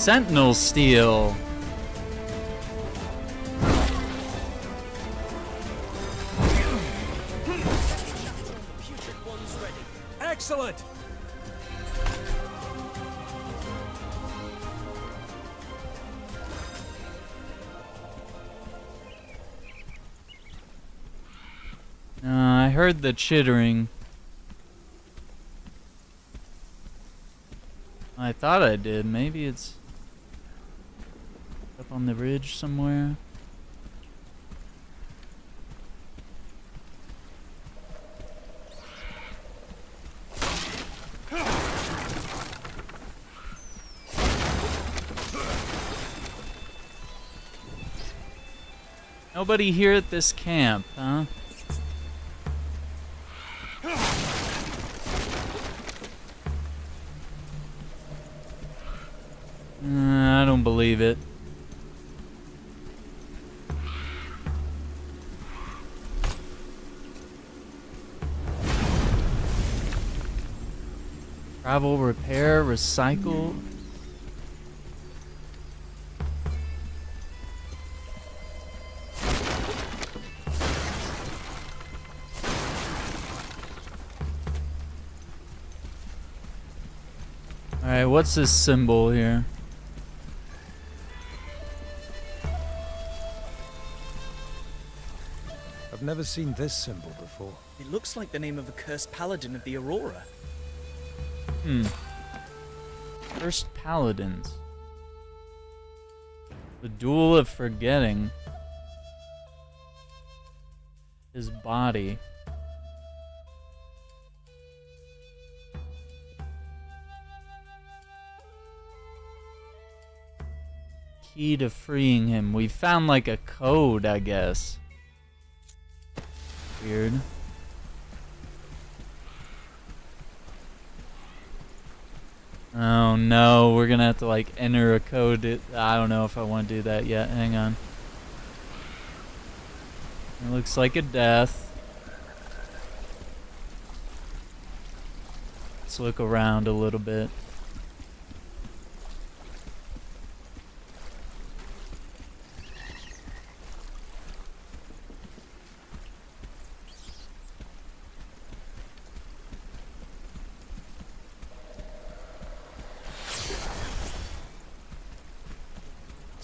Sentinel steel. Excellent! I heard the chittering. I thought I did. Maybe it's up on the ridge somewhere. Nobody here at this camp, huh? I don't believe it. Travel, repair, recycle. Alright, what's this symbol here? I've never seen this symbol before. It looks like the name of a cursed paladin of the Aurora. First Paladins. The Duel of Forgetting. His body. Key to freeing him. We found like a code, I guess. Weird. Oh no, we're gonna have to like enter a code. I don't know if I want to do that yet. Hang on. It looks like a death. Let's look around a little bit.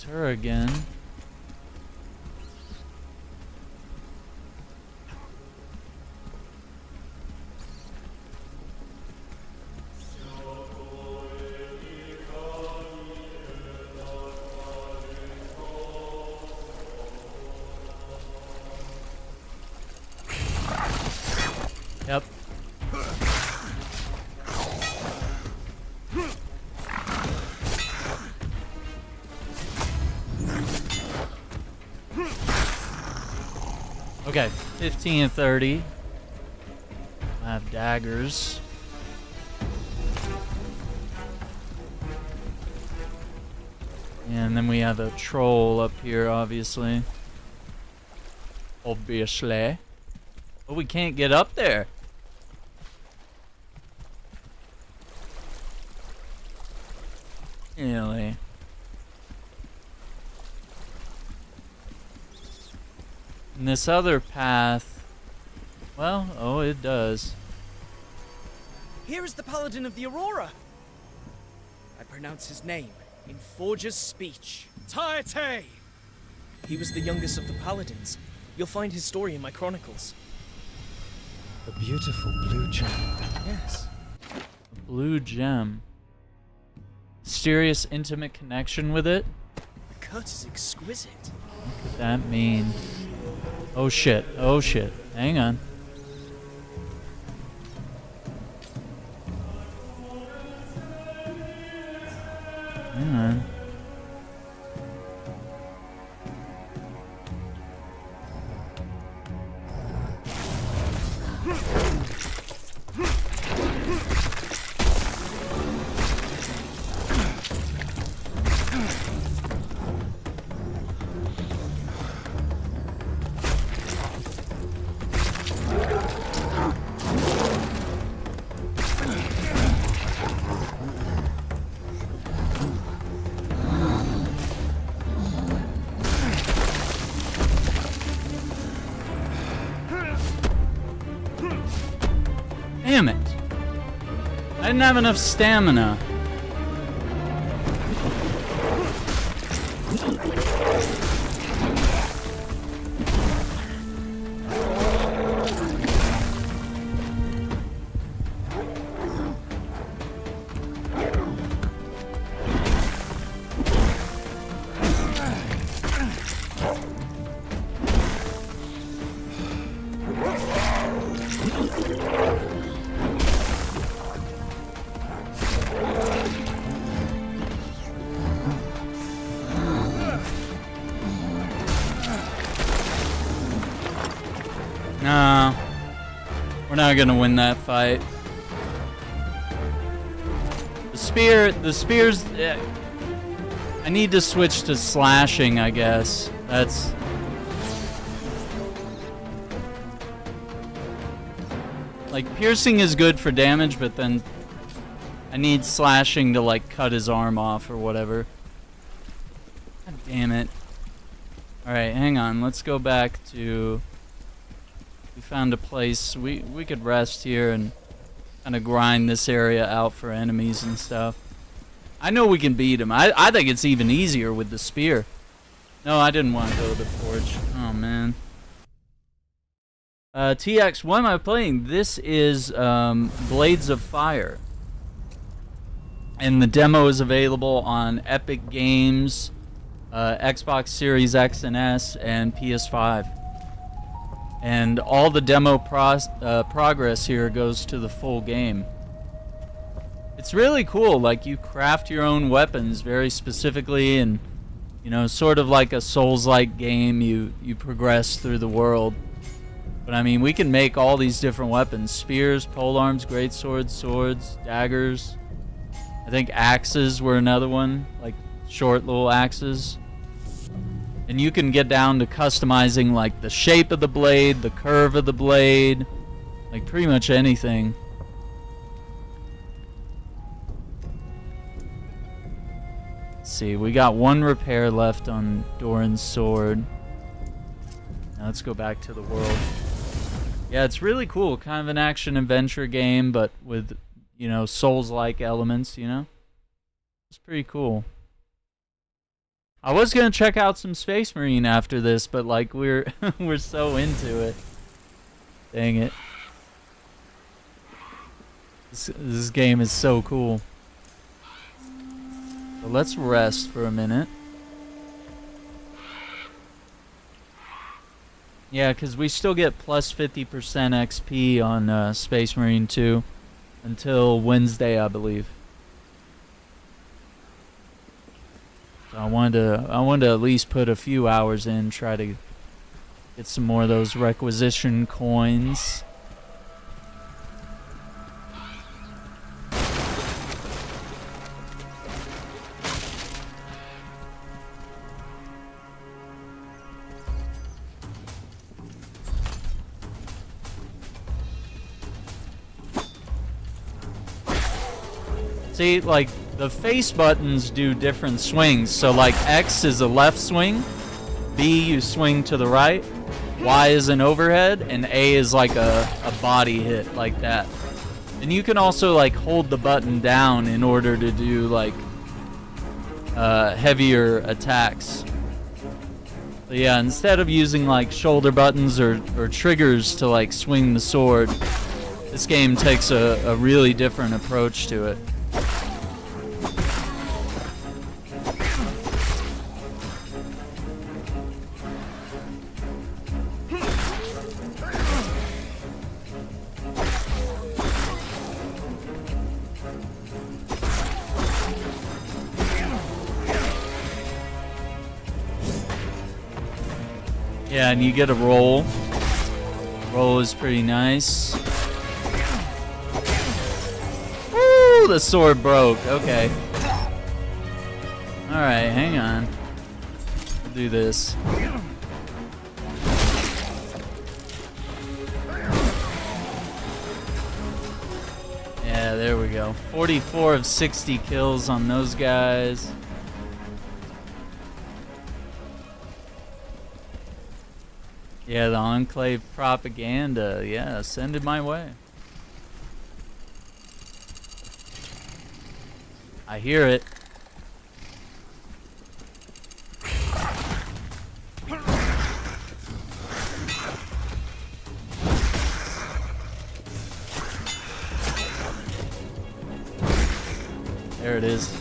Her again. Yep. Okay, 15 and 30. I have daggers. And then we have a troll up here, obviously. Obviously. But we can't get up there. Really? And this other path, well, oh, it does. Here is the Paladin of the Aurora. I pronounce his name in Forger's speech. Attire! He was the youngest of the Paladins. You'll find his story in my chronicles. A beautiful blue gem. Yes. A blue gem. Mysterious, intimate connection with it? The cut is exquisite. What could that mean? Oh shit, oh shit. Hang on. Hang on. Damn it! I didn't have enough stamina. No, we're not gonna win that fight. The spears. I need to switch to slashing, I guess. That's. Like, piercing is good for damage, but then I need slashing to, like, cut his arm off or whatever. God damn it. Alright, hang on. Let's go back to... We found a place. We could rest here and kind of grind this area out for enemies and stuff. I know we can beat him. I think it's even easier with the spear. No, I didn't want to go to the forge. Oh, man. TX, what am I playing? This is Blades of Fire. And the demo is available on Epic Games, Xbox Series X and S, and PS5. And all the demo progress here goes to the full game. It's really cool. Like, you craft your own weapons very specifically, and, you know, sort of like a Souls-like game, you progress through the world. But I mean, we can make all these different weapons: spears, polearms, greatswords, swords, daggers. I think axes were another one, like short little axes. And you can get down to customizing like the shape of the blade, the curve of the blade, like pretty much anything. Let's see, we got one repair left on Doran's sword. Now let's go back to the world. Yeah, it's really cool. Kind of an action-adventure game, but with, you know, Souls-like elements, you know? It's pretty cool. I was gonna check out some Space Marine after this, but, like, we're so into it. Dang it. This game is so cool. So let's rest for a minute. Yeah, because we still get plus 50% XP on Space Marine 2 until Wednesday, I believe. So I wanted to at least put a few hours in, try to Get some more of those requisition coins. See, like, the face buttons do different swings. So, like, X is a left swing, B you swing to the right, Y is an overhead, and A is like a body hit, like that. And you can also, like, hold the button down in order to do, like, heavier attacks. But yeah, instead of using, like, shoulder buttons or triggers to, like, swing the sword, this game takes a really different approach to it. Yeah, and you get a roll. Roll is pretty nice. Woo! The sword broke. Okay. Alright, hang on. We'll do this. Yeah, there we go. 44 of 60 kills on those guys. Yeah, the Enclave propaganda. Yeah, send it my way. I hear it. There it is.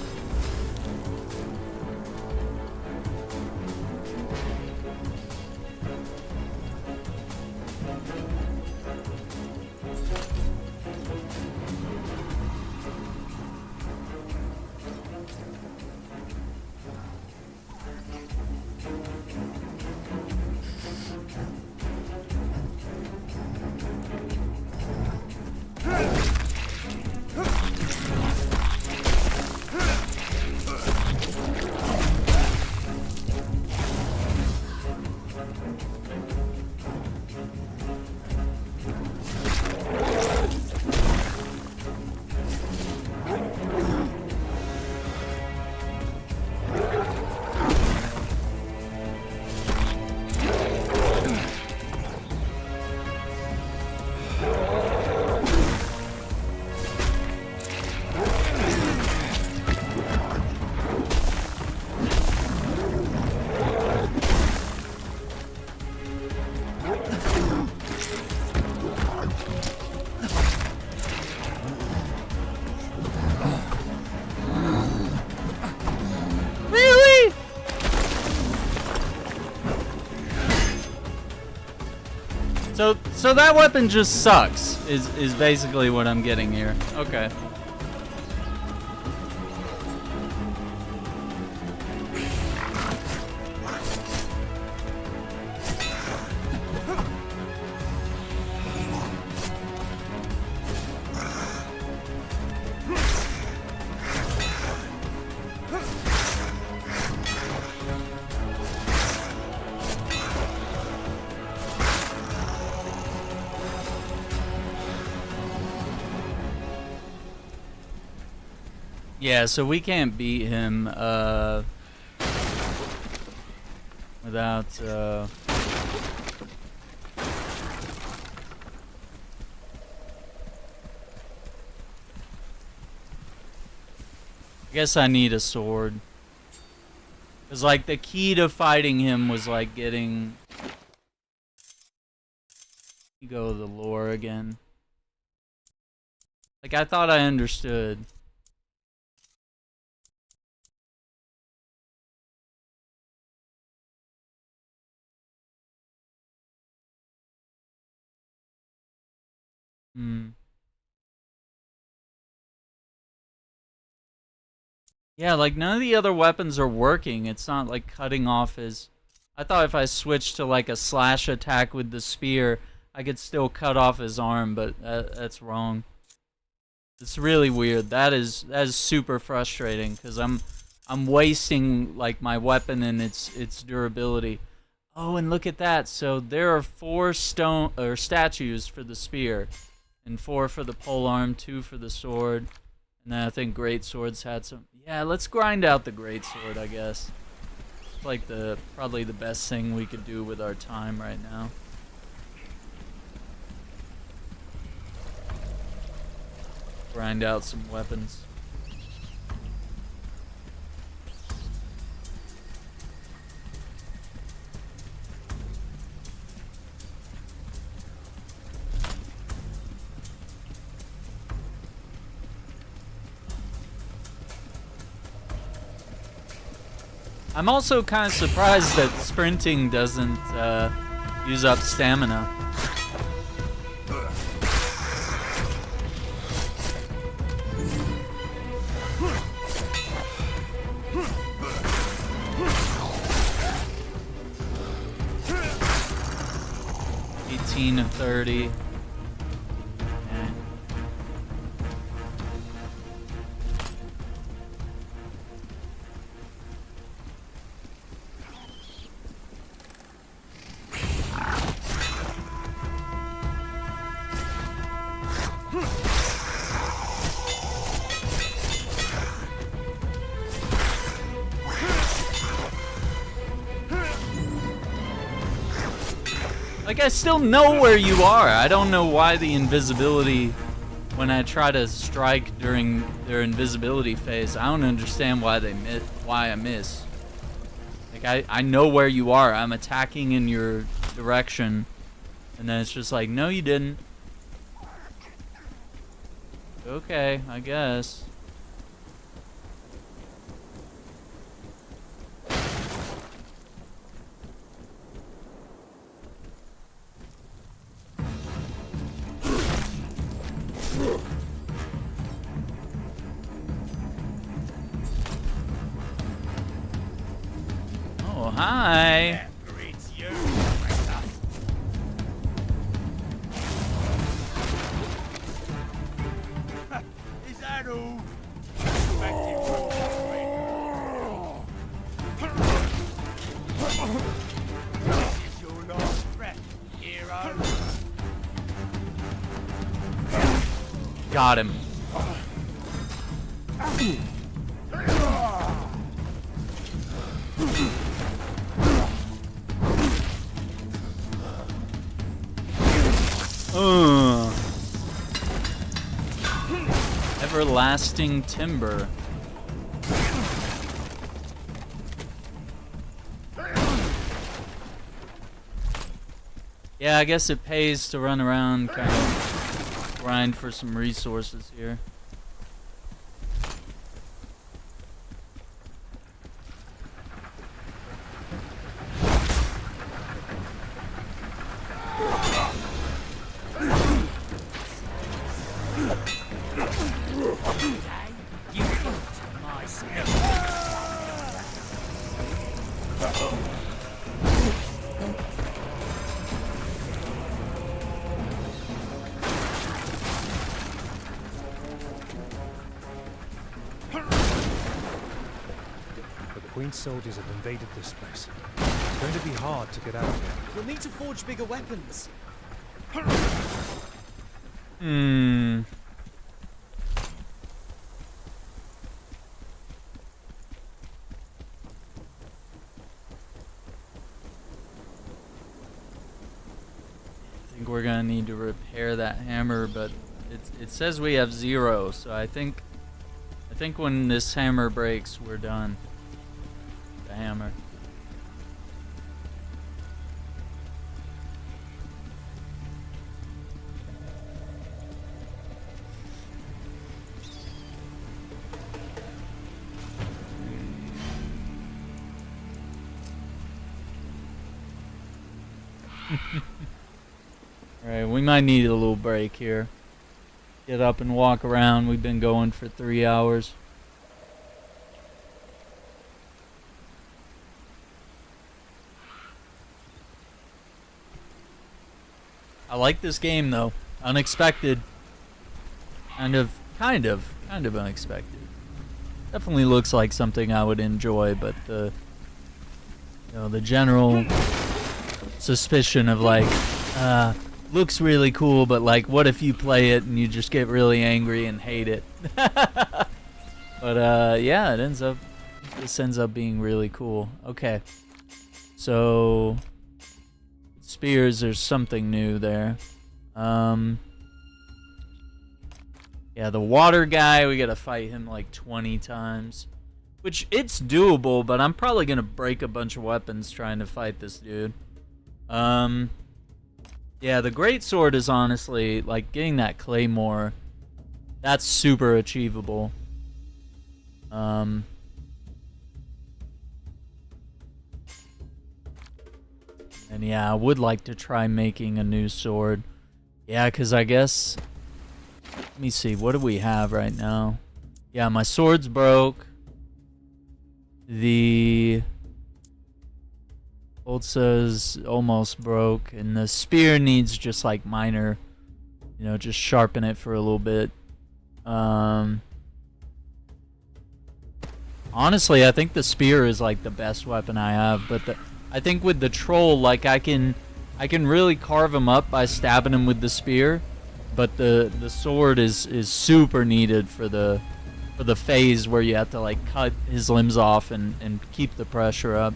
So that weapon just sucks, is basically what I'm getting here. Okay. Yeah, so we can't beat him without I guess I need a sword. 'Cause like the key to fighting him was like getting go to the lore again. Like I thought I understood. Yeah, like none of the other weapons are working. It's not like cutting off his... I thought if I switched to like a slash attack with the spear, I could still cut off his arm, but that's wrong. It's really weird. That is super frustrating because I'm wasting like my weapon and its durability. Oh, and look at that. So there are 4 stone or statues for the spear, and 4 for the polearm, 2 for the sword, and then I think great swords had some. Yeah, let's grind out the great sword, I guess. It's like probably the best thing we could do with our time right now. Grind out some weapons. I'm also kind of surprised that sprinting doesn't use up stamina. Of 30. Like, I still know where you are. I don't know why the invisibility, when I try to strike during their invisibility phase, I don't understand why I miss. Like, I know where you are. I'm attacking in your direction, and then it's just like, no, you didn't. Okay, I guess. Oh, hi. It's you. Is that all? This is your last breath, hero. Got him. Everlasting timber. Yeah, I guess it pays to run around, kind of grind for some resources here. Queen's soldiers have invaded this place. It's going to be hard to get out of here. We'll need to forge bigger weapons. I think we're gonna need to repair that hammer, but it says we have 0, so I think when this hammer breaks, we're done. The hammer. Alright, we might need a little break here. Get up and walk around. We've been going for 3 hours. I like this game though. Unexpected. Kind of unexpected. Definitely looks like something I would enjoy, but the general suspicion of like, looks really cool, but like, what if you play it and you just get really angry and hate it? But yeah, this ends up being really cool. Okay, so spears, there's something new there. Yeah, the water guy, we gotta fight him like 20 times. Which, it's doable, but I'm probably gonna break a bunch of weapons trying to fight this dude. Yeah, the greatsword is honestly, like, getting that claymore, that's super achievable. And yeah, I would like to try making a new sword. Yeah, because I guess... Let me see, what do we have right now? Yeah, my sword's broke. The Ulsa's almost broke. And the spear needs just like minor, you know, just sharpen it for a little bit. Honestly, I think the spear is like the best weapon I have. But I think with the troll, like I can really carve him up by stabbing him with the spear. But the sword is super needed for the phase where you have to like cut his limbs off and keep the pressure up.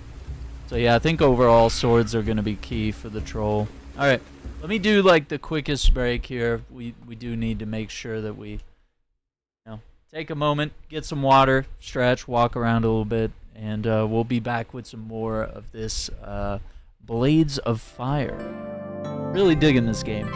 So yeah, I think overall swords are gonna be key for the troll. All right, let me do like the quickest break here. We do need to make sure that we, you know, take a moment, get some water, stretch, walk around a little bit, and we'll be back with some more of this Blades of Fire. Really digging this game.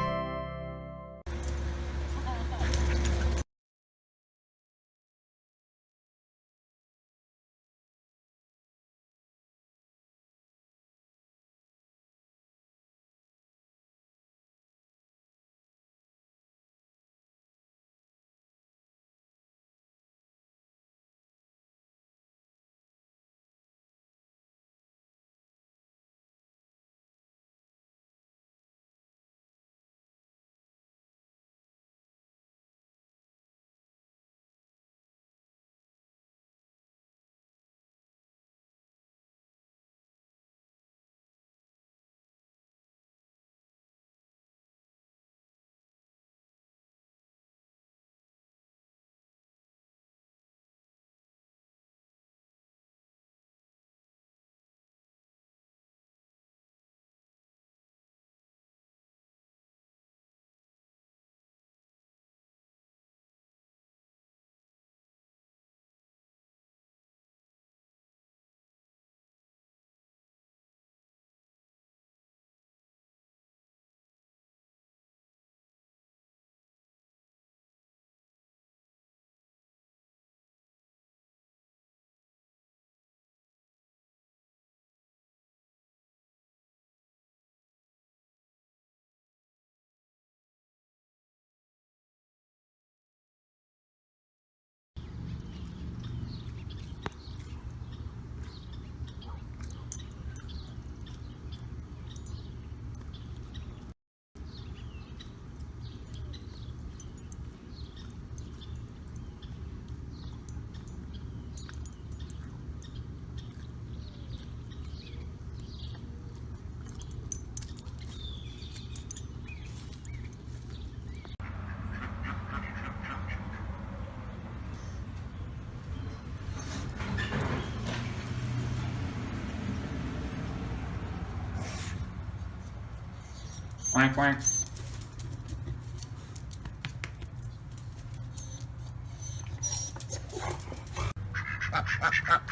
Quack, quack.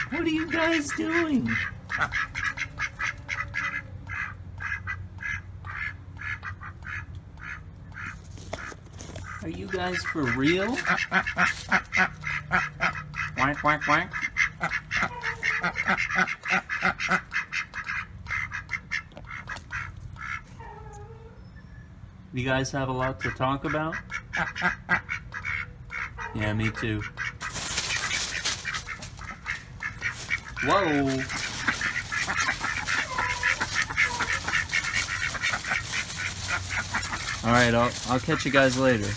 What are you guys doing? Are you guys for real? Quack, quack, quack. You guys have a lot to talk about? Yeah, me too. Whoa! Alright, I'll catch you guys later.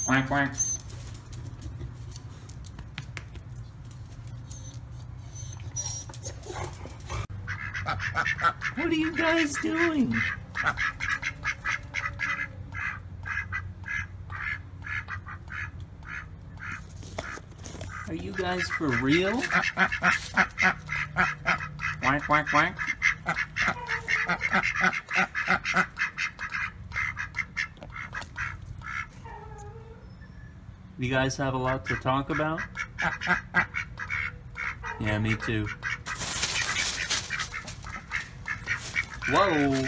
Quack, quack. What are you guys doing? Are you guys for real? Quack, quack, quack. You guys have a lot to talk about? Yeah, me too. Whoa.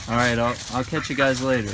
Alright, I'll catch you guys later.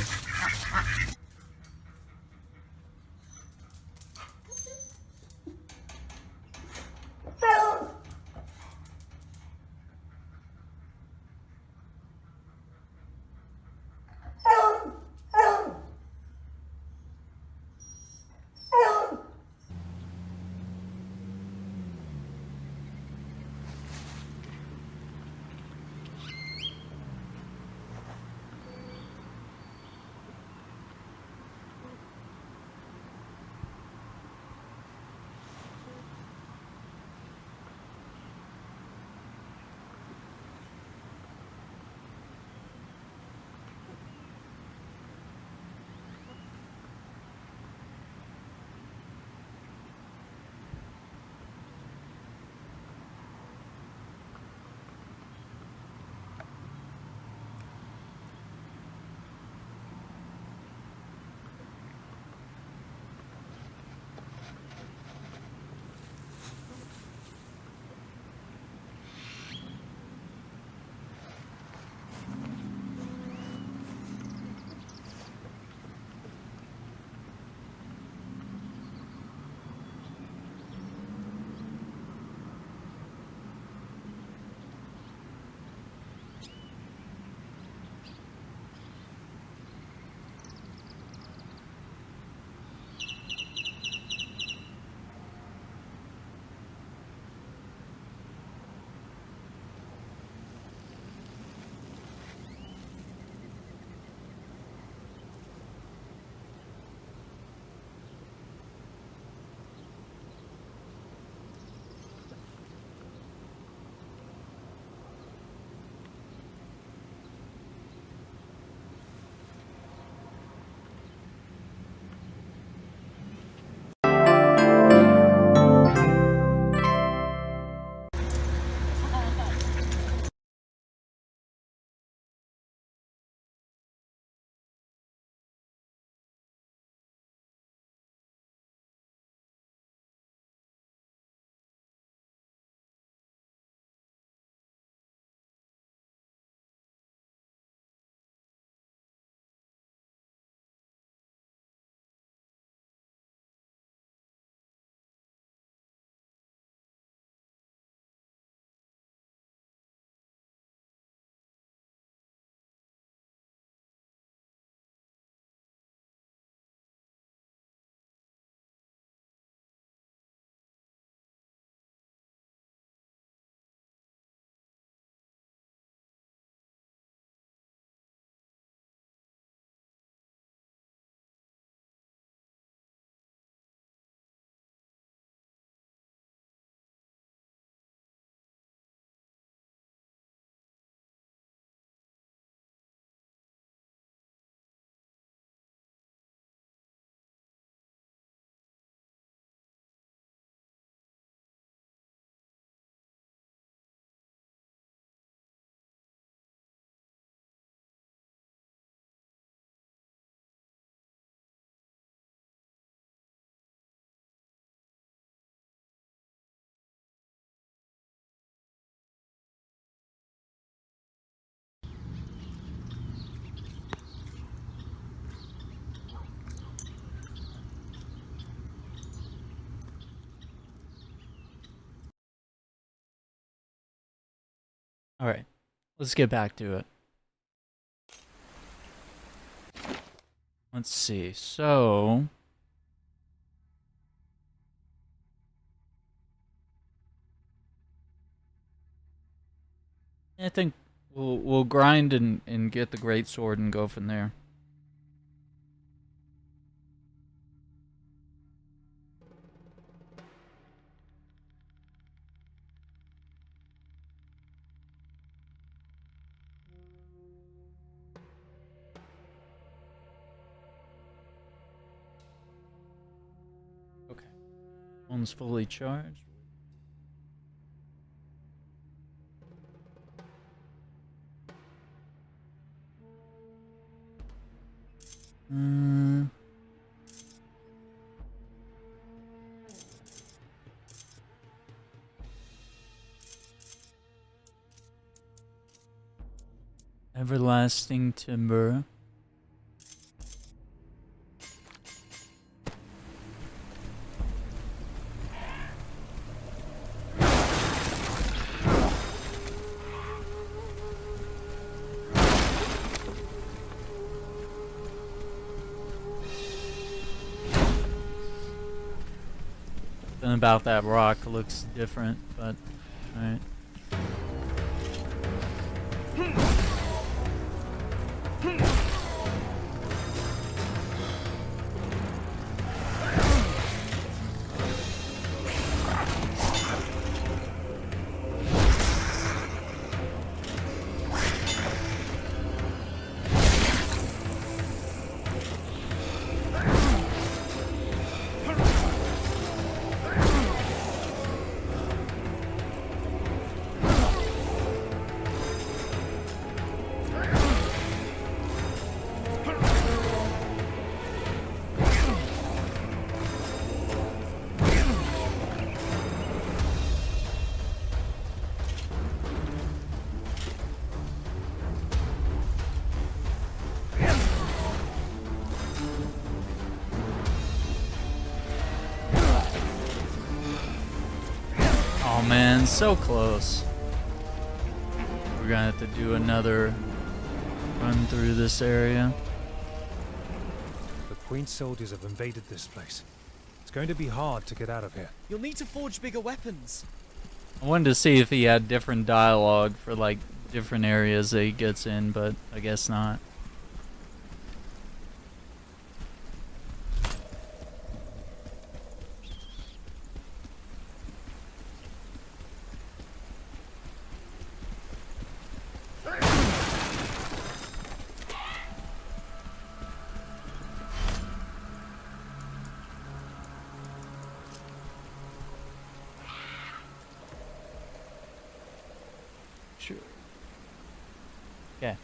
Alright, let's get back to it. Let's see, so... I think we'll grind and get the great sword and go from there. Okay. One's fully charged. Everlasting timber. Something about that rock looks different, but alright. Oh man, so close. We're gonna have to do another run through this area. The Queen's soldiers have invaded this place. It's going to be hard to get out of here. You'll need to forge bigger weapons. I wanted to see if he had different dialogue for like different areas that he gets in, but I guess not. Sure. Okay.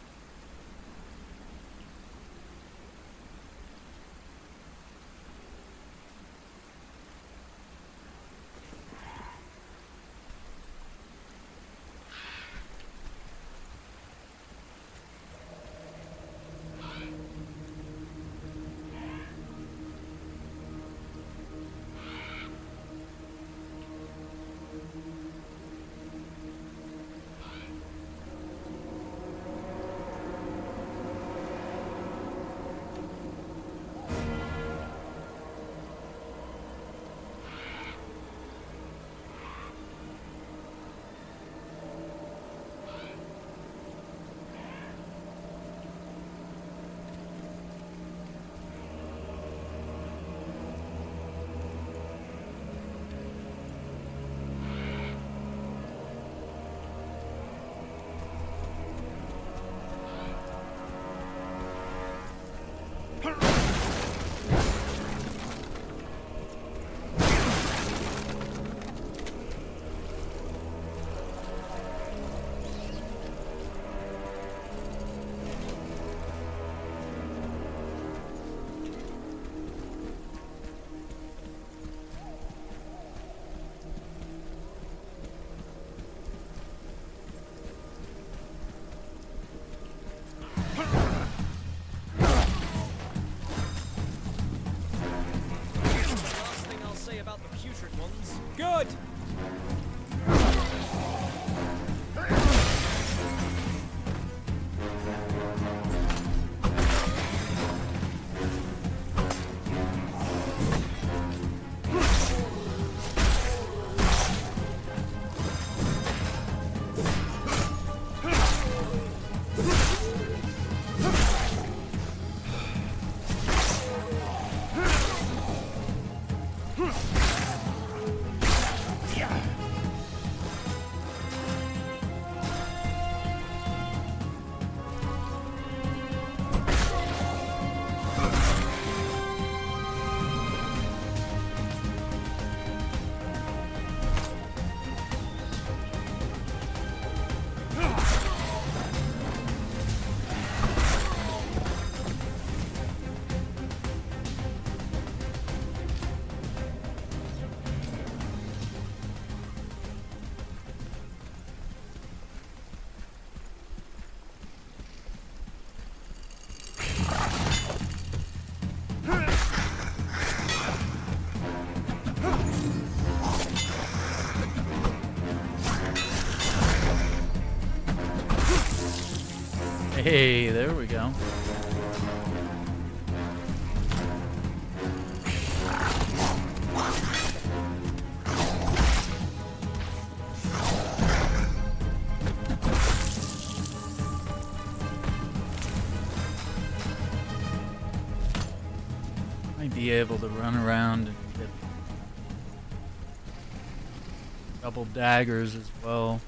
Good! Hey, there we go. Might be able to run around and get double daggers as well.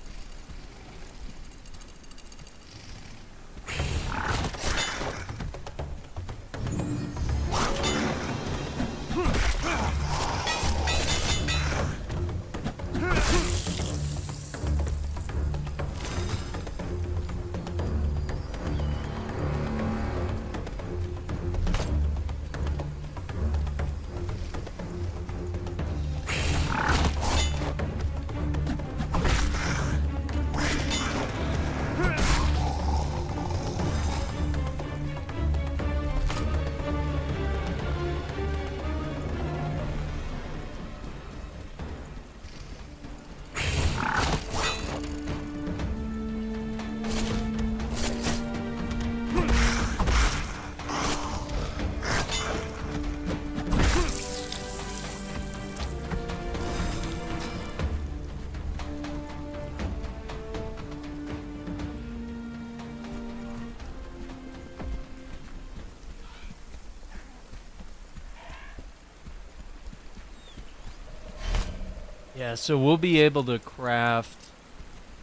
Yeah, so we'll be able to craft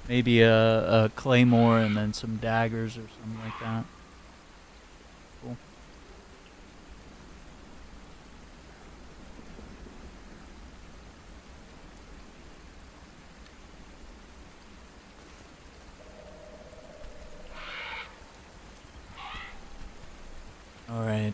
maybe a claymore and then some daggers or something like that. Cool. All right.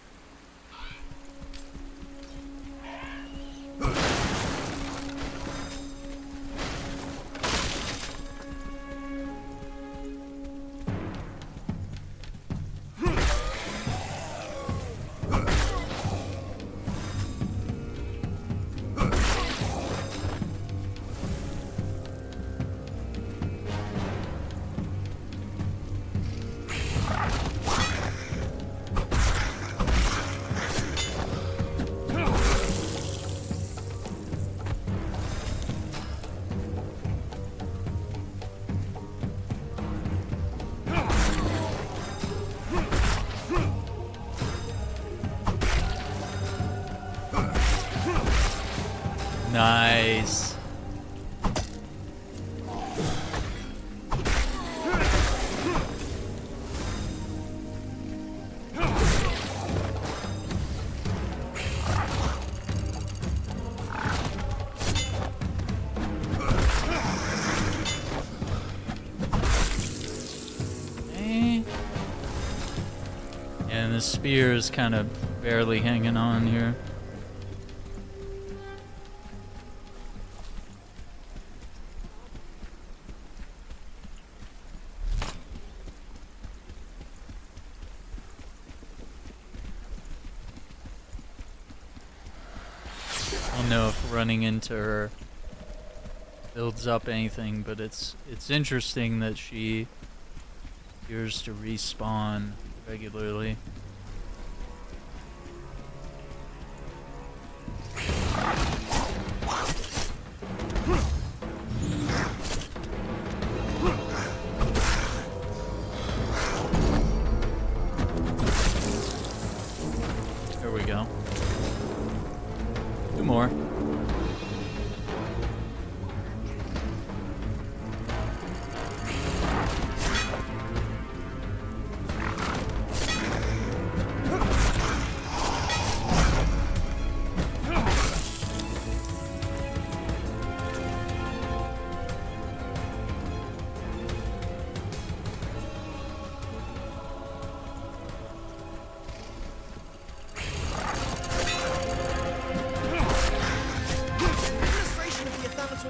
Nice. And the spear is kind of barely hanging on here. I don't know if running into her builds up anything, but it's interesting that she appears to respawn regularly. There we go. Two more.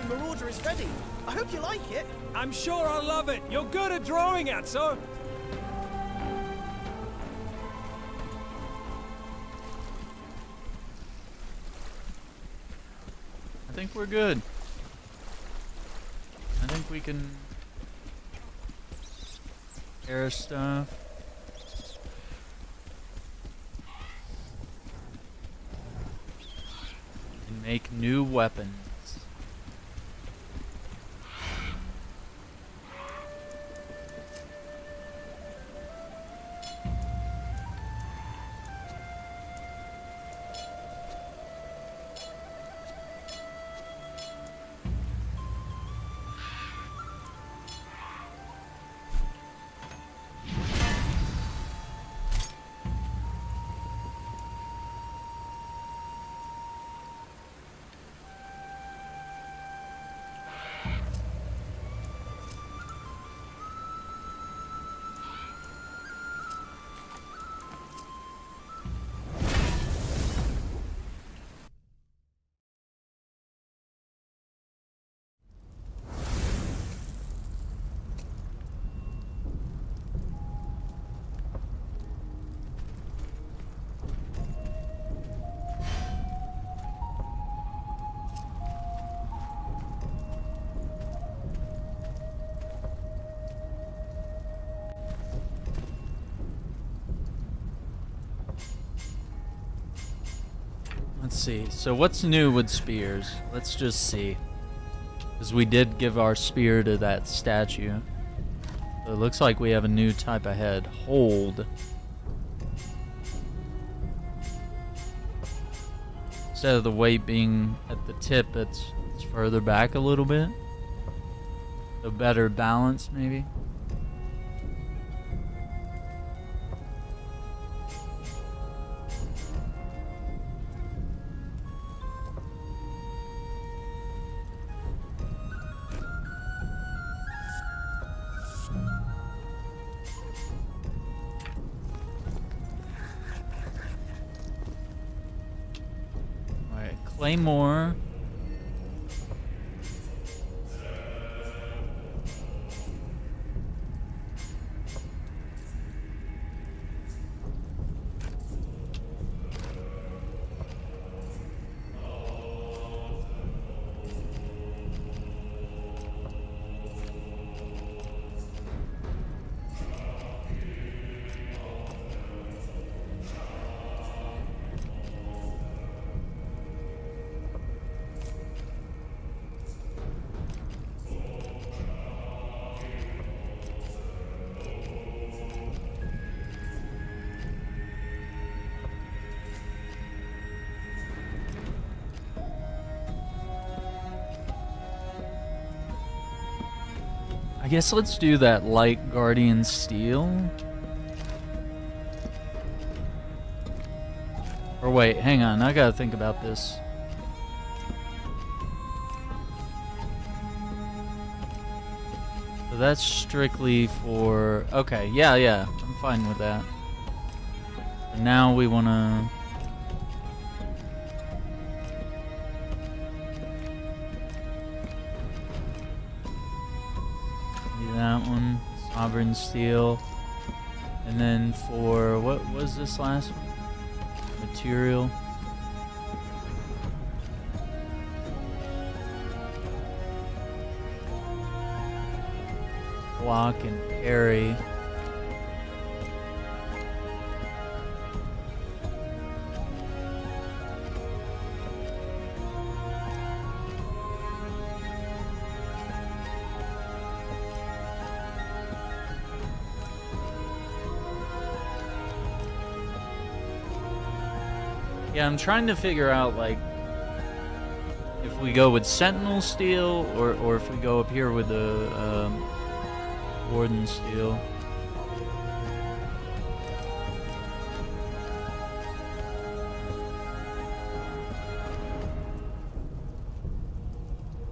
Marauder is ready. I hope you like it. I'm sure I'll love it. You're good at drawing, Atso. I think we're good. I think we can air stuff. make new weapons. Let's see. So what's new with spears? Let's just see. Because we did give our spear to that statue. So it looks like we have a new type ahead. Hold. Instead of the weight being at the tip, it's further back a little bit. So better balance, maybe. Claymore. I guess let's do that light guardian steel. Or wait, hang on, I gotta think about this. So that's strictly for... Okay, yeah, I'm fine with that. But now we wanna... that one, Sovereign Steel, and then for what was this last one? Material. Block and parry. Yeah, I'm trying to figure out, like, if we go with Sentinel Steel or if we go up here with the Warden Steel.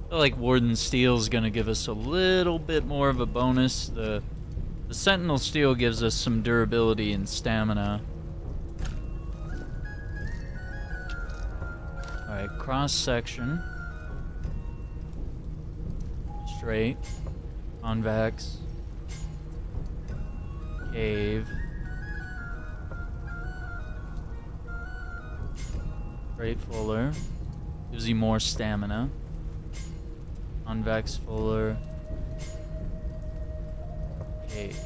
I feel like Warden Steel is going to give us a little bit more of a bonus. The Sentinel Steel gives us some durability and stamina. Alright, cross section. Straight. Convex. Cave. Straight fuller. Gives you more stamina. Convex fuller. Cave.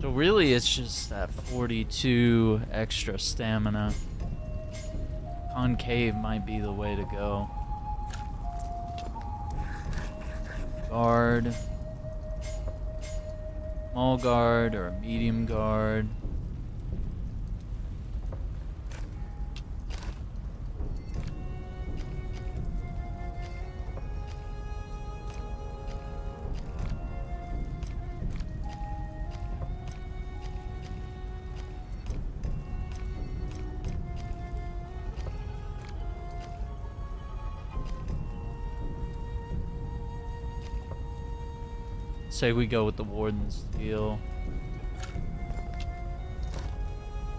So really, it's just that 42 extra stamina. Concave might be the way to go. Guard. Small guard or a medium guard. Say we go with the Warden's deal.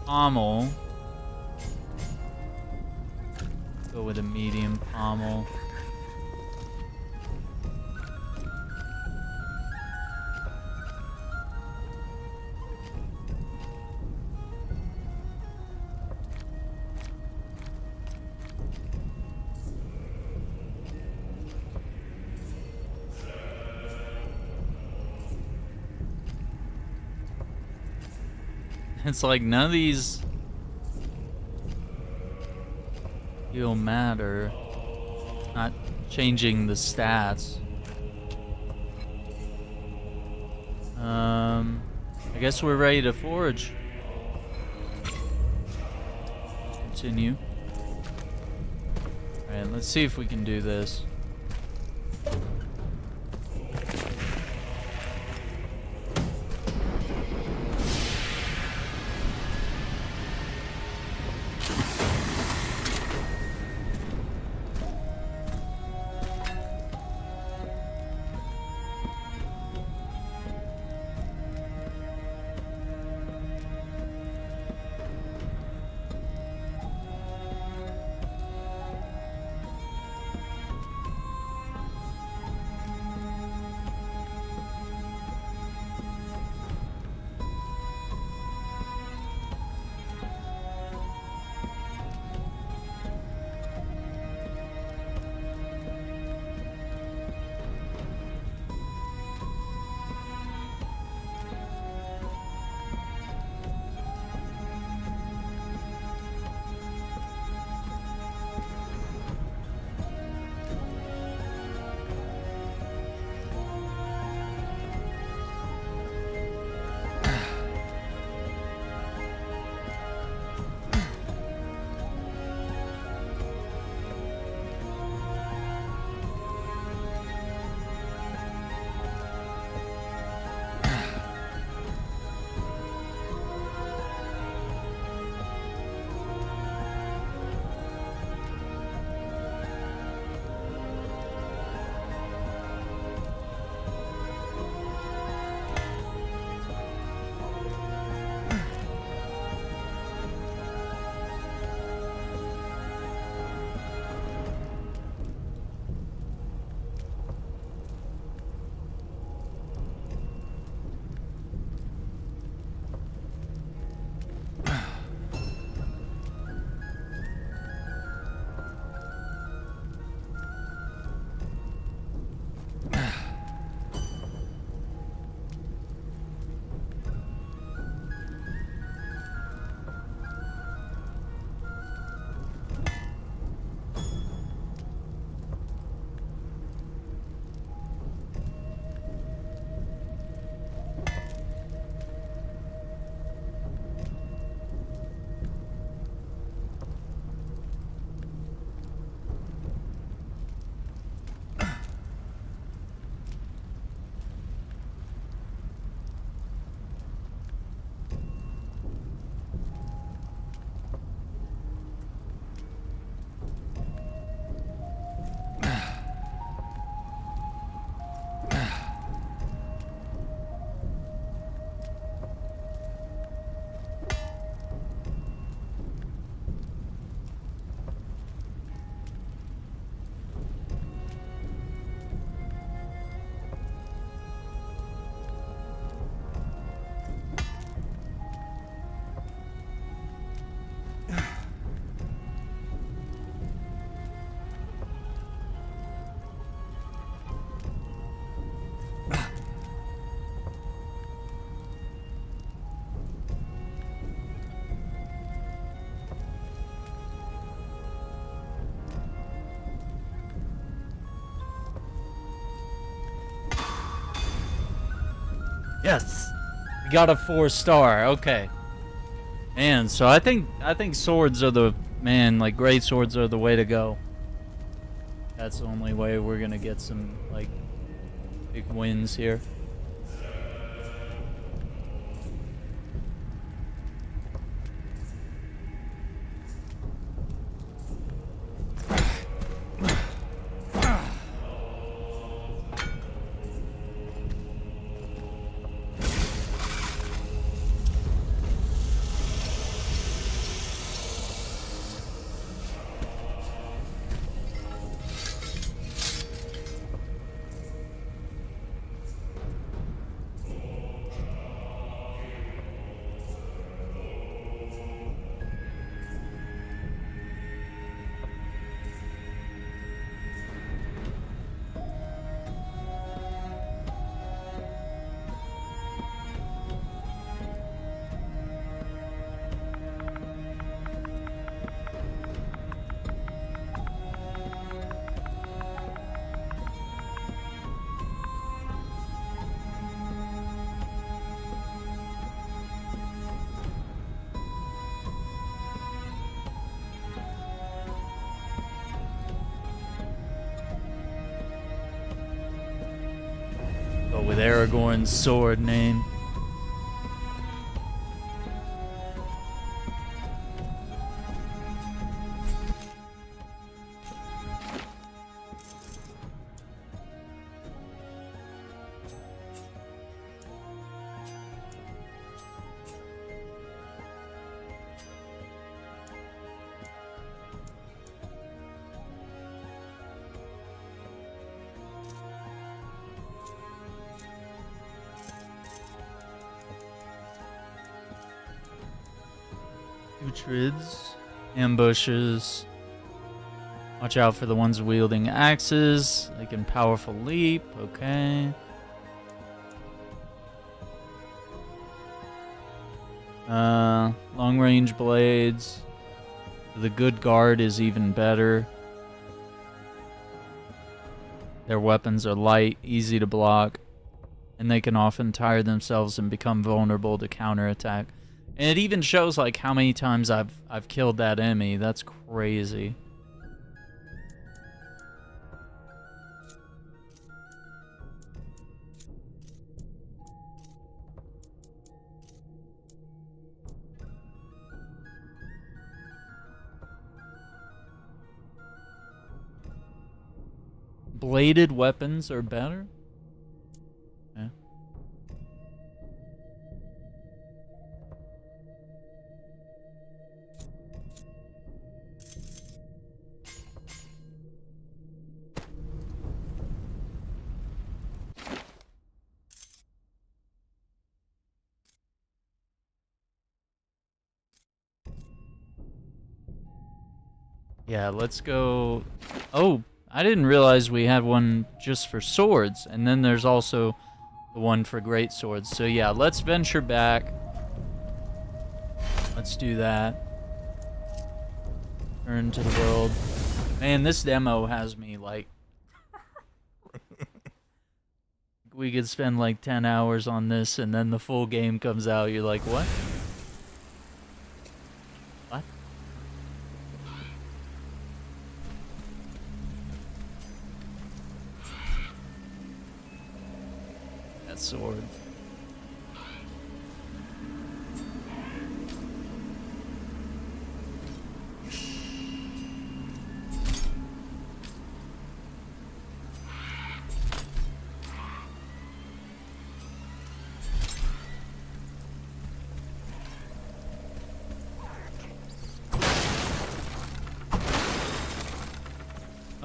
Pommel. Go with a medium pommel. It's like none of these will matter. Not changing the stats. I guess we're ready to forge. Continue. Alright, let's see if we can do this. Yes. We got a 4-star. Okay. Man, so I think swords are the like great swords are the way to go. That's the only way we're gonna get some like big wins here. But with Aragorn's sword name. Putrids, ambushes. Watch out for the ones wielding axes. They can powerful leap. Okay. Long range blades. The good guard is even better. Their weapons are light, easy to block, and they can often tire themselves and become vulnerable to counterattack. And it even shows like how many times I've killed that enemy. That's crazy. Bladed weapons are better? Yeah. Yeah, let's go. Oh, I didn't realize we had one just for swords, and then there's also the one for great swords. So yeah, let's venture back. Let's do that. Turn to the world. Man, this demo has me like... we could spend like 10 hours on this, and then the full game comes out. You're like, what? What? That sword.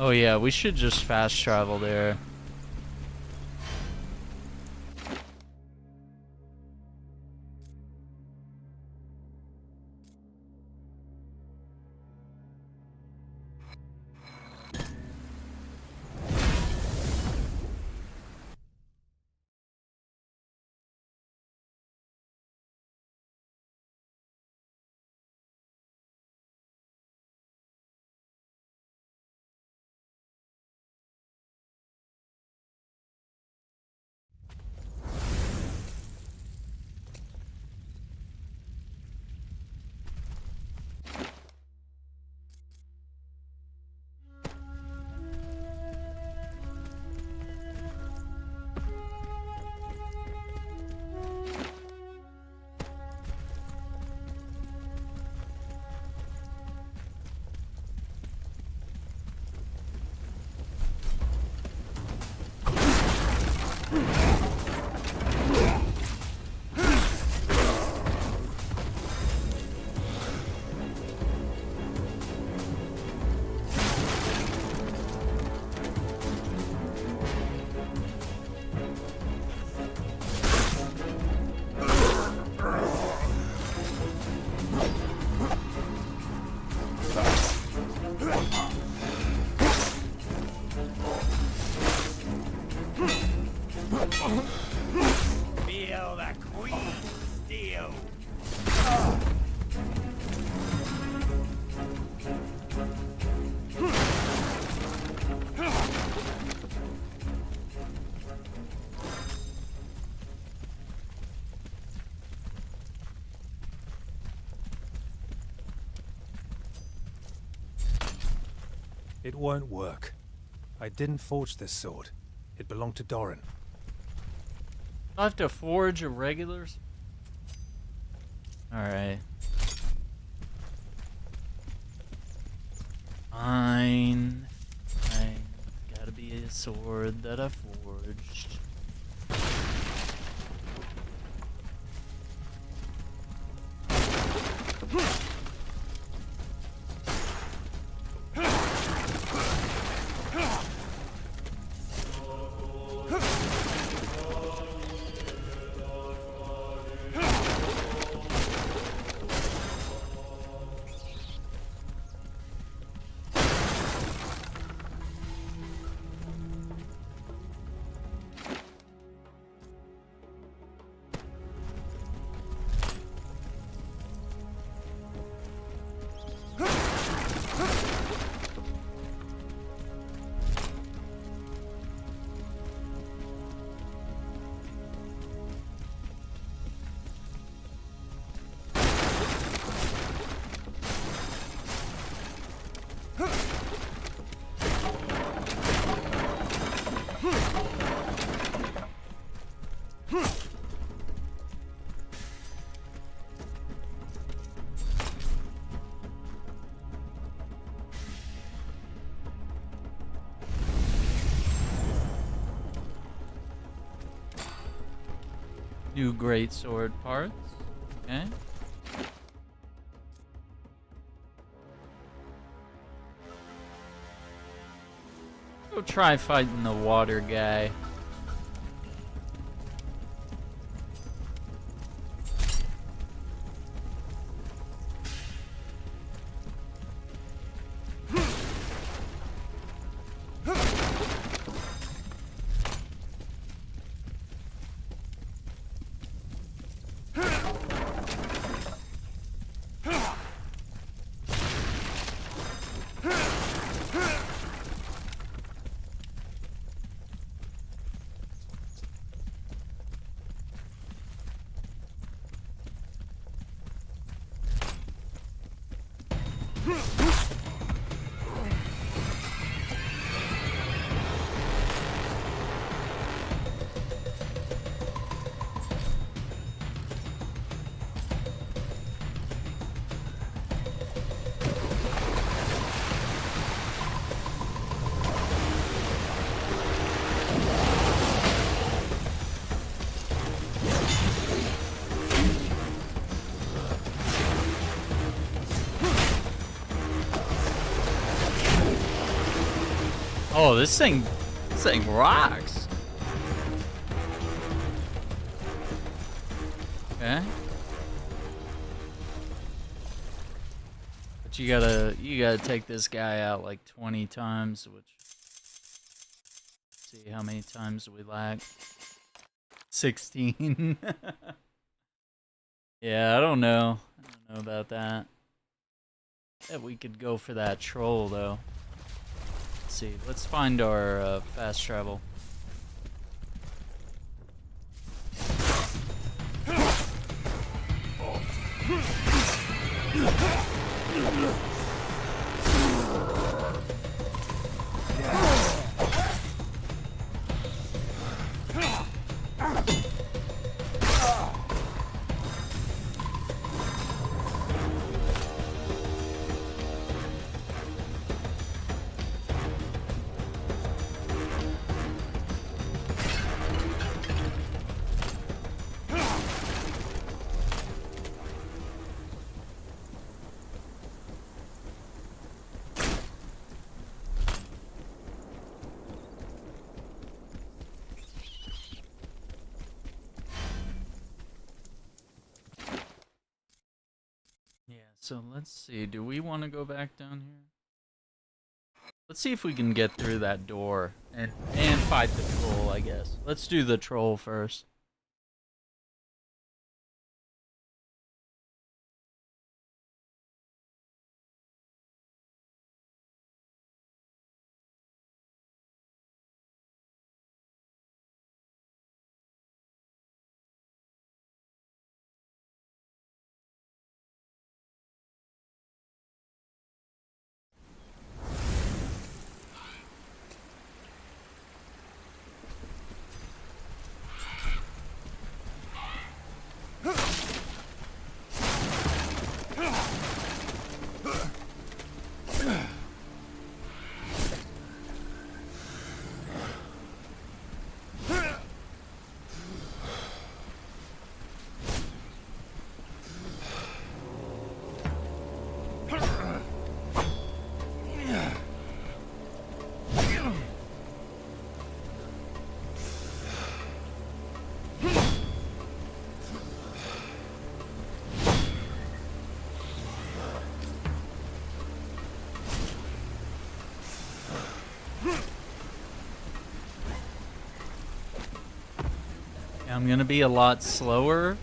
Oh yeah, we should just fast travel there. It won't work. I didn't forge this sword. It belonged to Doran. I have to forge a regulars? Alright. Fine. Fine. Gotta be a sword that I forged. New great sword parts. Okay. Go try fighting the water guy. Oh, this thing rocks. Okay. But you gotta take this guy out like 20 times, which, see how many times we lack. 16. Yeah, I don't know about that. Yeah, we could go for that troll though. Let's see. Let's find our fast travel. So let's see, do we want to go back down here? Let's see if we can get through that door and fight the troll, I guess. Let's do the troll first. I'm gonna be a lot slower.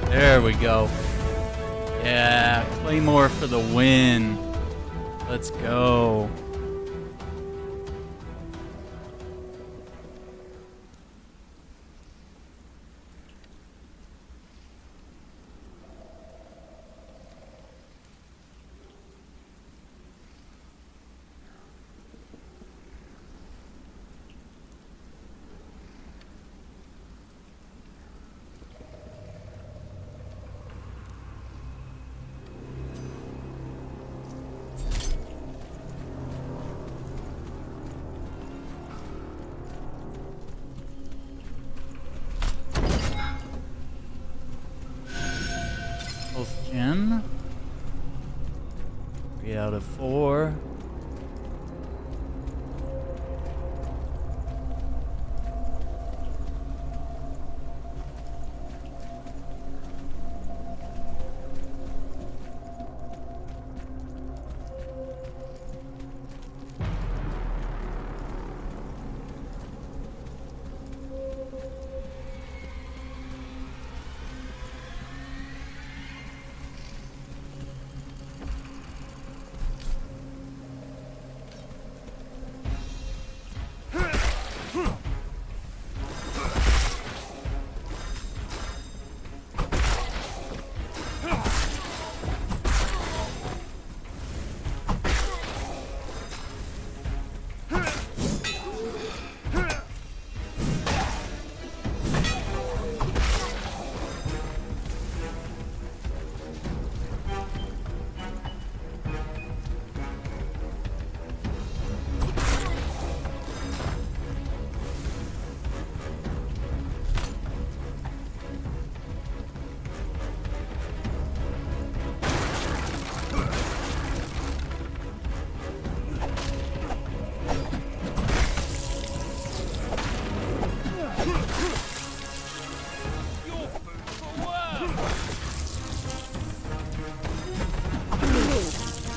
There we go. Yeah, Claymore for the win. Let's go. Gem. 3 out of 4.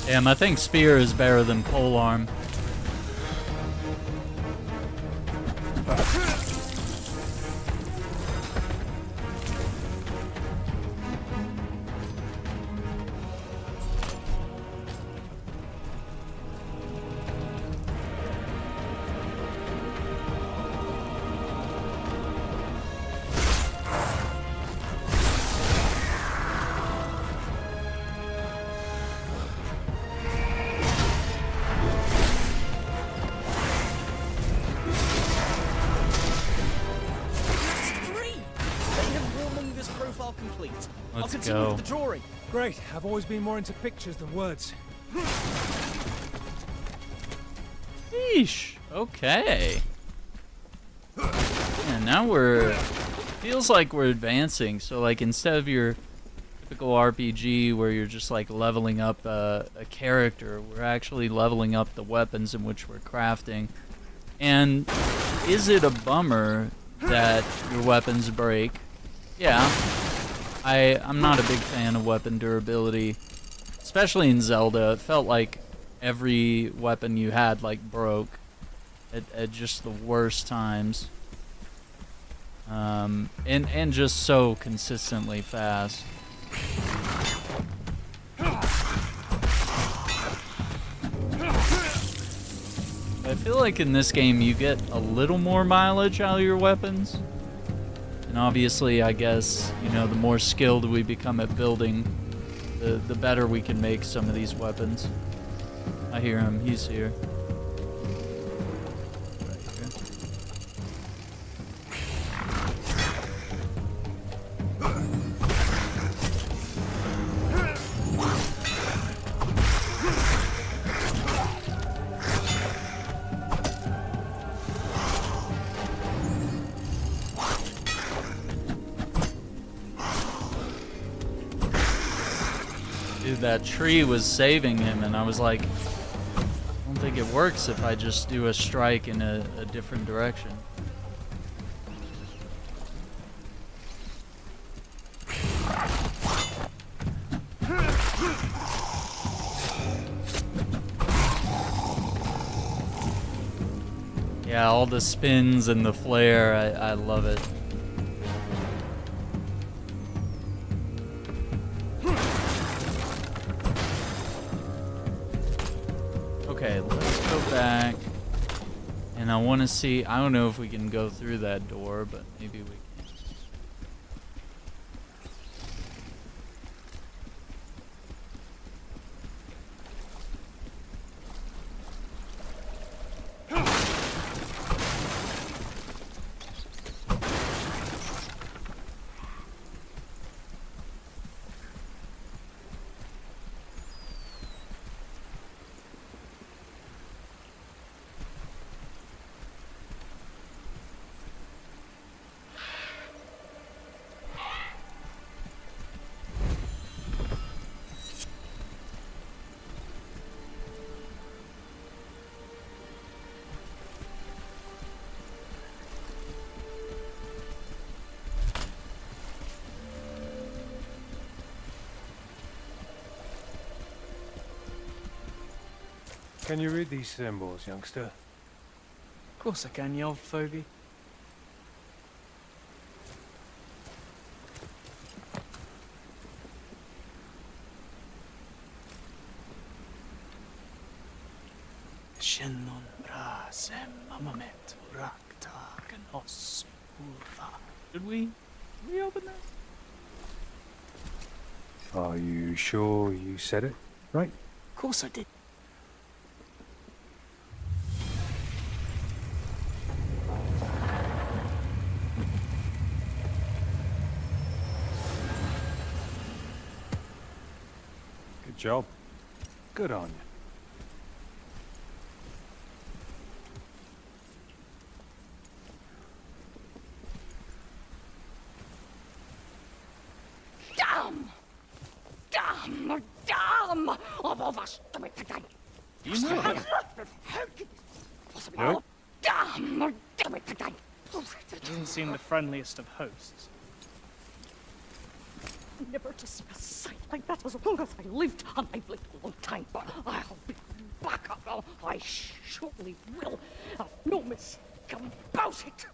Damn, I think Spear is better than Polearm. Let's go. With the drawing. Great. I've always been more into pictures than words. Yeesh. Okay. And now feels like we're advancing. So like instead of your typical RPG where you're just like leveling up a character, we're actually leveling up the weapons in which we're crafting. And is it a bummer that your weapons break? Yeah. I'm not a big fan of weapon durability, especially in Zelda. It felt like every weapon you had like broke at just the worst times. And just so consistently fast. I feel like in this game you get a little more mileage out of your weapons. And obviously, I guess, you know, the more skilled we become at building, the better we can make some of these weapons. I hear him, he's here. That tree was saving him, and I was like, I don't think it works if I just do a strike in a different direction. Yeah, all the spins and the flare, I love it. Okay, let's go back. And I want to see, I don't know if we can go through that door, but maybe we can. Can you read these symbols, youngster? Of course I can, you old fogey. Shinnon brasem mamamet rakta ganos urva. Did we open that? Are you sure you said it right? Of course I did. Good job. Good on you. Damn! Damn! Damn! Of all us to make the time. You know it. Possible. Damn! To make the time. Doesn't seem the friendliest of hosts. Never to see a sight like that as long as I lived, and I've lived a long time, but I'll be back up. I surely will. I've no mistake about it.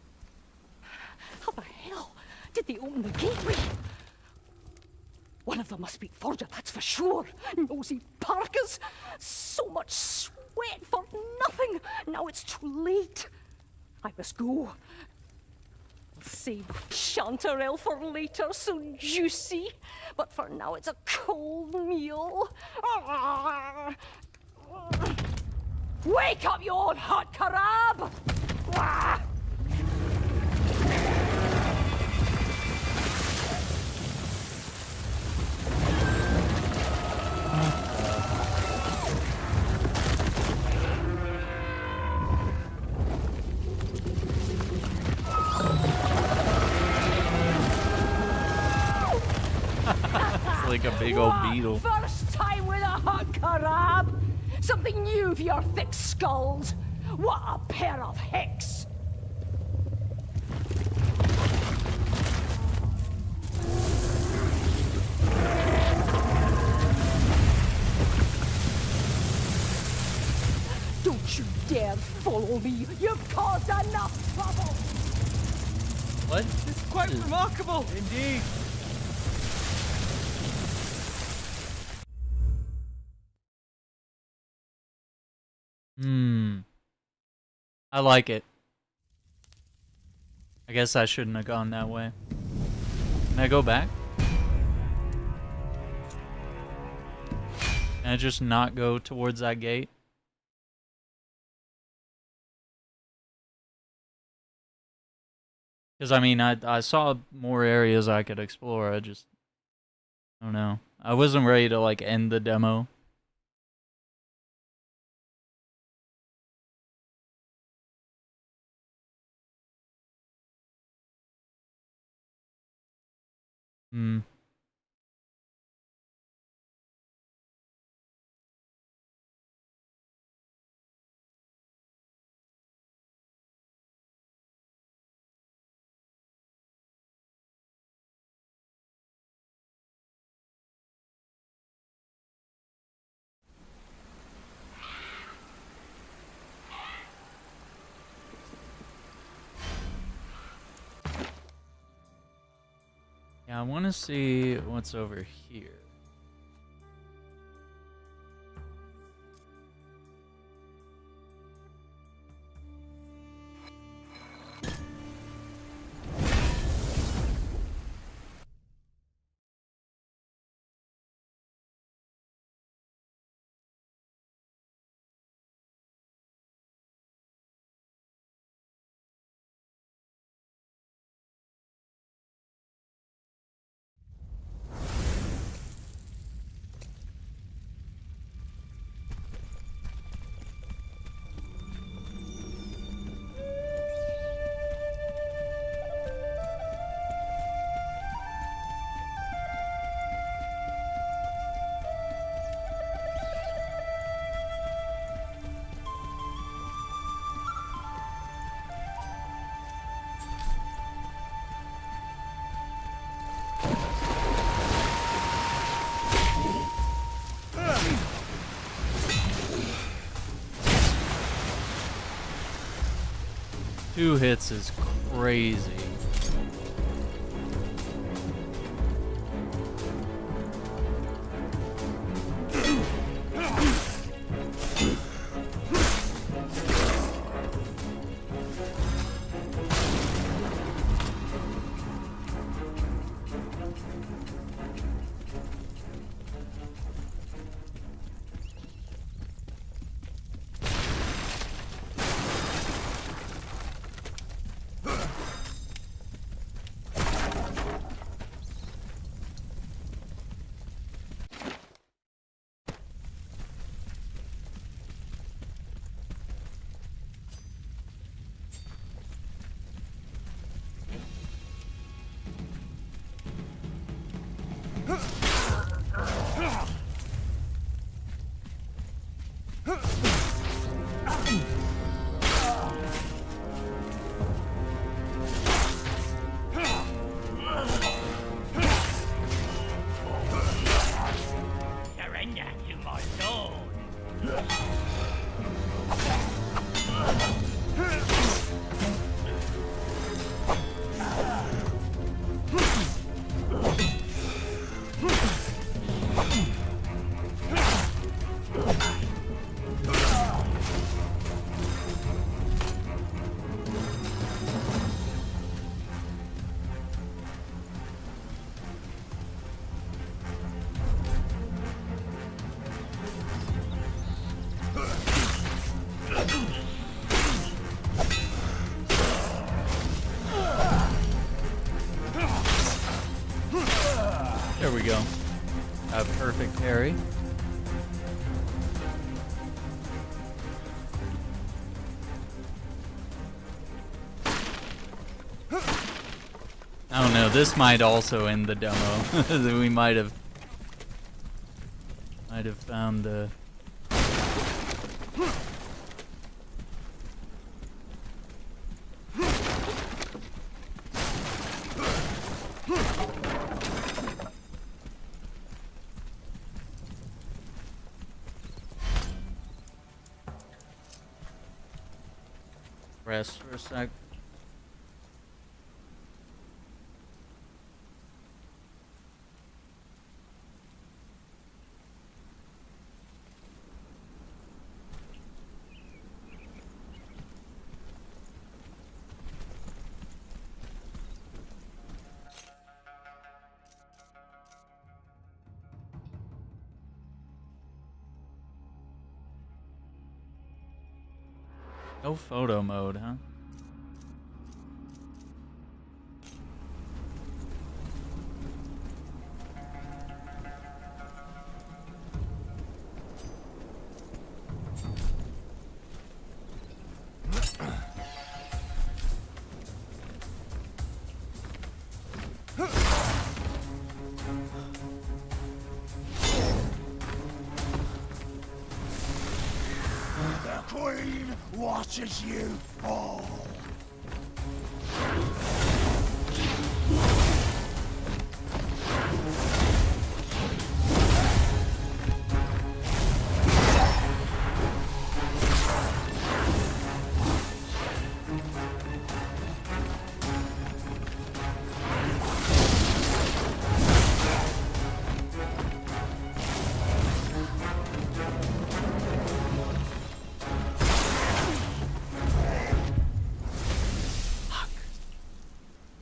How the hell did they open the gateway? One of them must be Forger, that's for sure. Nosy parkas. So much sweat for nothing. Now it's too late. I must go. Save chanterelle for later, so juicy. But for now, it's a cold meal. Wake up, you old hot carab! Like a big old beetle. First time with a hot carab. Something new for your thick skulls. What a pair of hicks! Don't you dare follow me! You've caused enough trouble! What? This is quite remarkable! Indeed. I like it. I guess I shouldn't have gone that way. Can I go back? Can I just not go towards that gate? Because, I mean, I saw more areas I could explore. I don't know. I wasn't ready to, like, end the demo. Yeah, I want to see what's over here. Two hits is crazy. Surrender to my lord. There we go. A perfect parry. I don't know, this might also end the demo. We might have found rest for a sec. No photo mode, huh? The Queen watches you fall.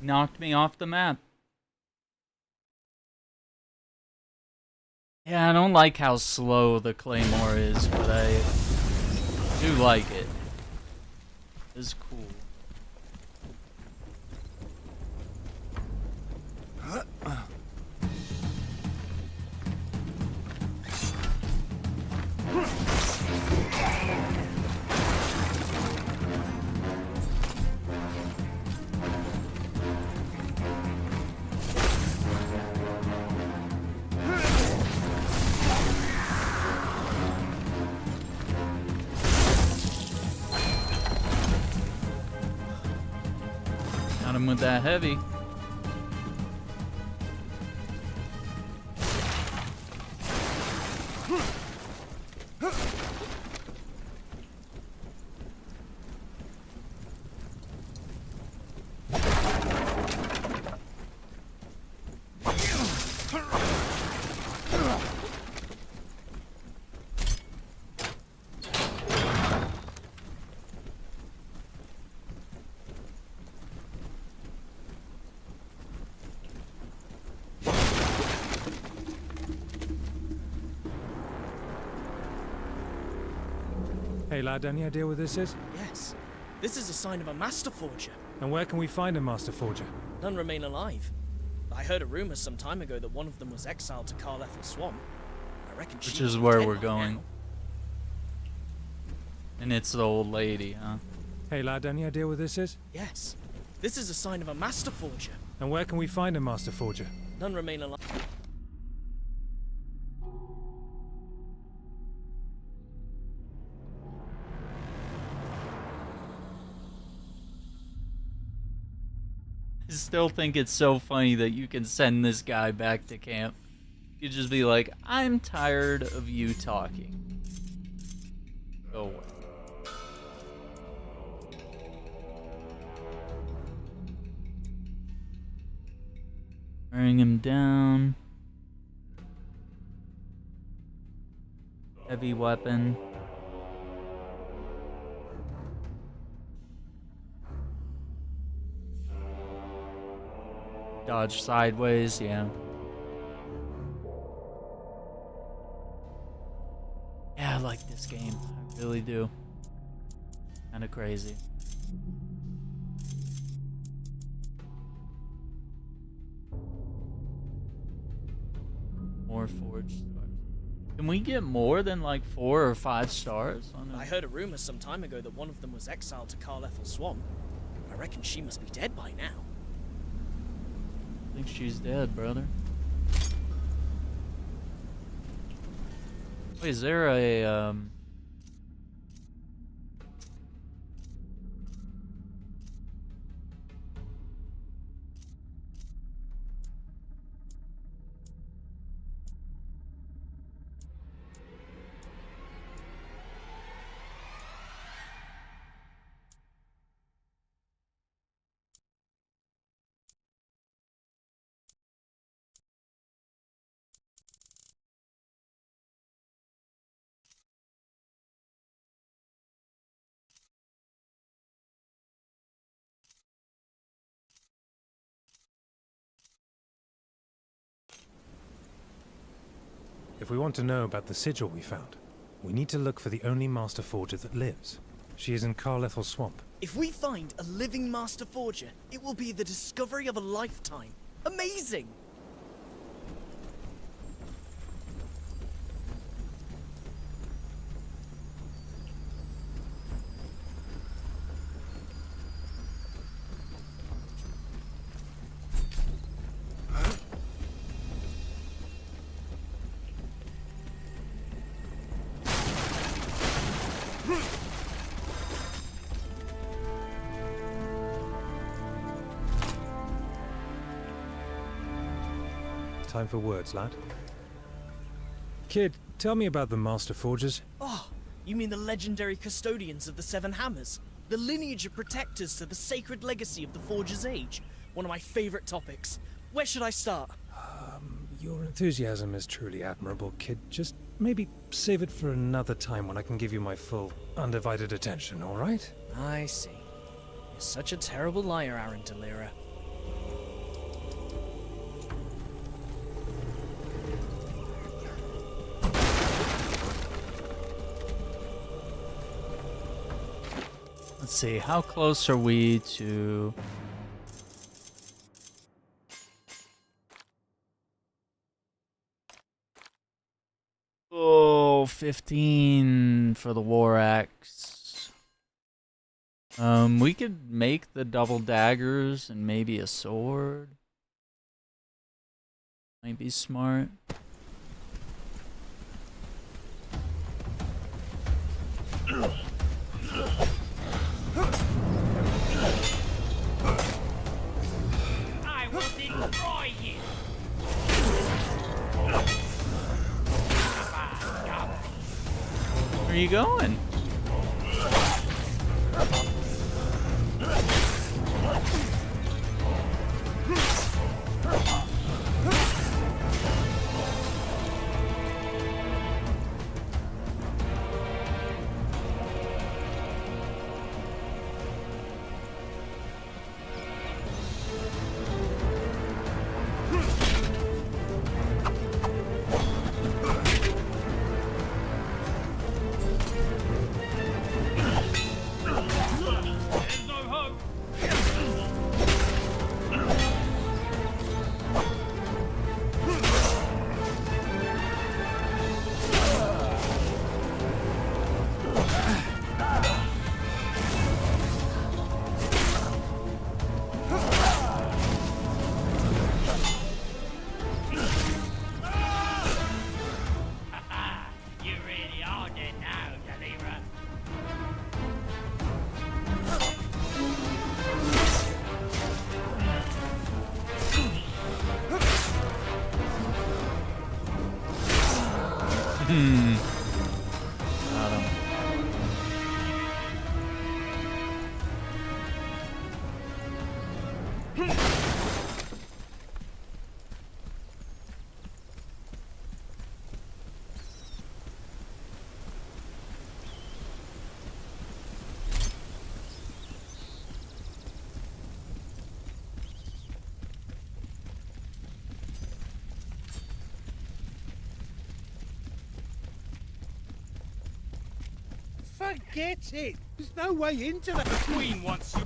Knocked me off the map. Yeah, I don't like how slow the claymore is, but I do like it. It's cool. Got him with that heavy. Hey lad, any idea what this is? Yes. This is a sign of a master forger. And where can we find a master forger? None remain alive. I heard a rumor some time ago that one of them was exiled to Carlethal Swamp. I reckon Which she is was where dead we're by going. now. And it's the old lady, huh? Hey lad, any idea what this is? Yes. This is a sign of a master forger. And where can we find a master forger? None remain alive. I still think it's so funny that you can send this guy back to camp. You just be like, I'm tired of you talking. Go away. Wearing him down. Heavy weapon. Dodge sideways, yeah. Yeah, I like this game. I really do. Kinda crazy. More forged stars. Can we get more than like 4 or 5 stars on I heard a rumor some time ago that one of them was exiled to Carlethal Swamp. I reckon she must be dead by now. I think she's dead, brother. Wait, is there a If we want to know about the sigil we found, we need to look for the only Master Forger that lives. She is in Carlethal Swamp. If we find a living Master Forger, it will be the discovery of a lifetime. Amazing! Time for words, lad. Kid, tell me about the Master Forgers. Oh, you mean the legendary custodians of the Seven Hammers? The lineage of protectors to the sacred legacy of the Forger's Age? One of my favorite topics. Where should I start? Your enthusiasm is truly admirable, kid. Just maybe save it for another time when I can give you my full, undivided attention, all right? I see. You're such a terrible liar, Aran de Lira. Let's see, how close are we to... Oh, 15 for the war axe. We could make the double daggers and maybe a sword. Might be smart. I will destroy you. Where are you going? Got him. Forget it! There's no way into that. The Queen wants you.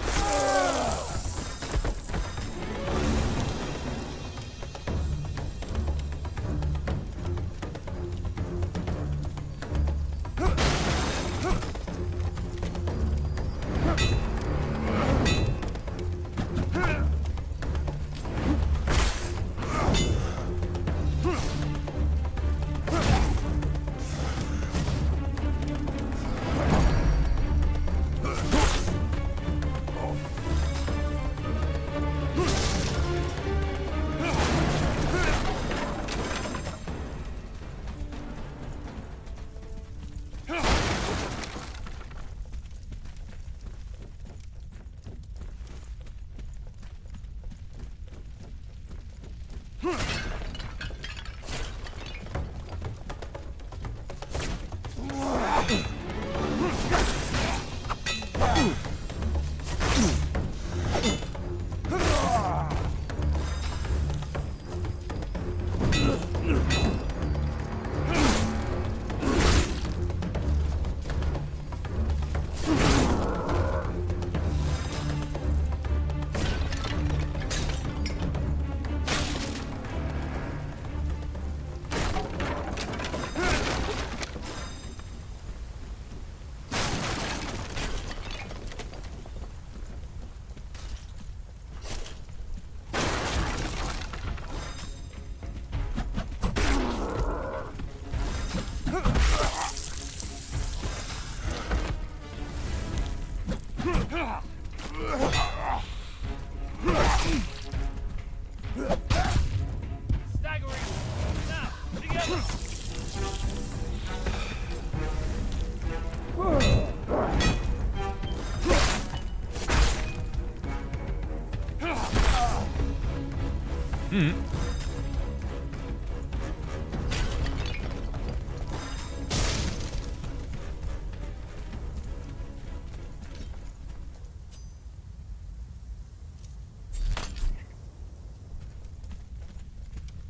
So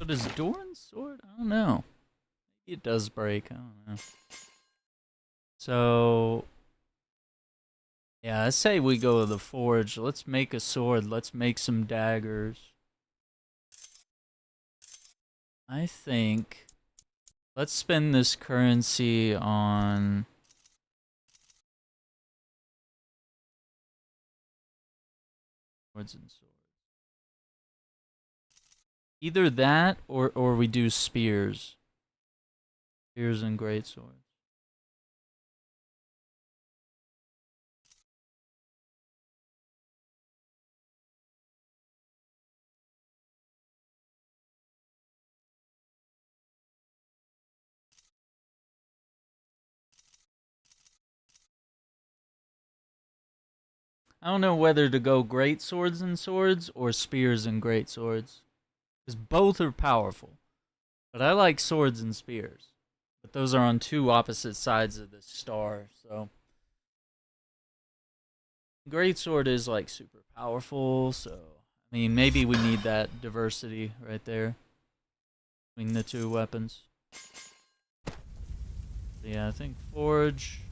does Doran's sword? I don't know. Maybe it does break. I don't know. So, yeah, I say we go to the forge. Let's make a sword. Let's make some daggers. I think let's spend this currency on swords and swords. Either that or we do spears. Spears and great swords. I don't know whether to go great swords and swords or spears and great swords. Because both are powerful. But I like swords and spears. But those are on two opposite sides of this star, so. Great sword is like super powerful, so. I mean, maybe we need that diversity right there. Between the two weapons. Yeah, I think forge.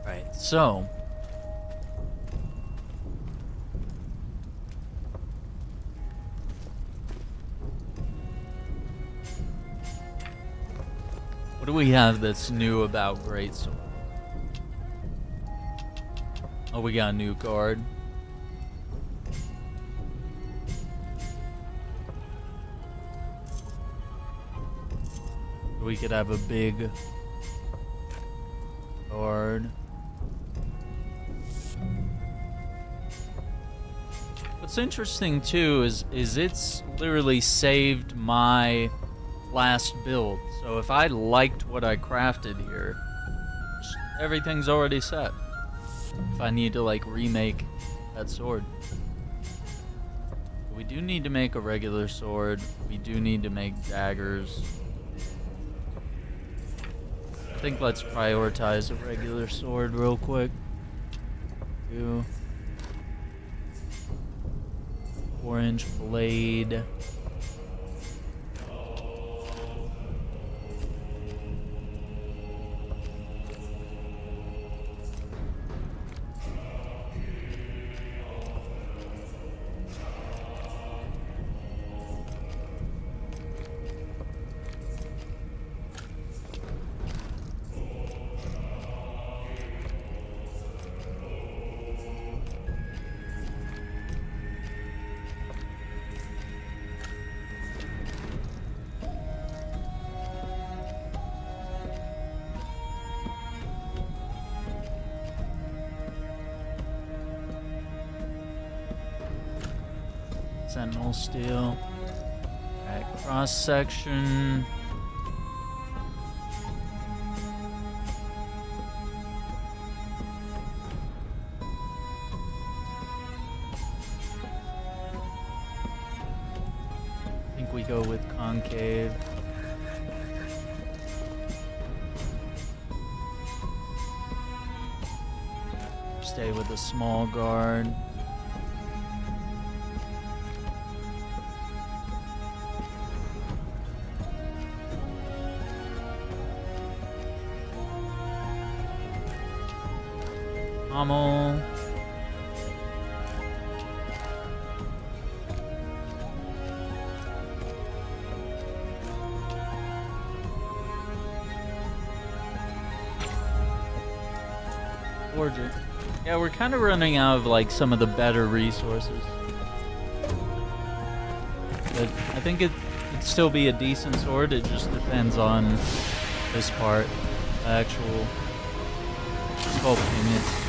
Right, so what do we have that's new about Greatsword? Oh, we got a new card. We could have a big card. What's interesting too is it's literally saved my last build. So if I liked what I crafted here, everything's already set. If I need to like remake that sword. We do need to make a regular sword. We do need to make daggers. I think let's prioritize a regular sword real quick. 4-inch blade. Sentinel steel. Alright, cross section. I think we go with concave. Stay with a small guard. Pommel. forging. Yeah, we're kind of running out of like some of the better resources. But I think it'd still be a decent sword. It just depends on this part, the actual sculpting. It's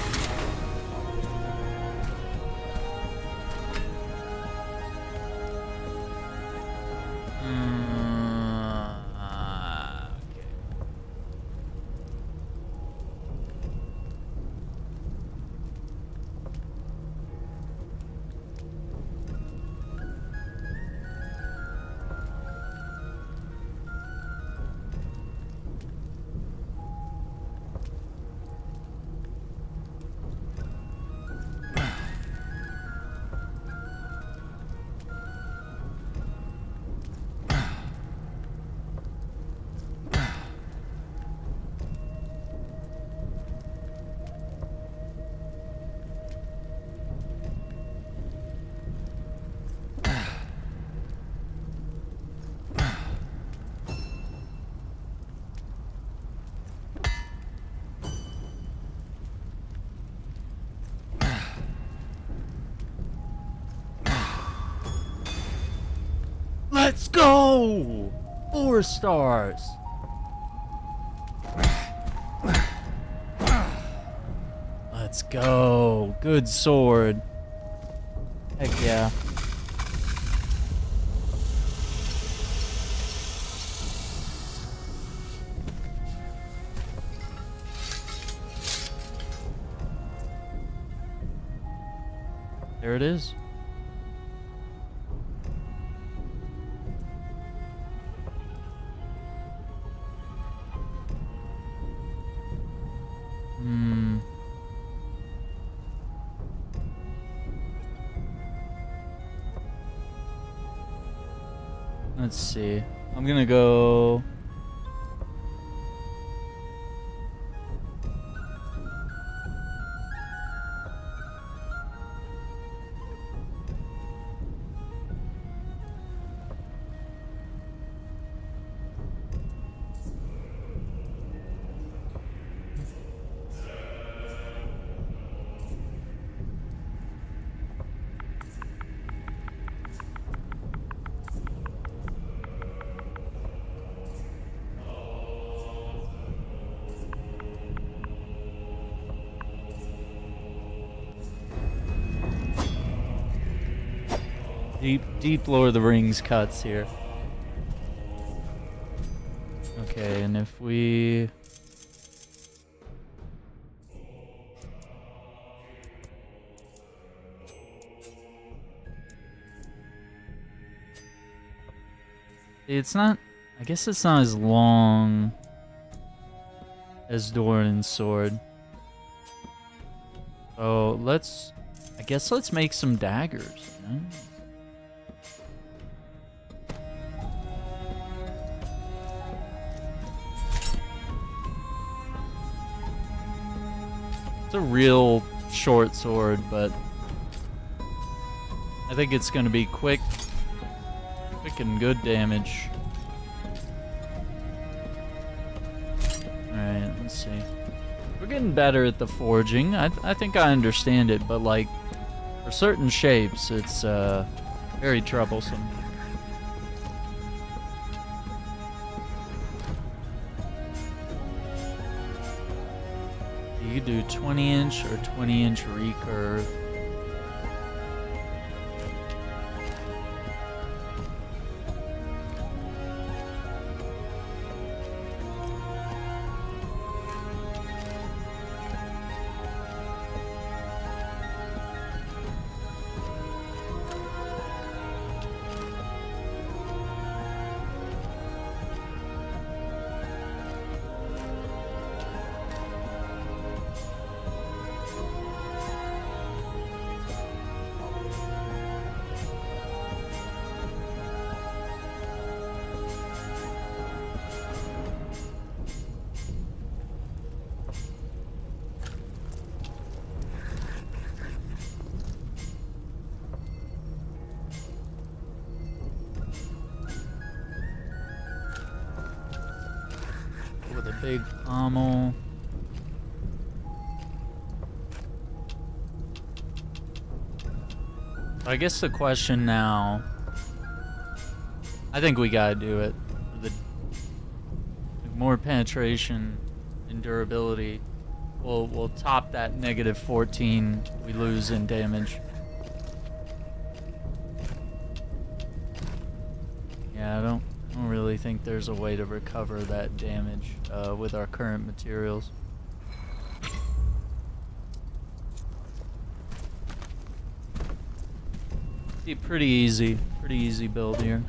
Let's go! 4 stars. Let's go. Good sword. Heck yeah. There it is. Let's see. I'm gonna go. Deep Lord of the Rings cuts here. Okay, and if we... It's not... I guess it's not as long as Doran's sword. Oh, let's... I guess let's make some daggers, you know? It's a real short sword, but I think it's gonna be quick and good damage. Alright, let's see. We're getting better at the forging. I think I understand it, but like for certain shapes it's very troublesome. You do 20-inch or 20-inch recurve. With a big pommel. I guess the question now, I think we gotta do it. For the more penetration and durability, we'll top that negative 14 we lose in damage. Yeah, I don't really think there's a way to recover that damage with our current materials. Be pretty easy build here.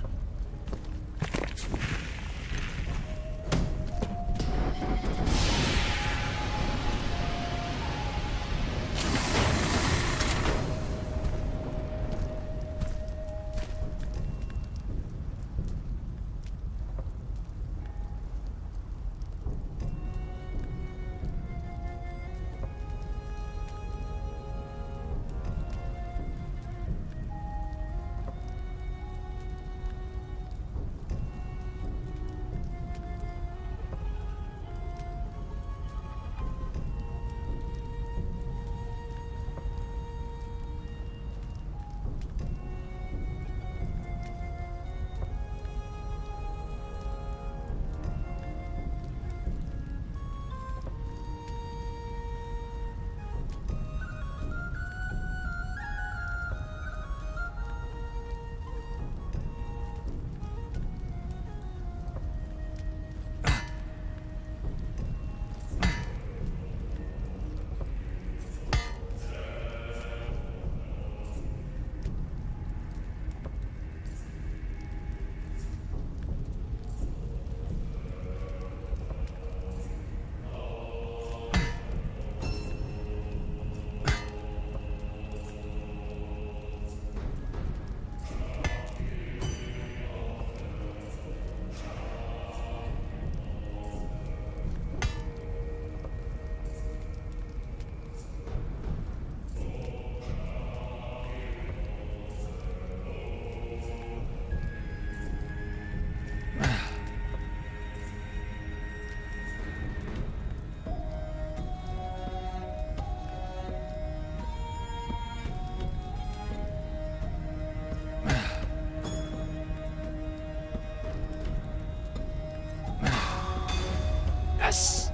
Yes!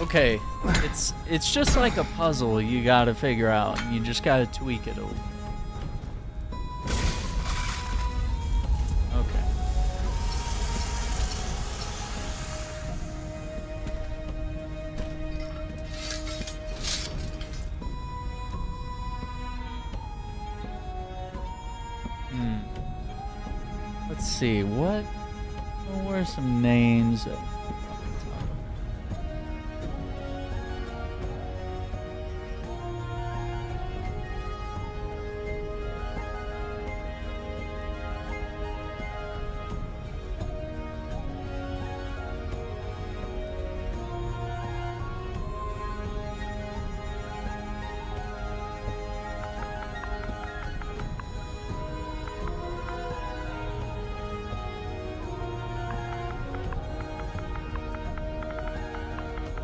Okay, it's just like a puzzle you gotta figure out. You just gotta tweak it a little. Okay. Let's see, what are some names?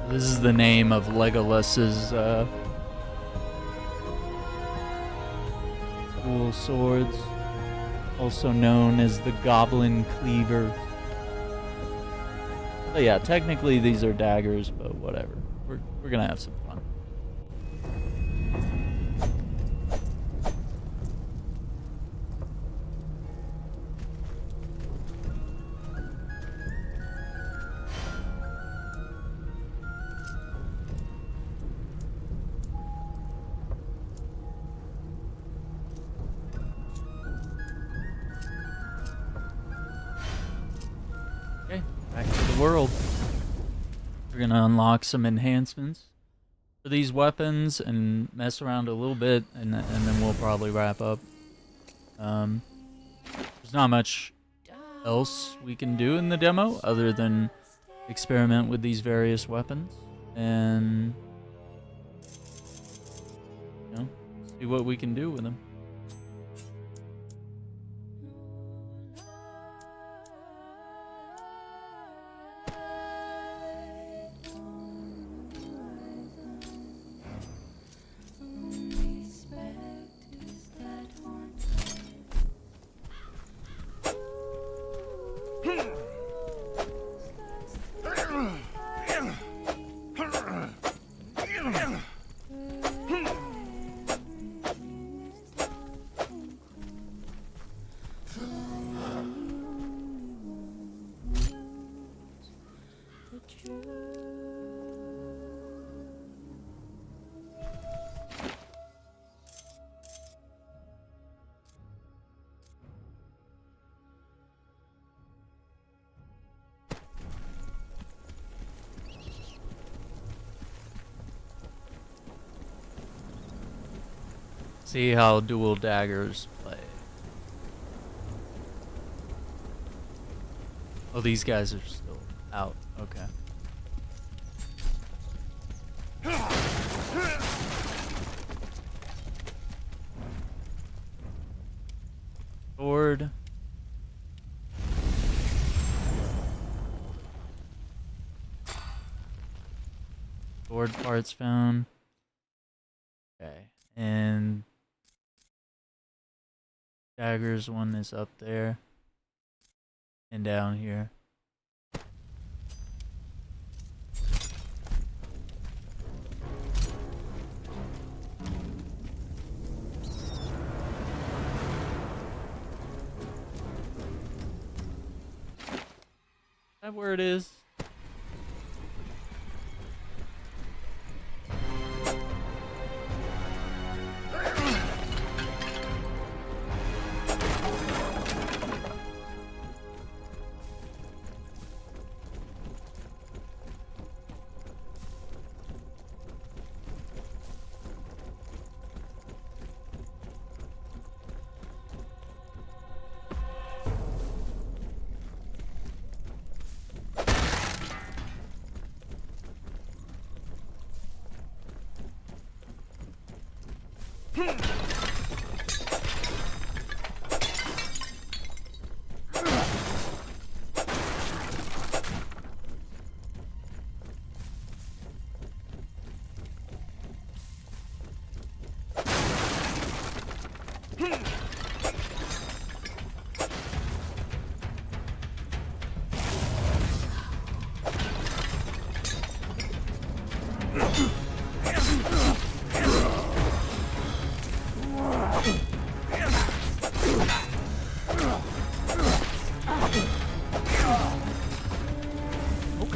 This is the name of Legolas's dual swords, also known as the Goblin Cleaver. But yeah, technically these are daggers, but whatever. We're gonna have some fun. Okay, back to the world. We're gonna unlock some enhancements for these weapons and mess around a little bit, and then we'll probably wrap up. There's not much else we can do in the demo other than experiment with these various weapons and, you know, see what we can do with them. See how dual daggers play. Oh, these guys are still out. Okay. Sword. Sword parts found. Okay. And daggers one is up there. And down here. Is that where it is?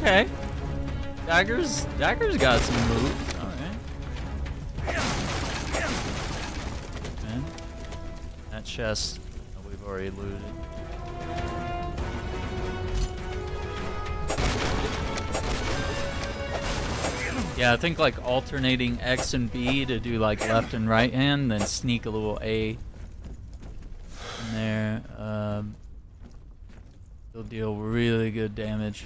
Okay. Daggers got some moves. Alright. Okay. That chest that we've already looted. Yeah, I think like alternating X and B to do like left and right hand, then sneak a little A in there. It'll deal really good damage.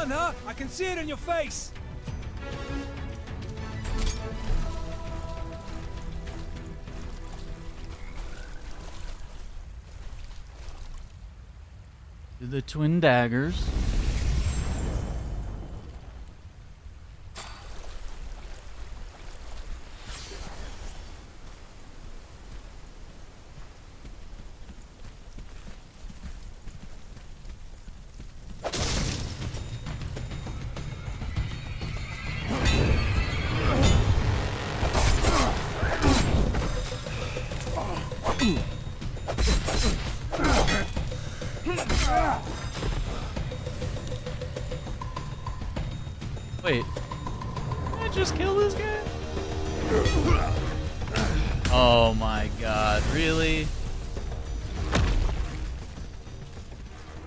Huh? I can see it in your face! The twin daggers. Wait, did I just kill this guy? Oh my god, really?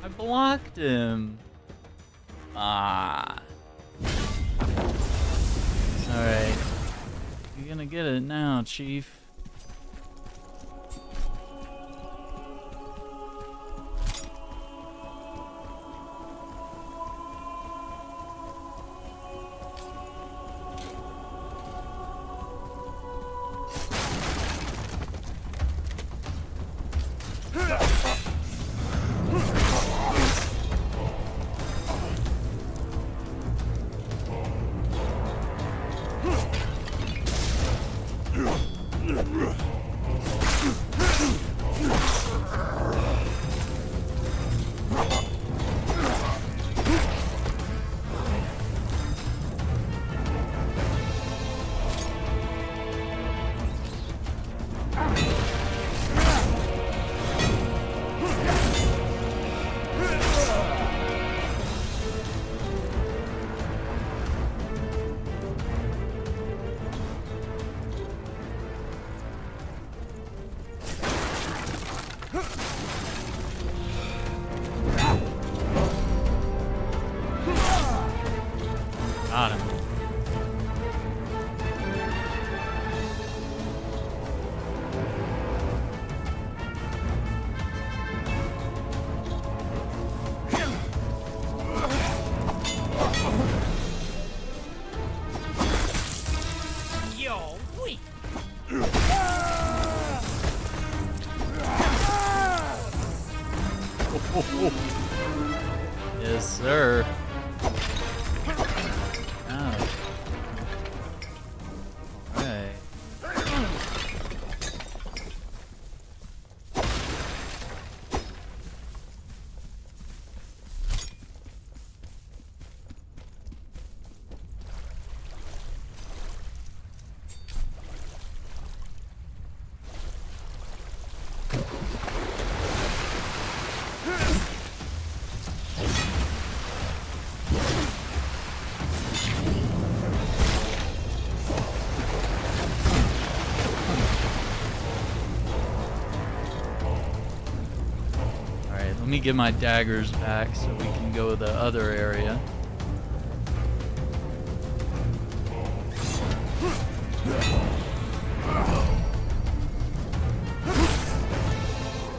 I blocked him. Ah. get it now, Chief. Got him. You're weak. Yes, sir. Ouch. Alright. Let me get my daggers back so we can go to the other area.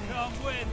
Come with.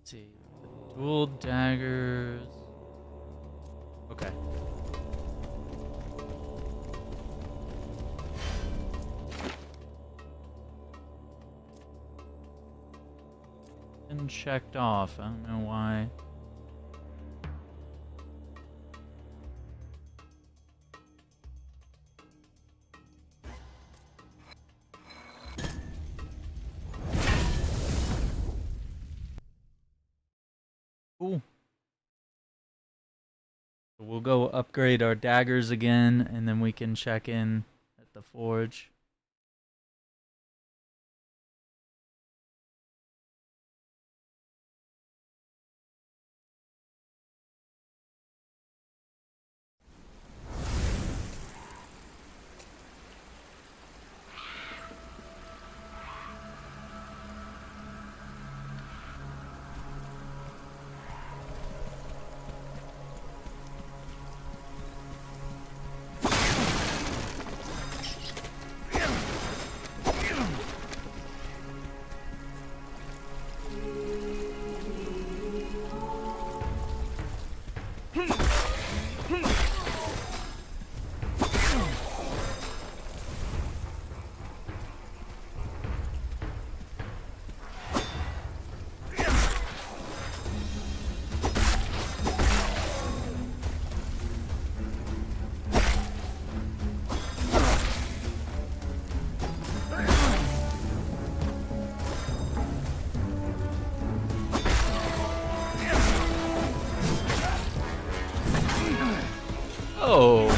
See, dual daggers. Okay. Been checked off. I don't know why. Cool. So we'll go upgrade our daggers again, and then we can check in at the forge. Oh.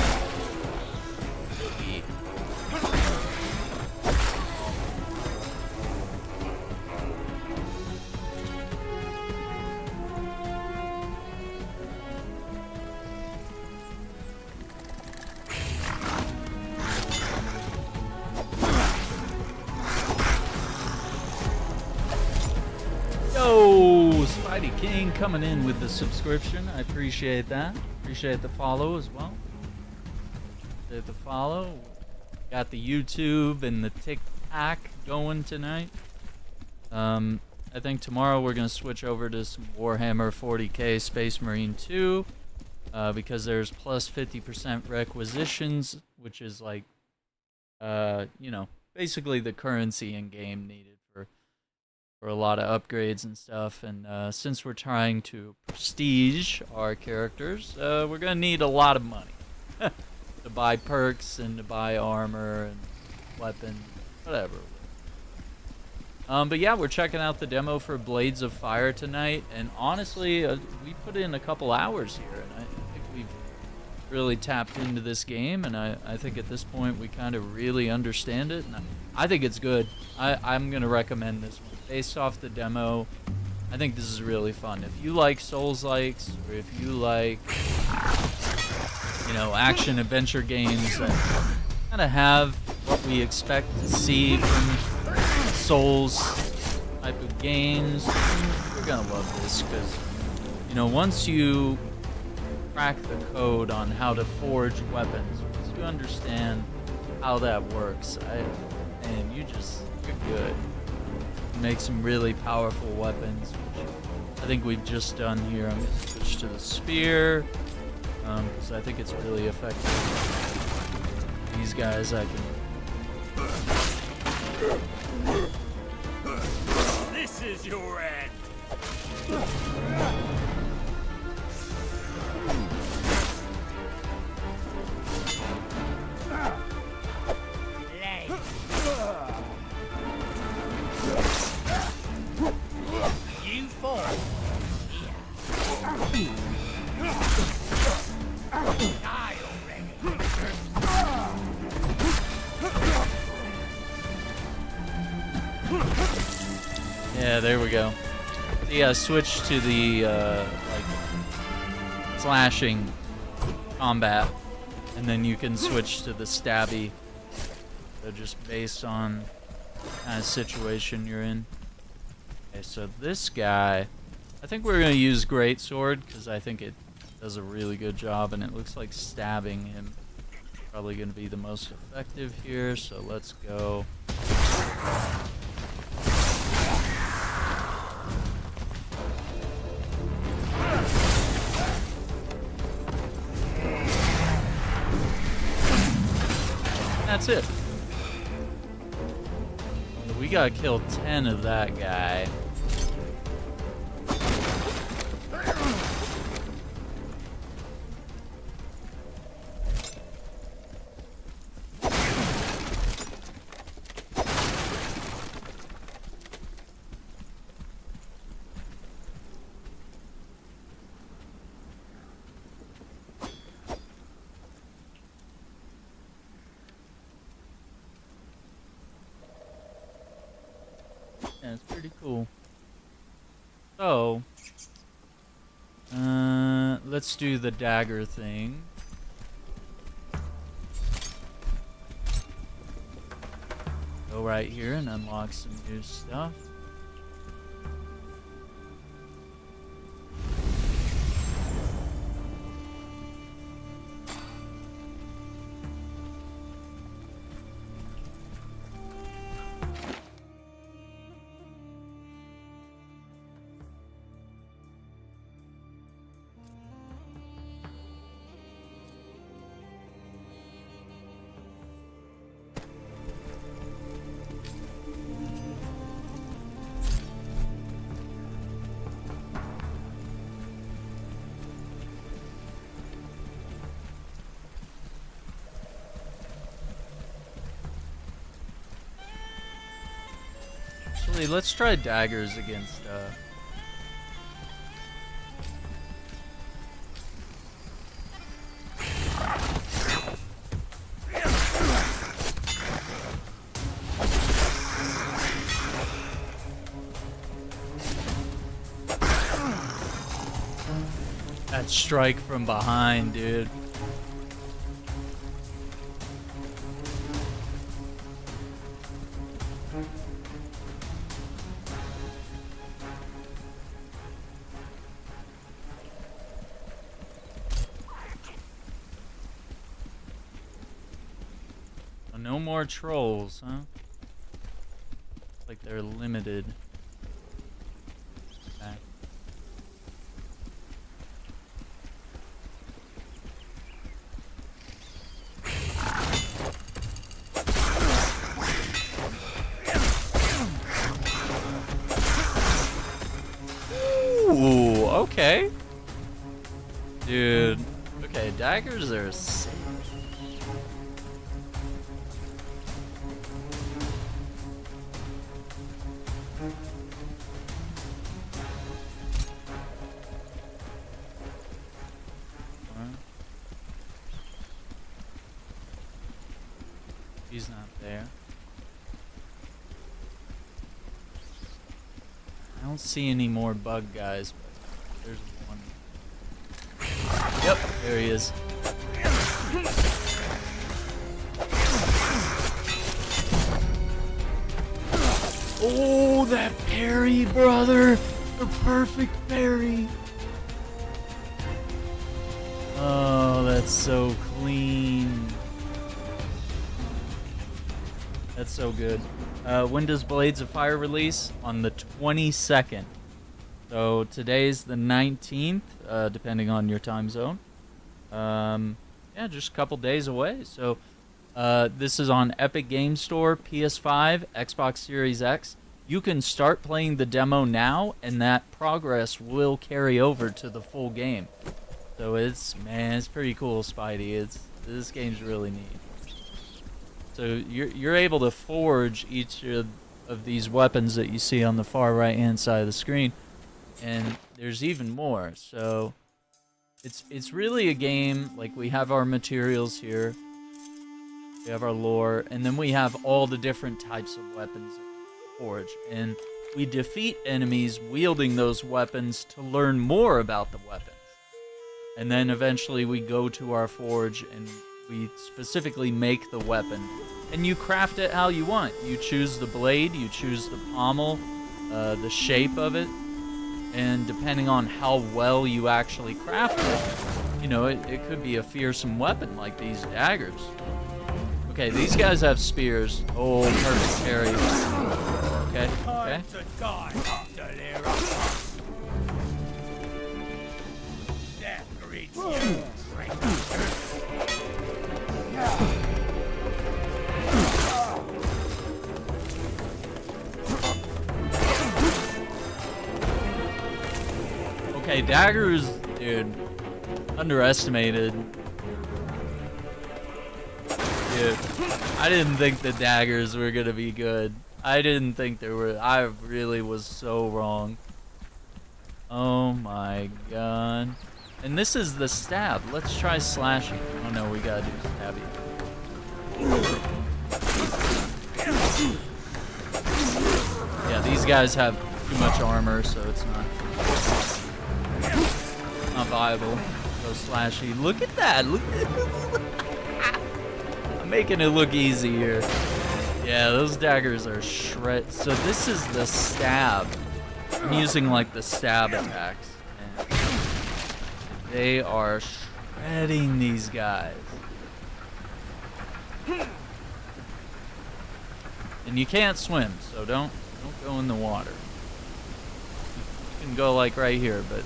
Yo, Spidey King coming in with the subscription. I appreciate that. Appreciate the follow as well. Appreciate the follow. Got the YouTube and the TikTok going tonight. I think tomorrow we're going to switch over to some Warhammer 40k Space Marine 2 because there's plus 50% requisitions, which is like, you know, basically the currency in game needed for a lot of upgrades and stuff. And since we're trying to prestige our characters, we're going to need a lot of money to buy perks and to buy armor and weapons, whatever. But yeah, we're checking out the demo for Blades of Fire tonight, and honestly, we put in a couple hours here, and I think we've really tapped into this game, and I think at this point we kind of really understand it, and I think it's good. I'm going to recommend this one. Based off the demo, I think this is really fun. If you like Souls-likes, or if you like, you know, action-adventure games that kind of have what we expect to see from Souls type of games, you're gonna love this because, you know, once you crack the code on how to forge weapons, once you understand how that works, and you're good. You make some really powerful weapons, which I think we've just done here. I'm gonna switch to the spear because I think it's really effective. These guys I can. This is your end. You fall. Die already. Yeah, there we go. So yeah, switch to the like slashing combat, and then you can switch to the stabby. So just based on the kind of situation you're in. Okay, so this guy, I think we're gonna use Greatsword because I think it does a really good job, and it looks like stabbing him probably gonna be the most effective here. So let's go. That's it. We gotta kill 10 of that guy. Yeah, it's pretty cool. So, let's do the dagger thing. Go right here and unlock some new stuff. Actually, let's try daggers against That strike from behind, dude. No more trolls, huh? Like they're limited. Okay. Ooh, okay. Dude. Okay, daggers are sick. He's not there. I don't see any more bug guys, but there's one. Yep, there he is. Oh, that parry, brother! The perfect parry! Oh, that's so clean. That's so good. When does Blades of Fire release? On the 22nd. So today's the 19th, depending on your time zone. Yeah, just a couple days away. So this is on Epic Game Store, PS5, Xbox Series X. You can start playing the demo now, and that progress will carry over to the full game. So it's pretty cool, Spidey. This game's really neat. So you're able to forge each of these weapons that you see on the far right hand side of the screen, and there's even more. So it's really a game. Like, we have our materials here, we have our lore, and then we have all the different types of weapons that we forge, and we defeat enemies wielding those weapons to learn more about the weapons. And then eventually we go to our forge and we specifically make the weapon. And you craft it how you want. You choose the blade, you choose the pommel, the shape of it. And depending on how well you actually craft it, you know, it could be a fearsome weapon like these daggers. Okay, these guys have spears. Oh, perfect parry. Okay, okay. Okay, daggers, dude, underestimated. Dude, I didn't think the daggers were gonna be good. I didn't think they were. I really was so wrong. Oh my god. And this is the stab. Let's try slashing. Oh no, we gotta do stabby. Yeah, these guys have too much armor, so it's not viable. Go slashy. Look at that. Look at I'm making it look easy here. Yeah, those daggers are shred. So this is the stab. I'm using like the stab attacks. And they are shredding these guys. And you can't swim, so don't go in the water. You can go like right here, but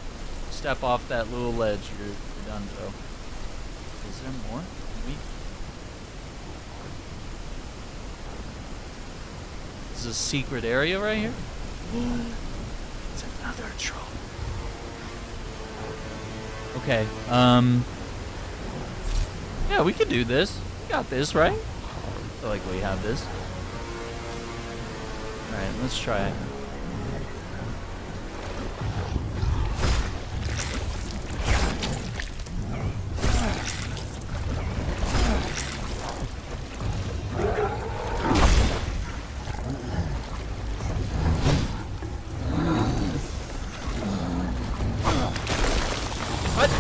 step off that little ledge, you're done, Joe. Is there more? This is a secret area right here. It's another troll. Okay, yeah, we could do this. We got this, right? I feel like we have this. Alright, let's try it. What?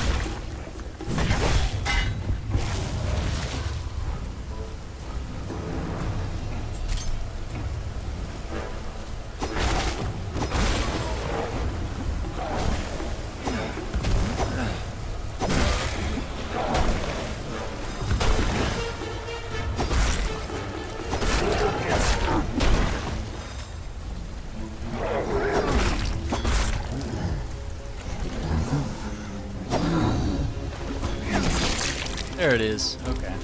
There it is. Okay.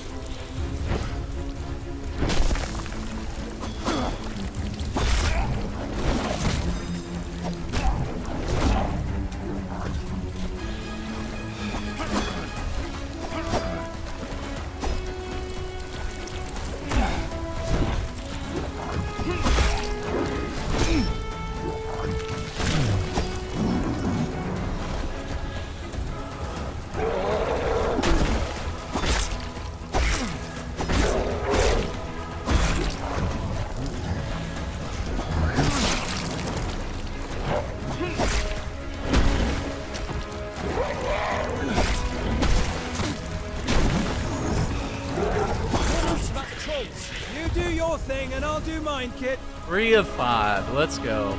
You do your thing and I'll do mine, kid. 3 of 5. Let's go.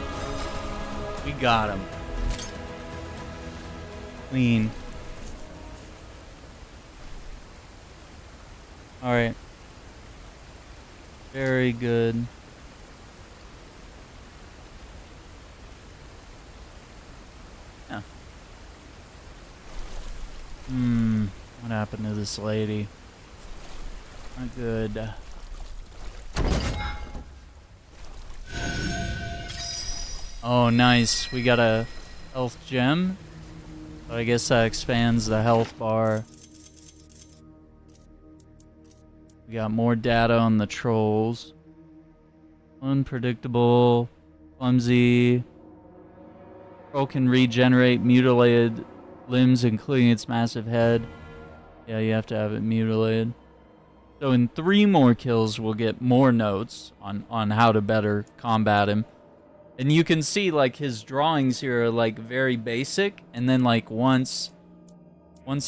We got him. Clean. Alright. Very good. Yeah. What happened to this lady? Not good. Oh, nice. We got a health gem. But I guess that expands the health bar. We got more data on the trolls. Unpredictable. Clumsy. Troll can regenerate mutilated limbs, including its massive head. Yeah, you have to have it mutilated. So in 3 more kills, we'll get more notes on how to better combat him. And you can see, like, his drawings here are, like, very basic. And then, like, once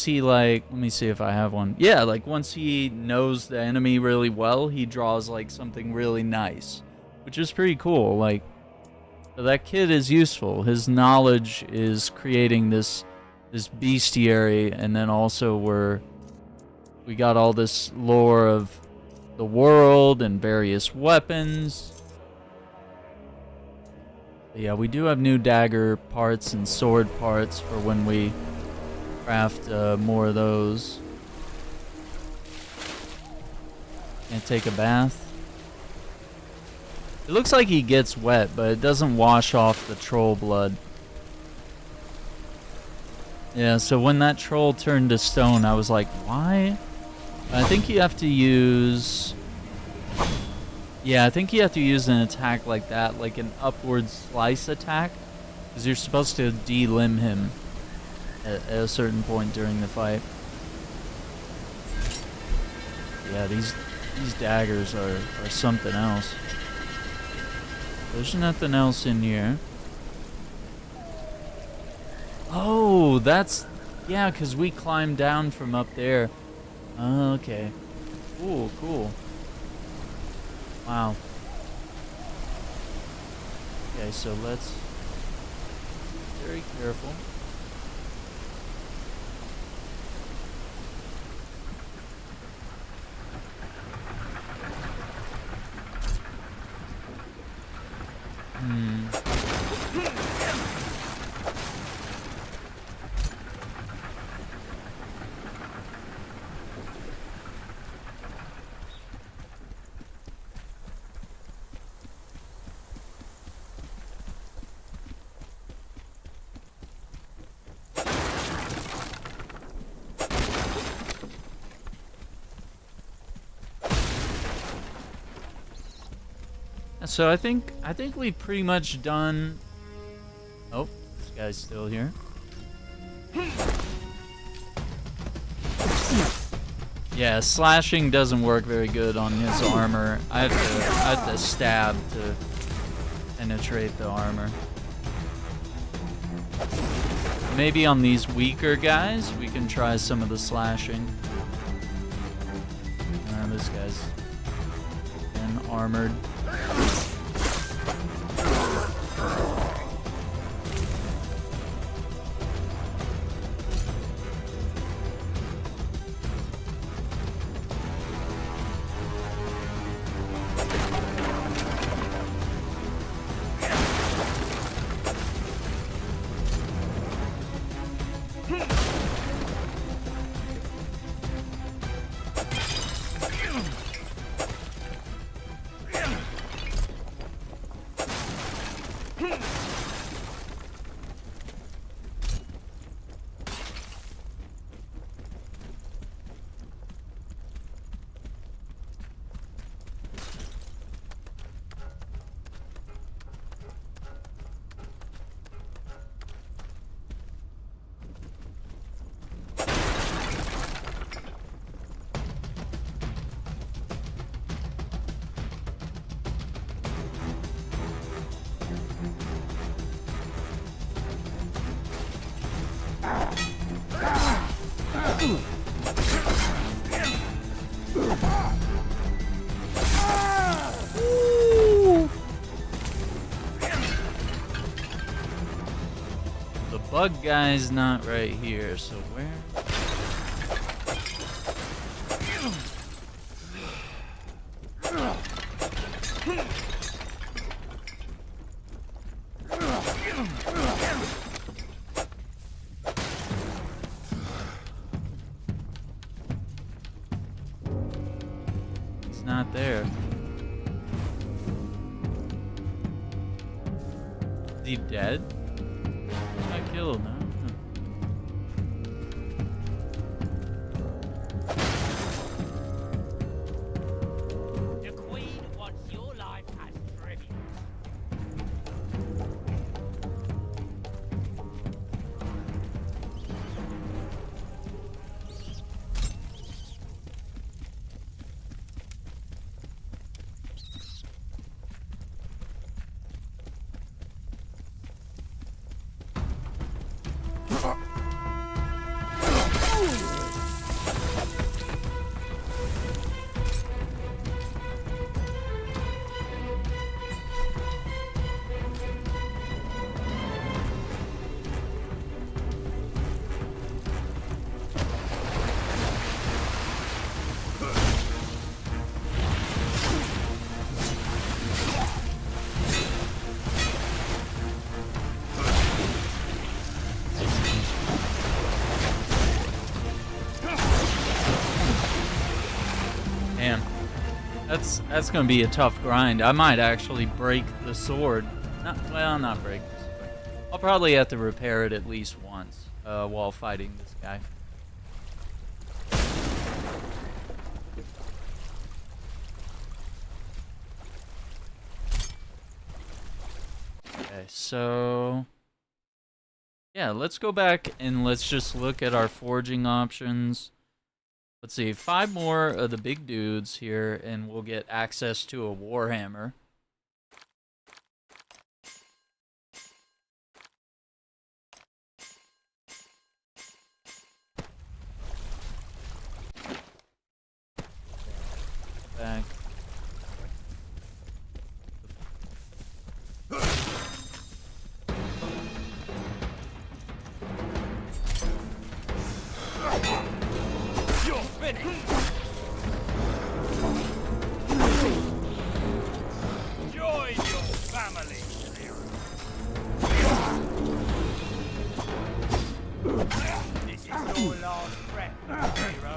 he, like... Let me see if I have one. Yeah, like, once he knows the enemy really well, he draws, like, something really nice. Which is pretty cool. Like, so that kid is useful. His knowledge is creating this bestiary. And then also we got all this lore of the world and various weapons. Yeah, we do have new dagger parts and sword parts for when we craft more of those. Can't take a bath. It looks like he gets wet, but it doesn't wash off the troll blood. Yeah, so when that troll turned to stone, I was like, why? I think you have to use... Yeah, I think you have to use an attack like that, like an upward slice attack, because you're supposed to de-limb him at a certain point during the fight. Yeah, these daggers are something else. There's nothing else in here. Oh, that's... Yeah, because we climbed down from up there. Okay. Cool, cool. Wow. Okay, so let's be very careful. So I think we've pretty much done... Oh, this guy's still here. Yeah, slashing doesn't work very good on his armor. I have to stab to penetrate the armor. Maybe on these weaker guys, we can try some of the slashing. This guy's been armored. The bug guy's not right here, so where? Not there. Is he dead? I killed him. The Queen wants your life as tribute. That's gonna be a tough grind. I might actually break the sword. Not break the sword. I'll probably have to repair it at least once while fighting this guy. Okay, so yeah, let's go back and let's just look at our forging options. Let's see, 5 more of the big dudes here, and we'll get access to a warhammer. Back. Join your family, This is your last breath, hero.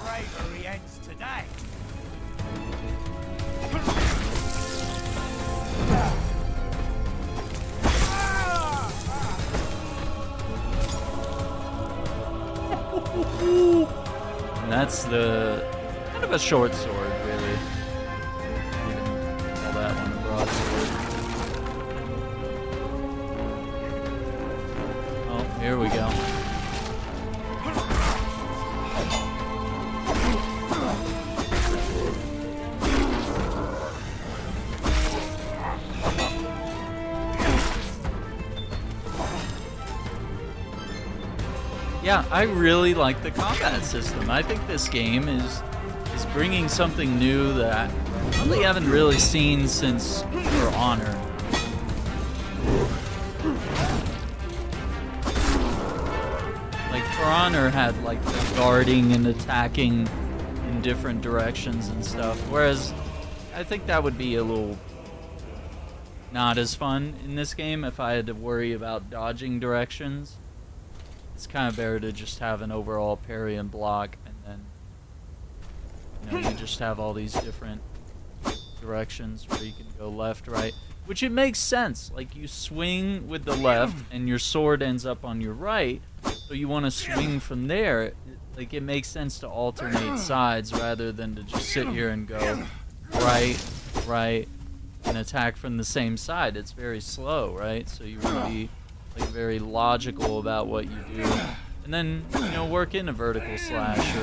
Bravery ends today. And that's the kind of a short sword, really. You can call that one a broadsword. Oh, here we go. Yeah, I really like the combat system. I think this game is bringing something new that I probably haven't really seen since For Honor. Like, For Honor had, like, the guarding and attacking in different directions and stuff, whereas I think that would be a little not as fun in this game if I had to worry about dodging directions. It's kind of better to just have an overall parry and block, and then, you know, you just have all these different directions where you can go left, right, which it makes sense. Like, you swing with the left and your sword ends up on your right, so you want to swing from there. Like, it makes sense to alternate sides rather than to just sit here and go right, right, and attack from the same side. It's very slow, right? So you want to be, like, very logical about what you do, and then, you know, work in a vertical slash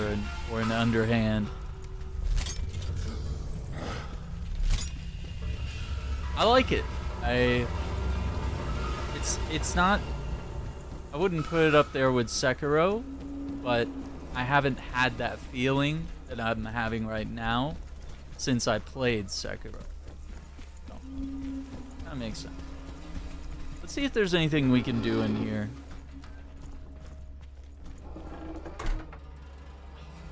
or an underhand. I like it. It's not, I wouldn't put it up there with Sekiro, but I haven't had that feeling that I'm having right now since I played Sekiro. So, that makes sense. Let's see if there's anything we can do in here.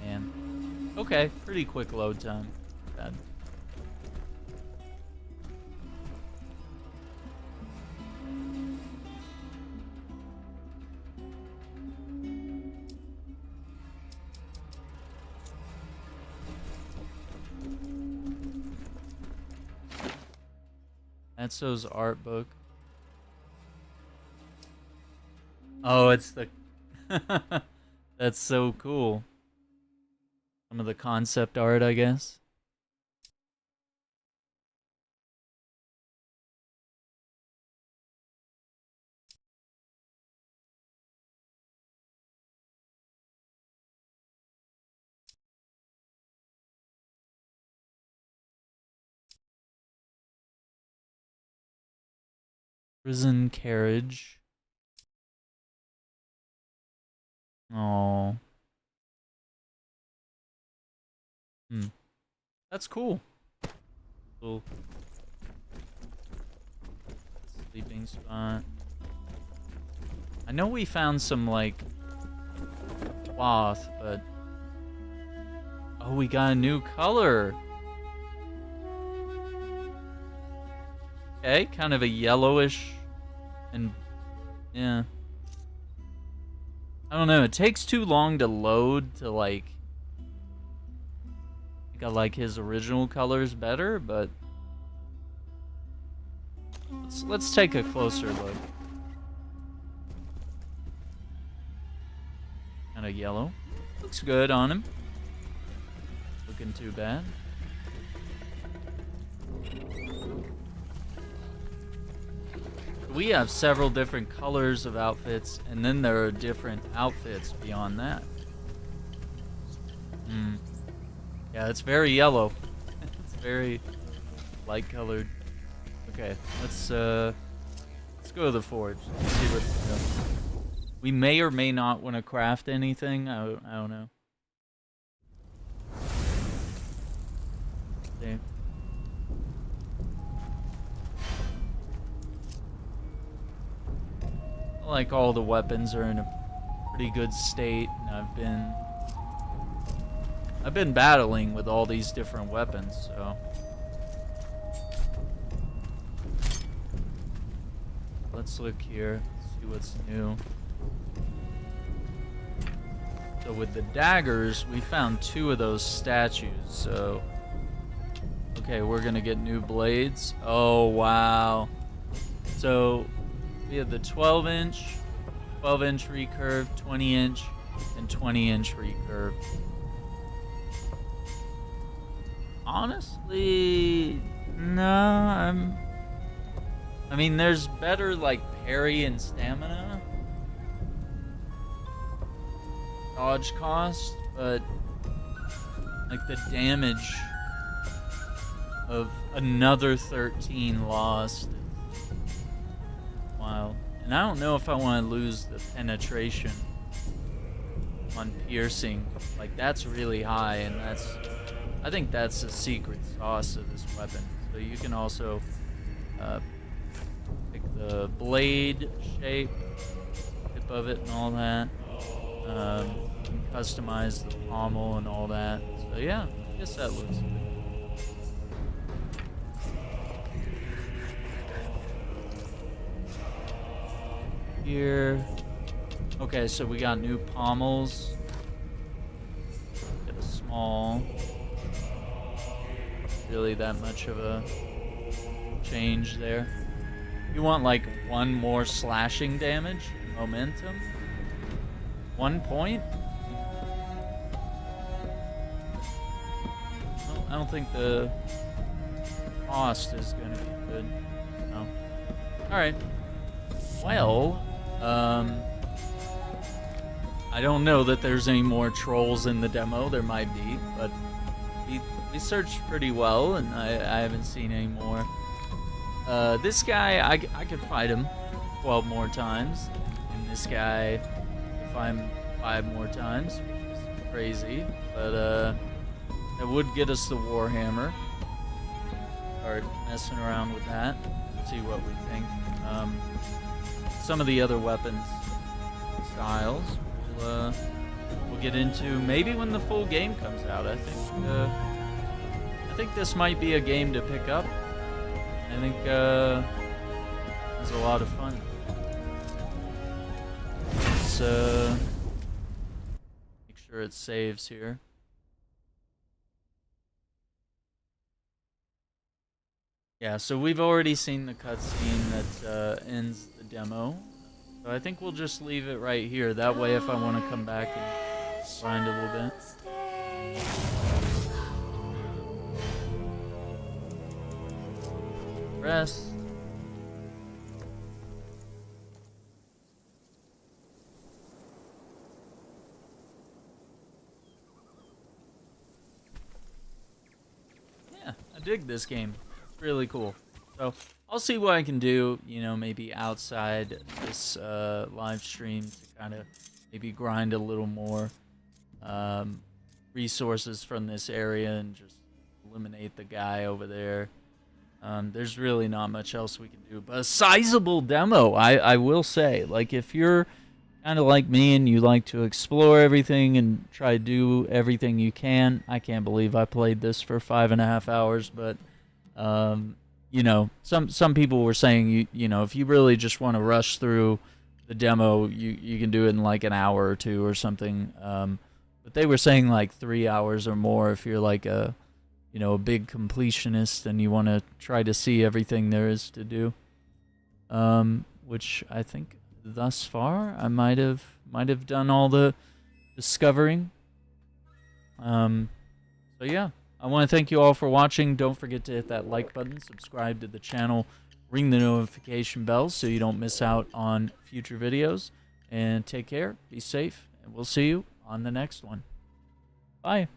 Man. Okay, pretty quick load time. Bad. Etso's art book. Oh, it's the... That's so cool. Some of the concept art, I guess. Prison carriage. Oh. That's cool. Cool. Sleeping spot. I know we found some, like, cloth, but... Oh, we got a new color. Okay, kind of a yellowish and... yeah. I don't know, it takes too long to load to, like... I think I like his original colors better, but... Let's take a closer look. Kind of yellow. Looks good on him. Looking too bad. We have several different colors of outfits, and then there are different outfits beyond that. Yeah, it's very yellow. It's very light colored. Okay, let's go to the forge. Let's see what we may or may not want to craft anything. I don't know. Okay. Like, all the weapons are in a pretty good state, and I've been battling with all these different weapons, so let's look here, see what's new. So with the daggers, we found 2 of those statues, so okay, we're gonna get new blades. Oh wow. So we have the 12-inch recurve, 20-inch, and 20-inch recurve. Honestly, no, I mean, there's better, like, parry and stamina. Dodge cost, but, like, the damage of another 13 lost. Wild. And I don't know if I want to lose the penetration on piercing. Like, that's really high, and I think that's the secret sauce of this weapon. So you can also pick the blade shape, tip of it and all that. You can customize the pommel and all that. So yeah, I guess that looks good. Here. Okay, so we got new pommels. Get a small. Really that much of a change there. You want like 1 more slashing damage, momentum. 1 point? Well, I don't think the cost is going to be good. No. Alright. Well, I don't know that there's any more trolls in the demo. There might be, but we searched pretty well, and I haven't seen any more. This guy, I could fight him 12 more times, and this guy, if I'm 5 more times, which is crazy, but that would get us the Warhammer. Start messing around with that, see what we think. Some of the other weapons styles we'll get into maybe when the full game comes out. I think this might be a game to pick up. I think it's a lot of fun. Let's make sure it saves here. Yeah, so we've already seen the cutscene that ends the demo. So I think we'll just leave it right here. That way if I want to come back and grind a little bit. Rest. Yeah, I dig this game. It's really cool. So I'll see what I can do, you know, maybe outside this live stream to kind of maybe grind a little more resources from this area and just eliminate the guy over there. There's really not much else we can do, but a sizable demo, I will say. Like, if you're kind of like me and you like to explore everything and try to do everything you can, I can't believe I played this for 5.5 hours, but you know, some people were saying, you know, if you really just want to rush through the demo, you can do it in like an hour or 2 or something. But they were saying like 3 hours or more if you're like a, you know, a big completionist and you want to try to see everything there is to do. Which I think thus far I might have done all the discovering. So yeah. I want to thank you all for watching. Don't forget to hit that like button, subscribe to the channel, ring the notification bell so you don't miss out on future videos. And take care, be safe, and we'll see you on the next one. Bye.